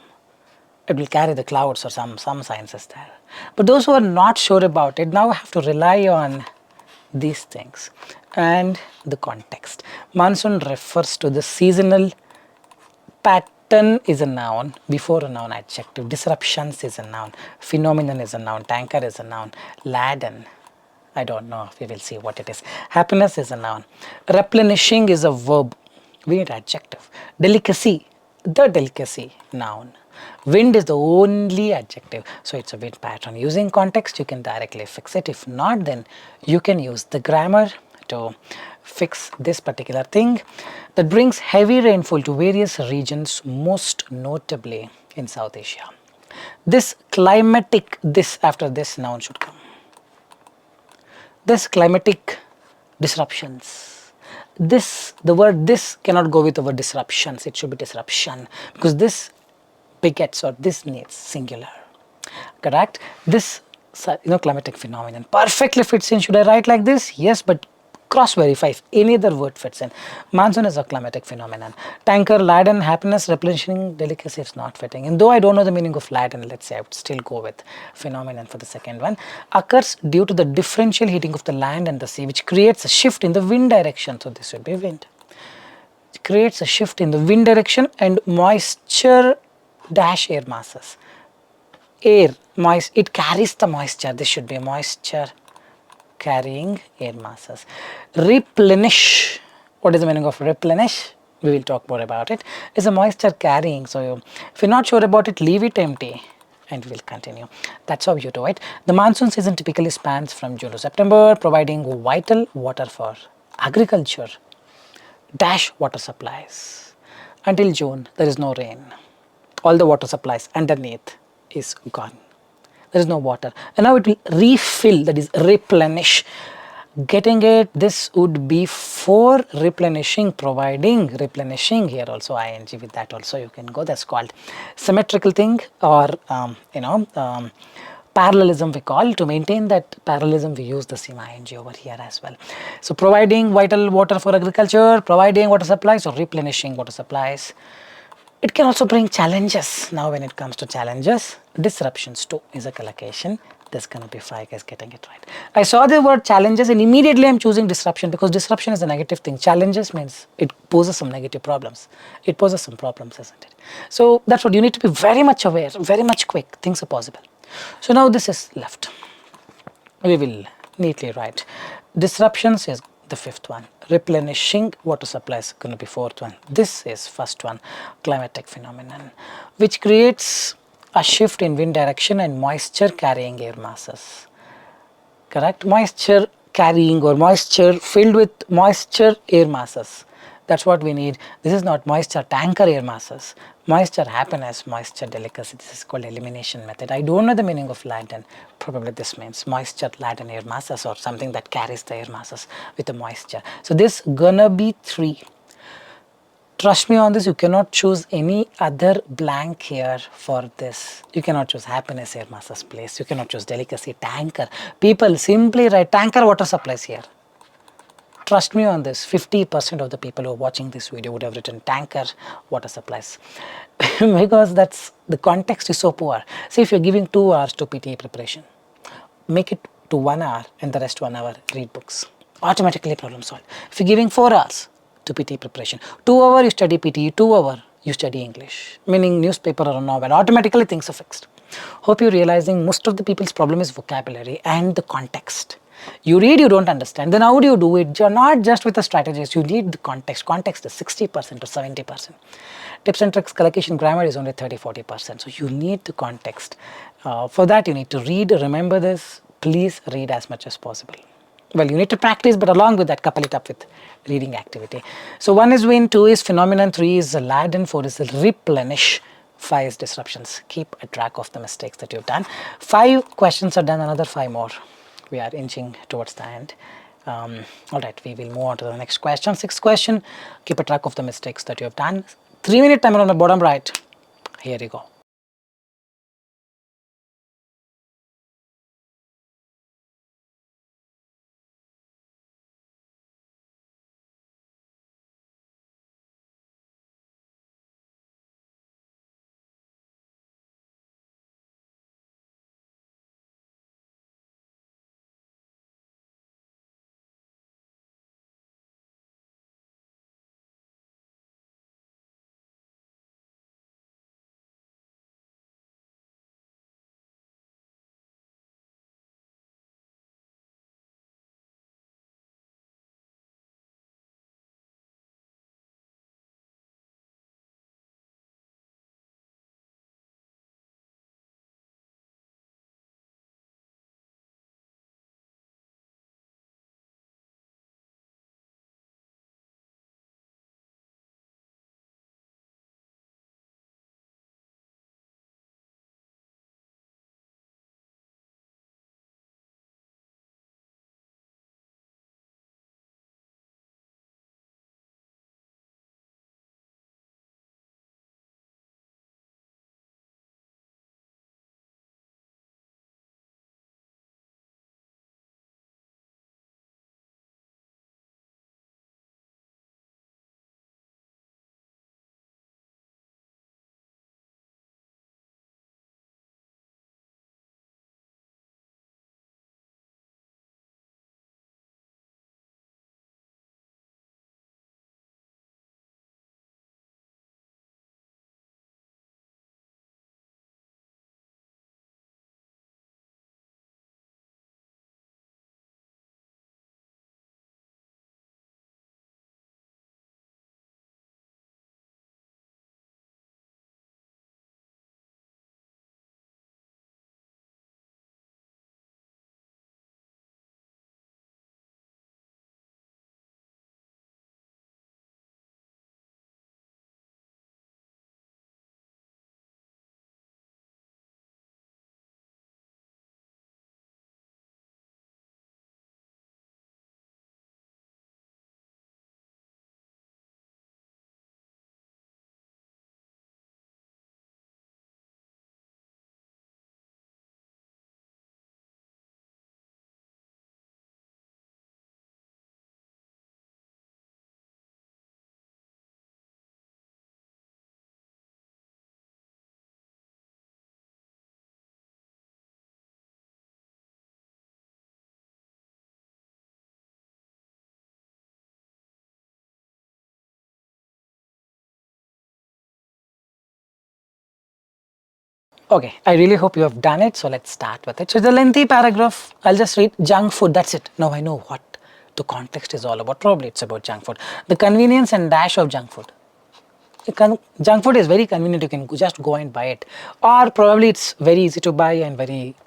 It will carry the clouds or some science is there. But those who are not sure about it now have to rely on these things and the context. Monsoon refers to the seasonal pattern is a noun, before a noun adjective, disruptions is a noun, phenomenon is a noun, tanker is a noun, laden, I don't know, we will see what it is, happiness is a noun, replenishing is a verb, we need adjective, delicacy, the delicacy, noun, wind is the only adjective, so it's a wind pattern. Using context you can directly fix it, if not then you can use the grammar to fix this particular thing that brings heavy rainfall to various regions, most notably in South Asia. This climatic, this after this noun should come. This climatic disruptions. This, the word this cannot go with the word disruptions, it should be disruption because this begets or this needs singular. Correct? This climatic phenomenon perfectly fits in. Should I write like this? Yes, but cross verify if any other word fits in. Monsoon is a climatic phenomenon. Tanker, laden, happiness, replenishing, delicacy is not fitting. And though I don't know the meaning of laden, let's say I would still go with phenomenon for the second one. Occurs due to the differential heating of the land and the sea, which creates a shift in the wind direction. So this would be wind. It creates a shift in the wind direction and moisture dash air masses. Air, moist, it carries the moisture. This should be moisture carrying air masses. Replenish. What is the meaning of replenish? We will talk more about it. It's a moisture carrying. So if you're not sure about it, leave it empty and we'll continue. That's how you do it. The monsoon season typically spans from June to September, providing vital water for agriculture. Dash water supplies. Until June, there is no rain. All the water supplies underneath is gone. There is no water. And now it will refill, that is replenish. Getting it, this would be for replenishing, providing, replenishing. Here also ing with that also you can go. That's called symmetrical thing, or parallelism we call. To maintain that parallelism we use the same ing over here as well. So providing vital water for agriculture, providing water supplies, or replenishing water supplies. It can also bring challenges. Now when it comes to challenges, disruptions too is a collocation. There's going to be 5 guys getting it right. I saw the word challenges and immediately I'm choosing disruption, because disruption is a negative thing. Challenges means it poses some negative problems. It poses some problems, isn't it? So that's what you need to be very much aware, very much quick. Things are possible. So now this is left. We will neatly write. Disruptions is the 5th one. Replenishing water supply is going to be 4th one. This is first one, climatic phenomenon, which creates a shift in wind direction and moisture carrying air masses. Correct? Moisture carrying, or moisture filled with moisture air masses. That's what we need. This is not moisture tanker air masses. Moisture happiness, moisture delicacy. This is called elimination method. I don't know the meaning of laden. Probably this means moisture laden air masses, or something that carries the air masses with the moisture. So this gonna be 3. Trust me on this, you cannot choose any other blank here for this. You cannot choose happiness air masses place. You cannot choose delicacy tanker. People simply write tanker water supplies here. Trust me on this, 50% of the people who are watching this video would have written tanker water supplies. Because that's, the context is so poor. See, if you're giving 2 hours to PTE preparation, make it to 1 hour and the rest 1 hour read books. Automatically problem solved. If you're giving 4 hours to PTE preparation, 2 hours you study PTE, 2 hours you study English, meaning newspaper or novel, automatically things are fixed. Hope you're realizing most of the people's problem is vocabulary and the context. You read, you don't understand, then how do you do it? You're not just with the strategies, you need the context. Context is 60% or 70%. Tips and tricks, collocation, grammar is only 30-40%. So you need the context. For that you need to read, remember this, please read as much as possible. Well, you need to practice, but along with that, couple it up with reading activity. So 1 is wind, 2 is phenomenon, 3 is laden, 4 is replenish, 5 is disruptions. Keep a track of the mistakes that you've done. 5 questions are done, another 5 more. We are inching towards the end. All right, we will move on to the next question. 6th question, keep a track of the mistakes that you have done. 3-minute timer on the bottom right. Here you go. Okay, I really hope you have done it. So let's start with it. So it's a lengthy paragraph. I'll just read junk food. That's it. Now I know what the context is all about. Probably it's about junk food. The convenience and dash of junk food. Junk food is very convenient. You can just go and buy it, or probably it's very easy to buy and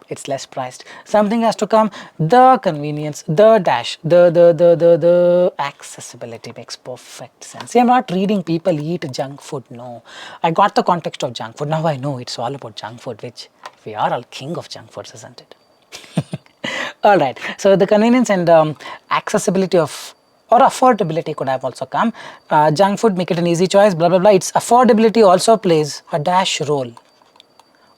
it's less priced. Something has to come. The convenience, the dash, the accessibility makes perfect sense. See, I'm not reading people eat junk food. No, I got the context of junk food. Now I know it's all about junk food, which we are all king of junk foods, isn't it? All right. So the convenience and accessibility of or affordability could have also come. Junk food make it an easy choice. Blah blah blah. Its affordability also plays a dash role.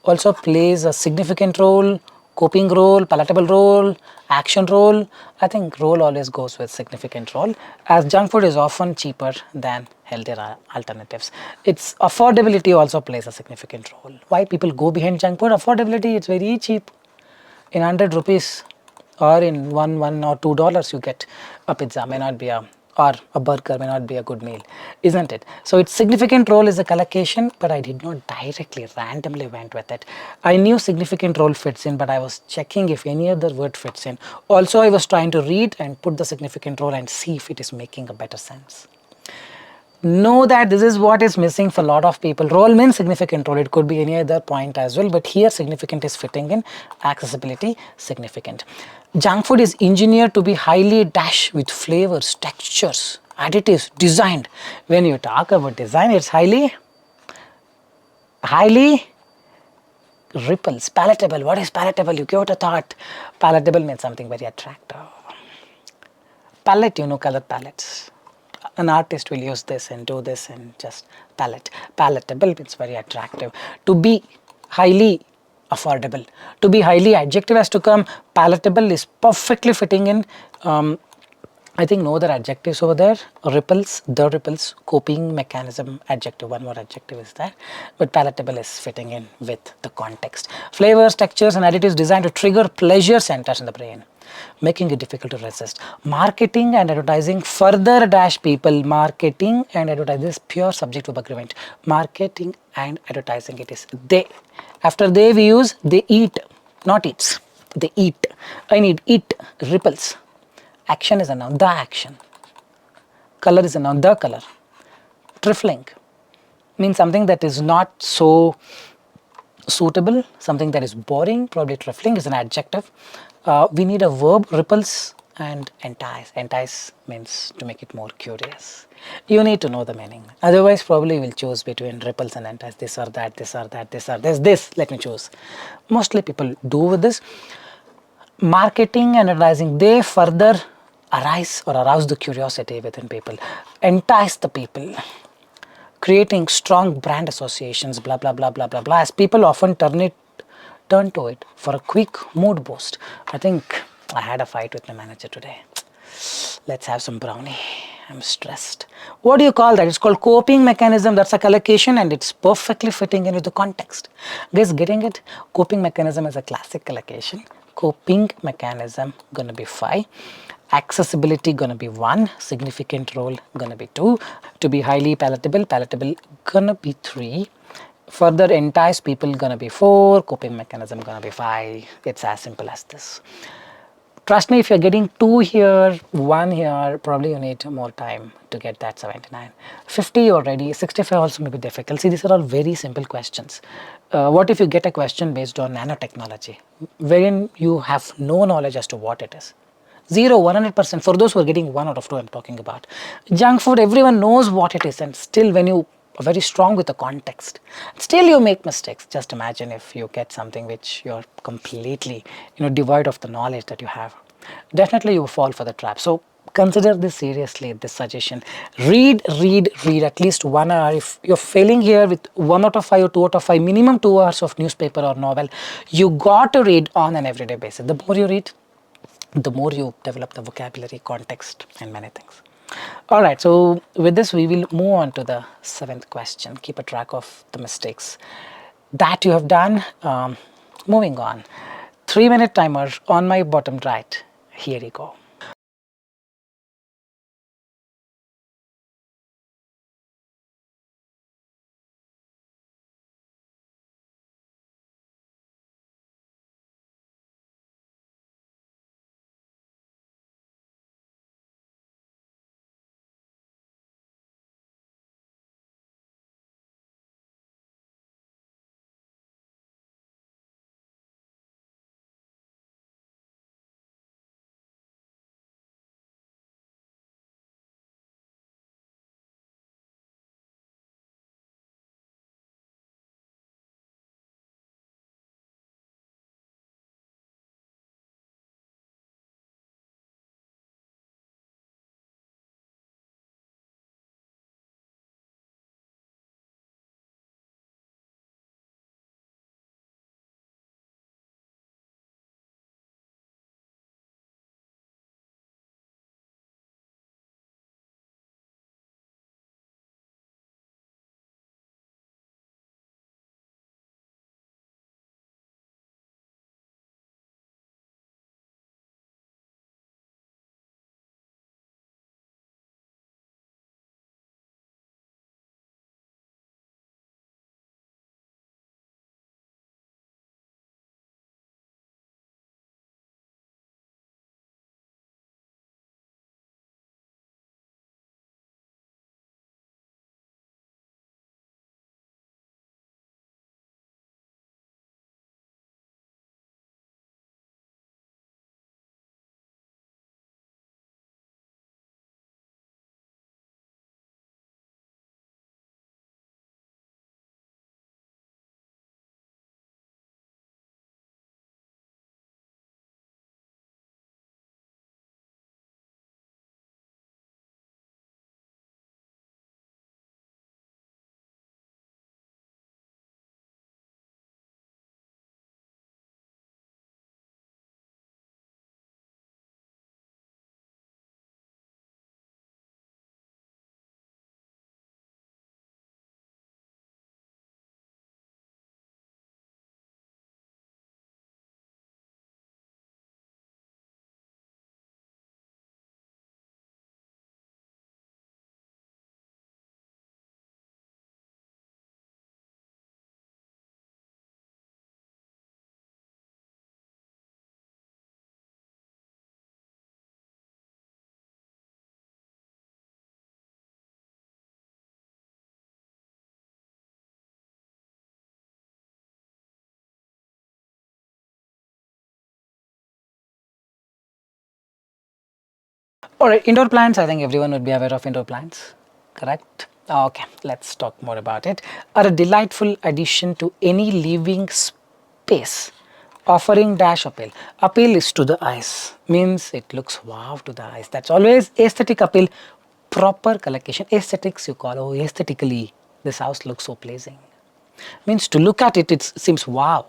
Also plays a significant role, coping role, palatable role, action role. I think role always goes with significant role, as junk food is often cheaper than healthier alternatives. Its affordability also plays a significant role. Why people go behind junk food? Affordability, it's very cheap. In 100 rupees or in $1 or $2 you get a pizza, may not be a, or a burger may not be a good meal, isn't it? So its significant role is a collocation, but I did not directly randomly went with it. I knew significant role fits in, but I was checking if any other word fits in. Also I was trying to read and put the significant role and see if it is making a better sense. Know that this is what is missing for a lot of people. Role means significant role. It could be any other point as well, but here significant is fitting in. Accessibility, significant. Junk food is engineered to be highly dash with flavors, textures, additives, designed. When you talk about design, it's highly ripples, palatable. What is palatable? You give it a thought. Palatable means something very attractive. Palette, you know, color palettes. An artist will use this and do this and just palatable means very attractive. To be highly affordable, to be highly, adjective has to come. Palatable is perfectly fitting in. I think no other adjectives over there. Ripples, the ripples, coping mechanism, adjective, one more adjective is there, but palatable is fitting in with the context. Flavors, textures and additives designed to trigger pleasure centers in the brain, making it difficult to resist. Marketing and advertising further dash people. Marketing and advertising, this pure subject verb agreement. Marketing and advertising, it is they. After they we use they eat, not eats. They eat. I need eat, ripples. Action is a noun, the action. Color is a noun, the color. Trifling means something that is not so suitable, something that is boring. Probably trifling is an adjective. We need a verb, ripples and entice. Entice means to make it more curious. You need to know the meaning. Otherwise, probably we'll choose between ripples and entice. This or that, this or that, this or this. Let me choose. Mostly people do with this. Marketing and advertising, they further arise or arouse the curiosity within people, entice the people, creating strong brand associations, blah blah blah blah blah blah, as people often turn to it for a quick mood boost. I think I had a fight with my manager today. Let's have some brownie. I'm stressed. What do you call that? It's called coping mechanism. That's a collocation and it's perfectly fitting in with the context. Guys, getting it? Coping mechanism is a classic collocation. Coping mechanism gonna be 5. Accessibility gonna be 1. Significant role gonna be 2. To be highly palatable gonna be 3. Further entice people gonna be 4. Coping mechanism gonna be 5. It's as simple as this. Trust me, if you're getting 2 here, 1 here, probably you need more time to get that 79. 50 already, 65 also may be difficult. See, these are all very simple questions. What if you get a question based on nanotechnology, wherein you have no knowledge as to what it is? 0, 100%. For those who are getting 1 out of 2, I'm talking about. Junk food, everyone knows what it is, and still when you are very strong with the context, still you make mistakes. Just imagine if you get something which you're completely, devoid of the knowledge that you have. Definitely you fall for the trap. So consider this seriously, this suggestion. Read at least 1 hour. If you're failing here with 1 out of 5 or 2 out of 5, minimum 2 hours of newspaper or novel, you got to read on an everyday basis. The more you read, the more you develop the vocabulary, context and many things. Alright, so with this we will move on to the 7th question. Keep a track of the mistakes that you have done. Moving on. 3-minute timer on my bottom right. Here you go. Alright, indoor plants, I think everyone would be aware of indoor plants, correct? Okay, let's talk more about it. Are a delightful addition to any living space, offering dash appeal. Appeal is to the eyes, means it looks wow to the eyes. That's always aesthetic appeal. Proper collocation, aesthetics you call, oh aesthetically this house looks so pleasing. Means to look at it, it seems wow.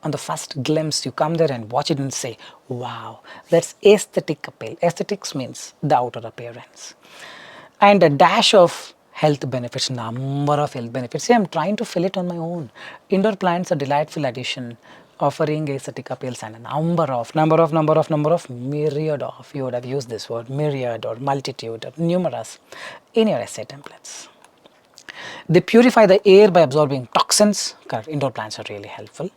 On the first glimpse, you come there and watch it and say, wow, that's aesthetic appeal. Aesthetics means the outer appearance. And a dash of health benefits, number of health benefits. See, I'm trying to fill it on my own. Indoor plants are delightful addition, offering aesthetic appeals and a myriad of, you would have used this word, myriad or multitude or numerous in your essay templates. They purify the air by absorbing toxins. Correct. Indoor plants are really helpful.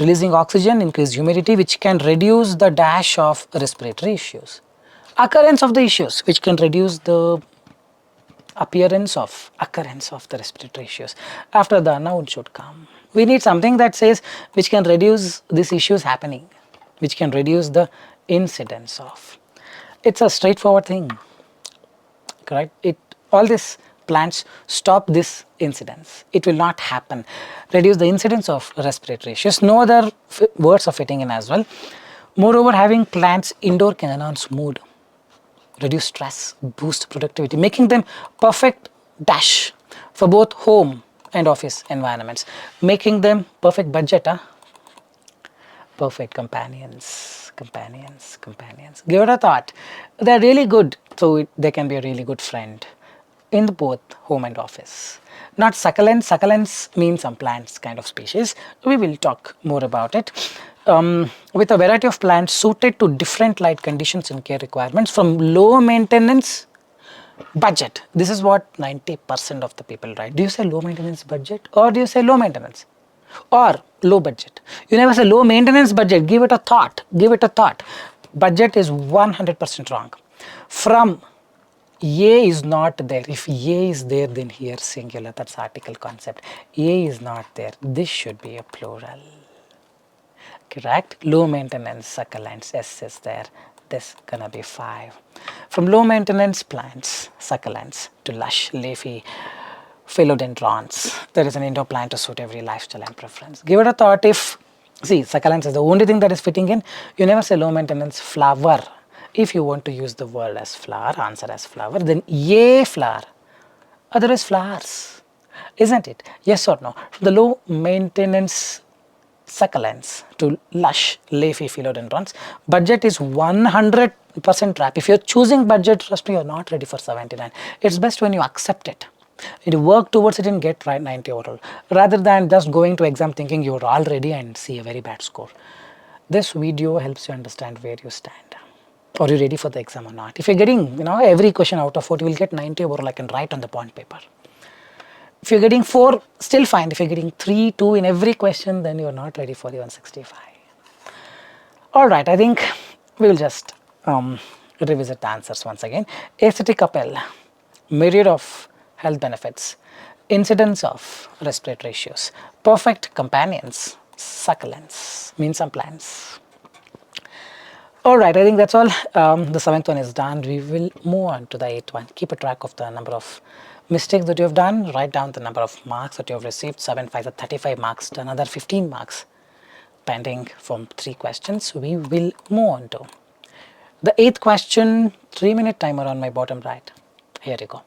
Releasing oxygen, increase humidity, which can reduce the dash of respiratory issues. Occurrence of the issues, which can reduce the occurrence of the respiratory issues. After the noun should come. We need something that says which can reduce these issues happening, which can reduce the incidence of. It's a straightforward thing. Correct. All these plants stop this incidence. It will not happen. Reduce the incidence of respiratory issues. No other words are fitting in as well. Moreover, having plants indoor can enhance mood, reduce stress, boost productivity, making them perfect dash for both home and office environments, making them perfect budget, perfect companions. Give it a thought. They're really good, so they can be a really good friend in both home and office. Not succulents. Succulents mean some plants kind of species. We will talk more about it. With a variety of plants suited to different light conditions and care requirements, from low maintenance budget. This is what 90% of the people write. Do you say low maintenance budget or do you say low maintenance? Or low budget? You never say low maintenance budget. Give it a thought. Give it a thought. Budget is 100% wrong. From A is not there. If A is there, then here singular. That's article concept. A is not there. This should be a plural. Correct? Low maintenance succulents. S is there. This gonna be 5. From low maintenance plants, succulents, to lush, leafy philodendrons. There is an indoor plant to suit every lifestyle and preference. Give it a thought. If, see, succulents is the only thing that is fitting in. You never say low maintenance flower. If you want to use the word as flower, answer as flower, then a flower. Otherwise flowers. Isn't it? Yes or no? From the low maintenance succulents to lush leafy philodendrons, budget is 100% trap. If you're choosing budget, trust me, you're not ready for 79. It's best when you accept it. You work towards it and get right 90 overall, rather than just going to exam thinking you're all ready and see a very bad score. This video helps you understand where you stand. Are you ready for the exam or not? If you're getting, every question out of 40, you will get 90 overall. I can write on the bond paper. If you're getting 4, still fine. If you're getting 3, 2 in every question, then you're not ready for the 165. Alright, I think we will just revisit the answers once again. Aesthetic appeal, myriad of health benefits, incidence of respiratory issues, perfect companions, succulents, means some plants. Alright, I think that's all. The 7th one is done. We will move on to the 8th one. Keep a track of the number of mistakes that you have done. Write down the number of marks that you have received. 7 5 are 35 marks to another 15 marks pending from 3 questions. We will move on to the 8th question. 3-minute timer on my bottom right. Here you go.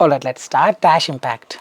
Alright, let's start. Dash impact.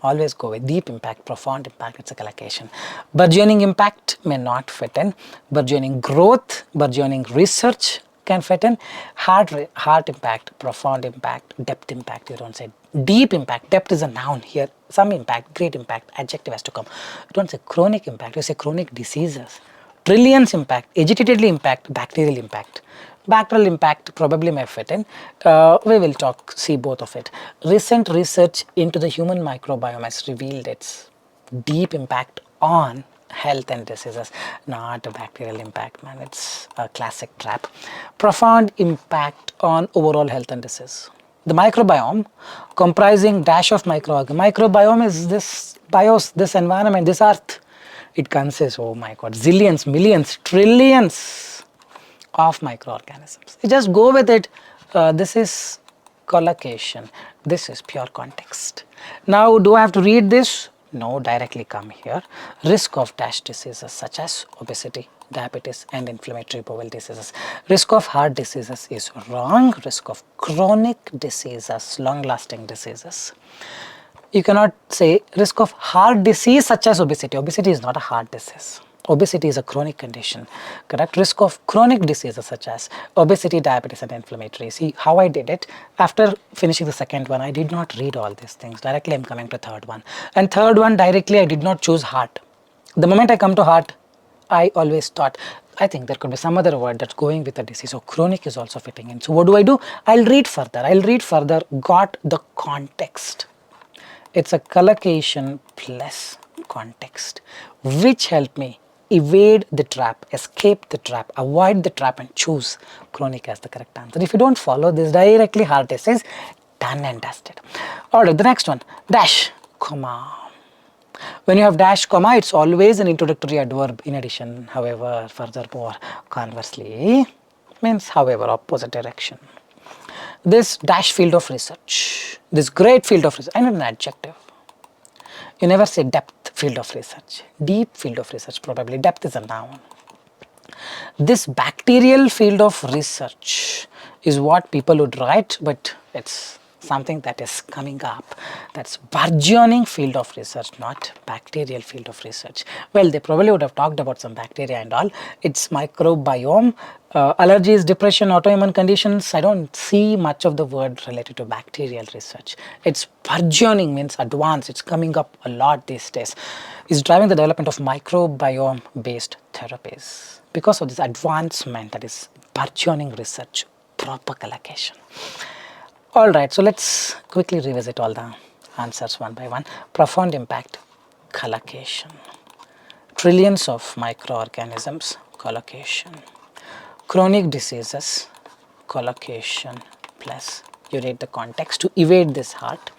Always go with deep impact, profound impact, it's a collocation. Burgeoning impact may not fit in. Burgeoning growth, burgeoning research can fit in. Heart impact, profound impact, depth impact, you don't say. Deep impact, depth is a noun here. Some impact, great impact, adjective has to come. You don't say chronic impact, you say chronic diseases. Trillions impact, agitatedly impact, bacterial impact. Bacterial impact probably may fit in. We will see both of it. Recent research into the human microbiome has revealed its deep impact on health and diseases, not a bacterial impact, man. It's a classic trap. Profound impact on overall health and disease. The microbiome, comprising dash of microorganisms. Microbiome is this bios, this environment, this earth. It consists, oh my god, zillions, millions, trillions of microorganisms. You just go with it. This is collocation. This is pure context. Now, do I have to read this? No, directly come here. Risk of dash diseases such as obesity, diabetes and inflammatory bowel diseases. Risk of heart diseases is wrong. Risk of chronic diseases, long-lasting diseases. You cannot say risk of heart disease such as obesity. Obesity is not a heart disease. Obesity is a chronic condition, correct? Risk of chronic diseases such as obesity, diabetes and inflammatory. See how I did it. After finishing the second one, I did not read all these things. Directly I'm coming to third one. And third one, directly I did not choose heart. The moment I come to heart, I always thought, I think there could be some other word that's going with the disease. So chronic is also fitting in. So what do? I'll read further. Got the context. It's a collocation plus context, which help me evade the trap, escape the trap, avoid the trap and choose chronic as the correct answer. If you don't follow this directly, heart disease, done and dusted. Alright, the next one, dash, comma. When you have dash, comma, it's always an introductory adverb in addition, however, furthermore, conversely, means however, opposite direction. This dash field of research, this great field of research, I need an adjective. You never say depth field of research, deep field of research probably, depth is a noun. This bacterial field of research is what people would write, but it's something that is coming up. That's burgeoning field of research, not bacterial field of research. Well, they probably would have talked about some bacteria and all. It's microbiome, allergies, depression, autoimmune conditions. I don't see much of the word related to bacterial research. It's burgeoning means advanced. It's coming up a lot these days. It's driving the development of microbiome based therapies. Because of this advancement, that is burgeoning research, proper collocation. Alright, so let's quickly revisit all the answers one by one. Profound impact, collocation. Trillions of microorganisms, collocation. Chronic diseases, collocation plus you read the context to evade this heart.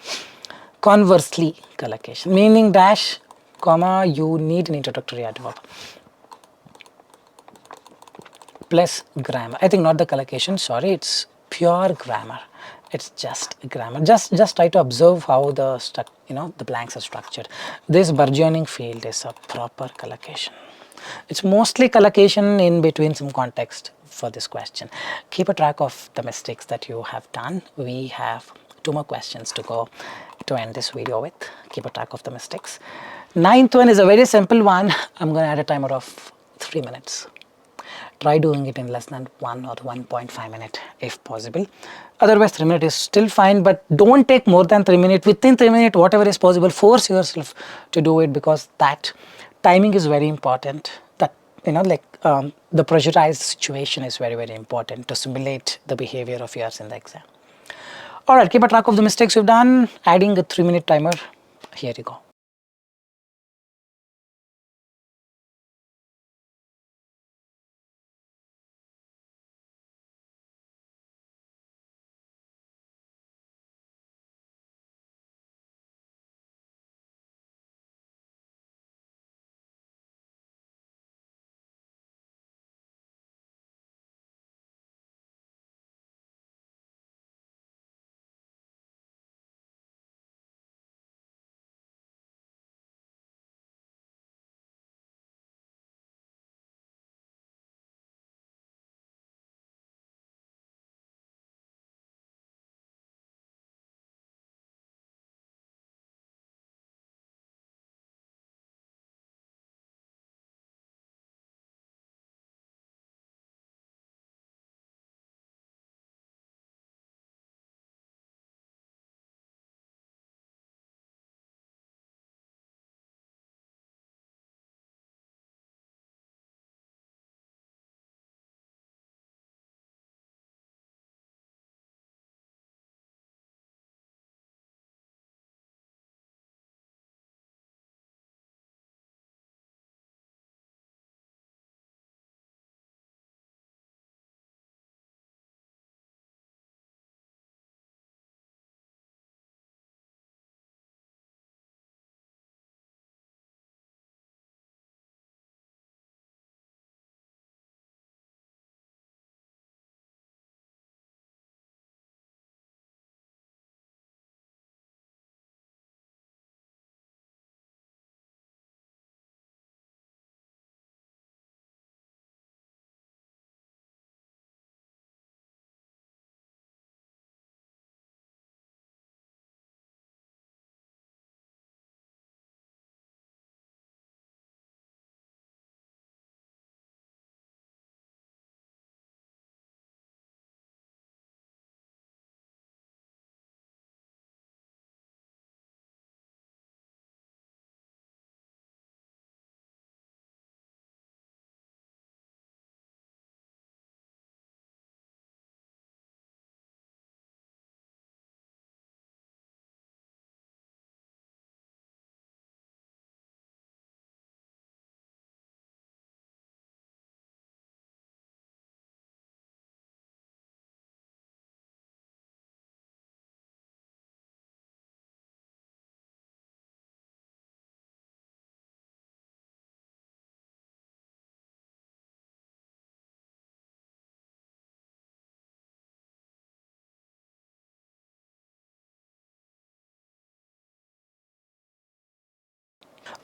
Conversely, collocation, meaning dash, comma, you need an introductory adverb. Plus grammar. I think not the collocation, sorry, it's pure grammar. It's just grammar. Just try to observe how the the blanks are structured. This burgeoning field is a proper collocation. It's mostly collocation in between some context for this question. Keep a track of the mistakes that you have done. We have 2 more questions to go to end this video with. Keep a track of the mistakes. 9th one is a very simple one. I'm going to add a timer of 3 minutes. Try doing it in less than 1 or 1.5 minutes if possible. Otherwise 3 minutes is still fine, but don't take more than 3 minutes. Within 3 minutes, whatever is possible, force yourself to do it, because that timing is very important. That the pressurized situation is very, very important to simulate the behavior of yours in the exam. Alright, keep a track of the mistakes you've done. Adding a 3-minute timer. Here you go.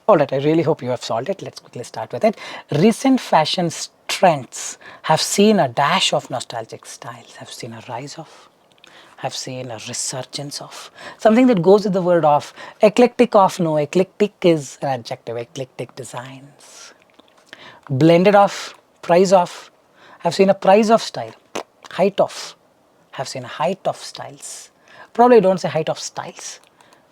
Alright, I really hope you have solved it. Let's quickly start with it. Recent fashion trends have seen a dash of nostalgic styles, have seen a rise of, have seen a resurgence of, something that goes with the word of. Eclectic of, no, eclectic is an adjective, eclectic designs. Blended of, price of, have seen a price of style. Height of, have seen a height of styles. Probably don't say height of styles.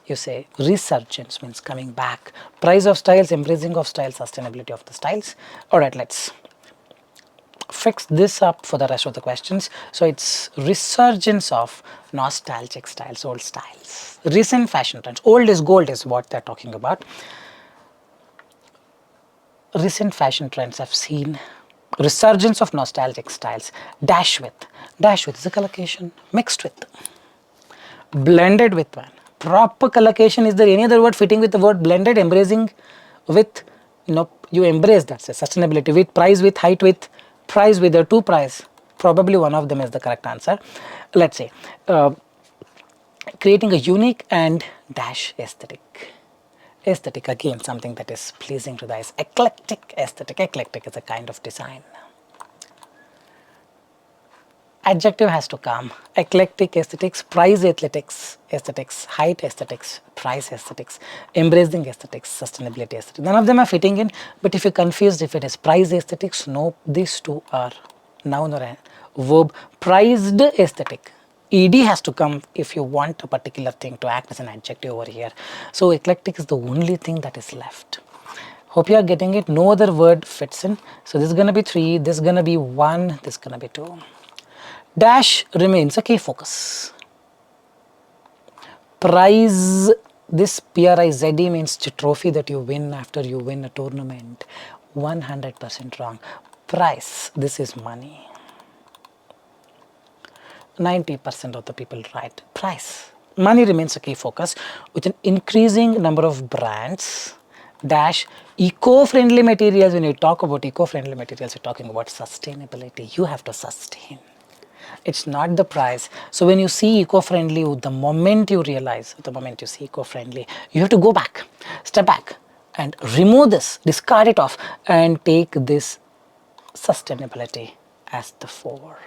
You say resurgence, means coming back. Price of styles, embracing of styles, sustainability of the styles. Alright, let's fix this up for the rest of the questions. So it's resurgence of nostalgic styles, old styles. Recent fashion trends. Old is gold is what they're talking about. Recent fashion trends have seen resurgence of nostalgic styles. Dash with is a collocation. Mixed with, blended with one. Proper collocation. Is there any other word fitting with the word blended? Embracing with, nope, you embrace that. Say sustainability with, price with, height with, price with, there are two price. Probably one of them is the correct answer. Let's say creating a unique and dash aesthetic. Aesthetic, again, something that is pleasing to the eyes. Eclectic aesthetic. Eclectic is a kind of design. Adjective has to come. Eclectic aesthetics, price aesthetics, height aesthetics, price aesthetics, embracing aesthetics, sustainability aesthetics. None of them are fitting in, but if you're confused if it is price aesthetics, no, these two are noun or a verb. Prized aesthetic. Ed has to come if you want a particular thing to act as an adjective over here. So eclectic is the only thing that is left. Hope you are getting it. No other word fits in. So this is going to be 3, this is going to be 1, this is going to be 2. Dash remains a key focus. Prize, this PRIZE means the trophy that you win after you win a tournament. 100% wrong. Price, this is money. 90% of the people write price. Money remains a key focus with an increasing number of brands. Dash eco-friendly materials. When you talk about eco-friendly materials, you're talking about sustainability. You have to sustain. It's not the price. So when you see eco-friendly, the moment you realize, the moment you see eco-friendly, you have to go back, step back and remove this, discard it off and take this sustainability as the 4.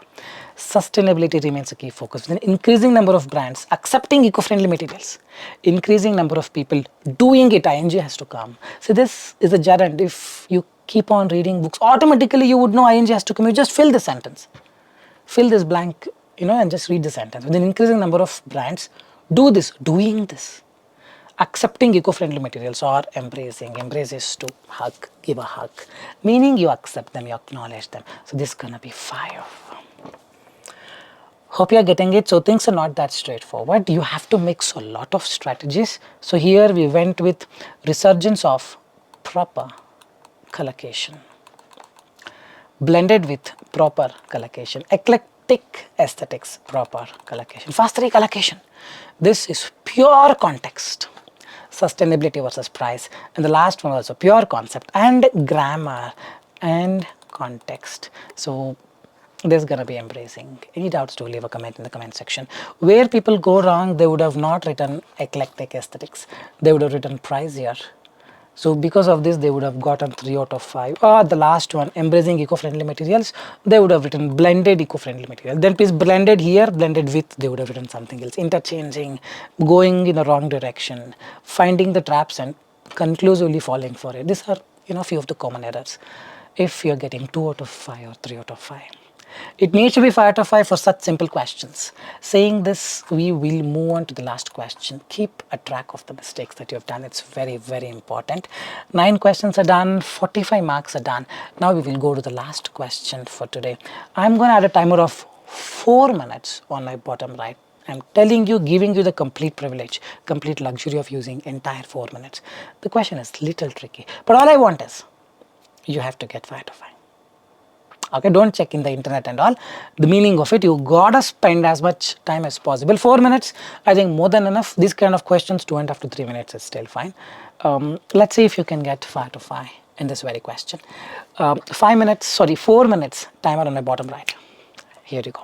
Sustainability remains a key focus with an increasing number of brands accepting eco-friendly materials, increasing number of people doing it. ING has to come. So this is a gerund. If you keep on reading books, automatically you would know ING has to come. You just fill the sentence. Fill this blank, and just read the sentence. With an increasing number of brands, do this, doing this. Accepting eco-friendly materials or embracing. Embrace is to hug, give a hug. Meaning you accept them, you acknowledge them. So this is gonna be 5. Hope you are getting it. So things are not that straightforward. You have to mix a lot of strategies. So here we went with resurgence of proper collocation. Blended with proper collocation. Eclectic aesthetics, proper collocation. Fast 3 collocation. This is pure context. Sustainability versus price. And the last one also pure concept and grammar and context. So there's gonna be embracing. Any doubts, do leave a comment in the comment section. Where people go wrong, they would have not written eclectic aesthetics. They would have written price here. So because of this, they would have gotten 3 out of 5. The last one, embracing eco-friendly materials, they would have written blended eco-friendly material. Then please blended here, blended with, they would have written something else. Interchanging, going in the wrong direction, finding the traps and conclusively falling for it. These are few of the common errors. If you're getting 2 out of 5 or 3 out of 5. It needs to be 5 out of 5 for such simple questions. Saying this, we will move on to the last question. Keep a track of the mistakes that you have done. It's very, very important. 9 questions are done, 45 marks are done. Now we will go to the last question for today. I'm going to add a timer of 4 minutes on my bottom right. I'm telling you, giving you the complete privilege, complete luxury of using entire 4 minutes. The question is little tricky, but all I want is you have to get 5 out of 5. Okay, don't check in the internet and all. The meaning of it, you gotta spend as much time as possible. 4 minutes, I think more than enough. These kind of questions, 2.5 to 3 minutes is still fine. Let's see if you can get 5 to 5 in this very question. 4 minutes timer on my bottom right. Here you go.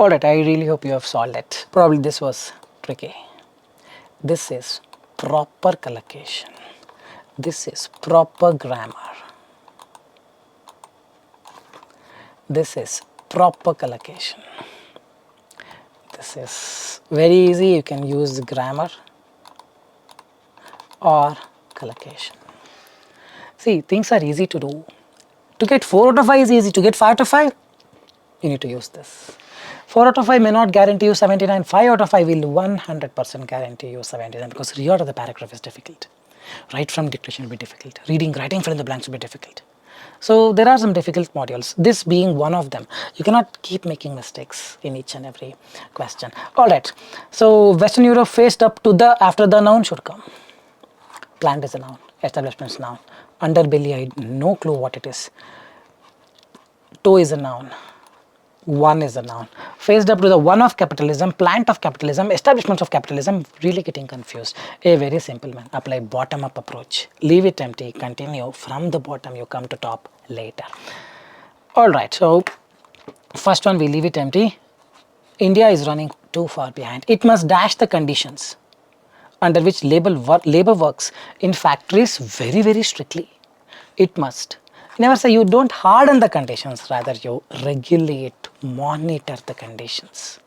Alright, I really hope you have solved it. Probably this was tricky. This is proper collocation. This is proper grammar. This is proper collocation. This is very easy. You can use grammar or collocation. See, things are easy to do. To get 4 out of 5 is easy. To get 5 out of 5, you need to use this. 4 out of 5 may not guarantee you 79. 5 out of 5 will 100% guarantee you 79 because reorder the paragraph is difficult. Write from dictation will be difficult. Writing fill in the blanks will be difficult. So there are some difficult modules, this being one of them. You cannot keep making mistakes in each and every question. Alright, so Western Europe faced up to the, after the noun should come. Plant is a noun, establishment is noun. Underbelly, I had no clue what it is. Toe is a noun. One is a noun. Faced up to the one of capitalism, plant of capitalism, establishments of capitalism, really getting confused. A very simple man. Apply bottom up approach. Leave it empty, continue. From the bottom you come to top later. Alright, so first one we leave it empty. India is running too far behind. It must dash the conditions under which labor works in factories very, very strictly. It must. Never say you don't harden the conditions, rather you regulate, monitor the conditions.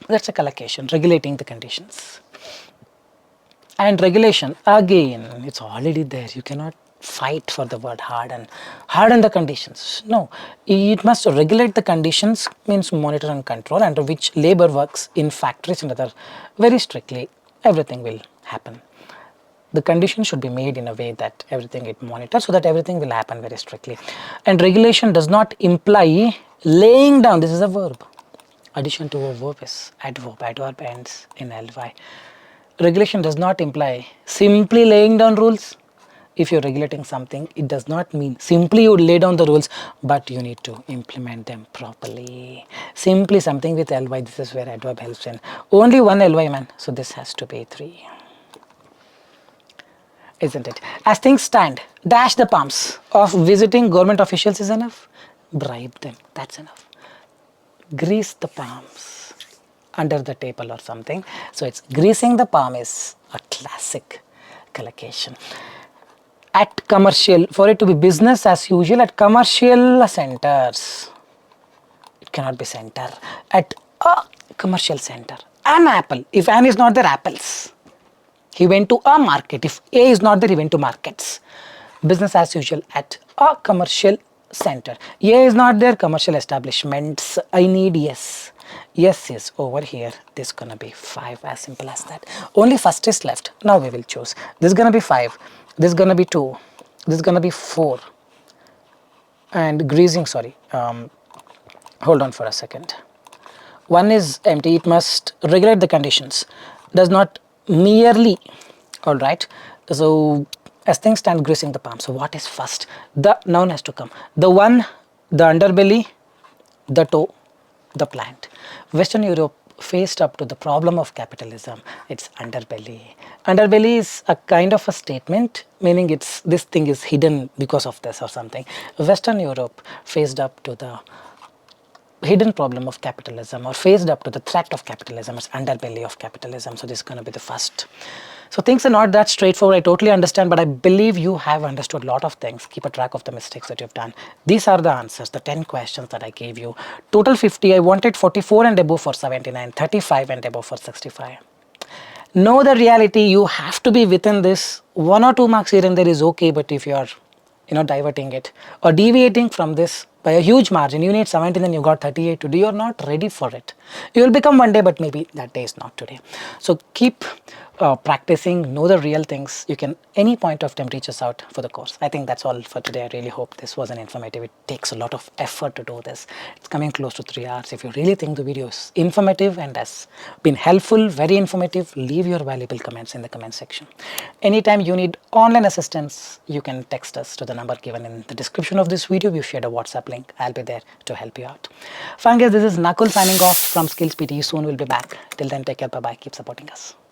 That's a collocation, regulating the conditions. And regulation, again, it's already there. You cannot fight for the word harden. Harden the conditions. No, it must regulate the conditions, means monitor and control, under which labor works in factories and other very strictly. Everything will happen. The condition should be made in a way that everything it monitors so that everything will happen very strictly. And regulation does not imply laying down. This is a verb. Addition to a verb is adverb. Adverb ends in ly. Regulation does not imply simply laying down rules. If you're regulating something, it does not mean simply you lay down the rules, but you need to implement them properly. Simply something with ly, this is where adverb helps in. Only one ly, man. So this has to be 3. Isn't it? As things stand, dash the palms of visiting government officials is enough. Bribe them, that's enough. Grease the palms under the table or something. So it's greasing the palm is a classic collocation. At commercial, for it to be business as usual, at commercial centers, it cannot be center. At a commercial center, an apple, if an is not there, apples. He went to a market. If A is not there, he went to markets. Business as usual at a commercial center. A is not there, commercial establishments. I need yes. Yes is over here. This is gonna be 5, as simple as that. Only first is left. Now we will choose. This is gonna be 5. This is gonna be 2. This is gonna be 4. And greasing, sorry. Hold on for a second. 1 is empty. It must regulate the conditions. Does not merely, all right. So as things stand, greasing the palm. So what is first? The noun has to come. The one, the underbelly, the toe, the plant. Western Europe faced up to the problem of capitalism. It's underbelly. Underbelly is a kind of a statement, meaning it's this thing is hidden because of this or something. Western Europe faced up to the hidden problem of capitalism, or faced up to the threat of capitalism. It's underbelly of capitalism. So this is going to be the first. So things are not that straightforward. I totally understand, but I believe you have understood a lot of things. Keep a track of the mistakes that you've done. These are the answers, the 10 questions that I gave you. Total 50. I wanted 44 and above for 79, 35 and above for 65. Know the reality. You have to be within this. 1 or 2 marks here and there is okay, but if you are diverting it or deviating from this by a huge margin, you need 17 and you got 38 today, you're not ready for it. You will become one day, but maybe that day is not today. So keep practicing, know the real things. You can any point of time reach us out for the course. I think that's all for today. I really hope this was an informative. It takes a lot of effort to do this. It's coming close to 3 hours. If you really think the video is informative and has been helpful, very informative, leave your valuable comments in the comment section. Anytime you need online assistance, you can text us to the number given in the description of this video. We've shared a WhatsApp link. I'll be there to help you out. Fine guys, this is Nakul signing off from Skills PTE. Soon we'll be back. Till then, take care. Bye-bye. Keep supporting us.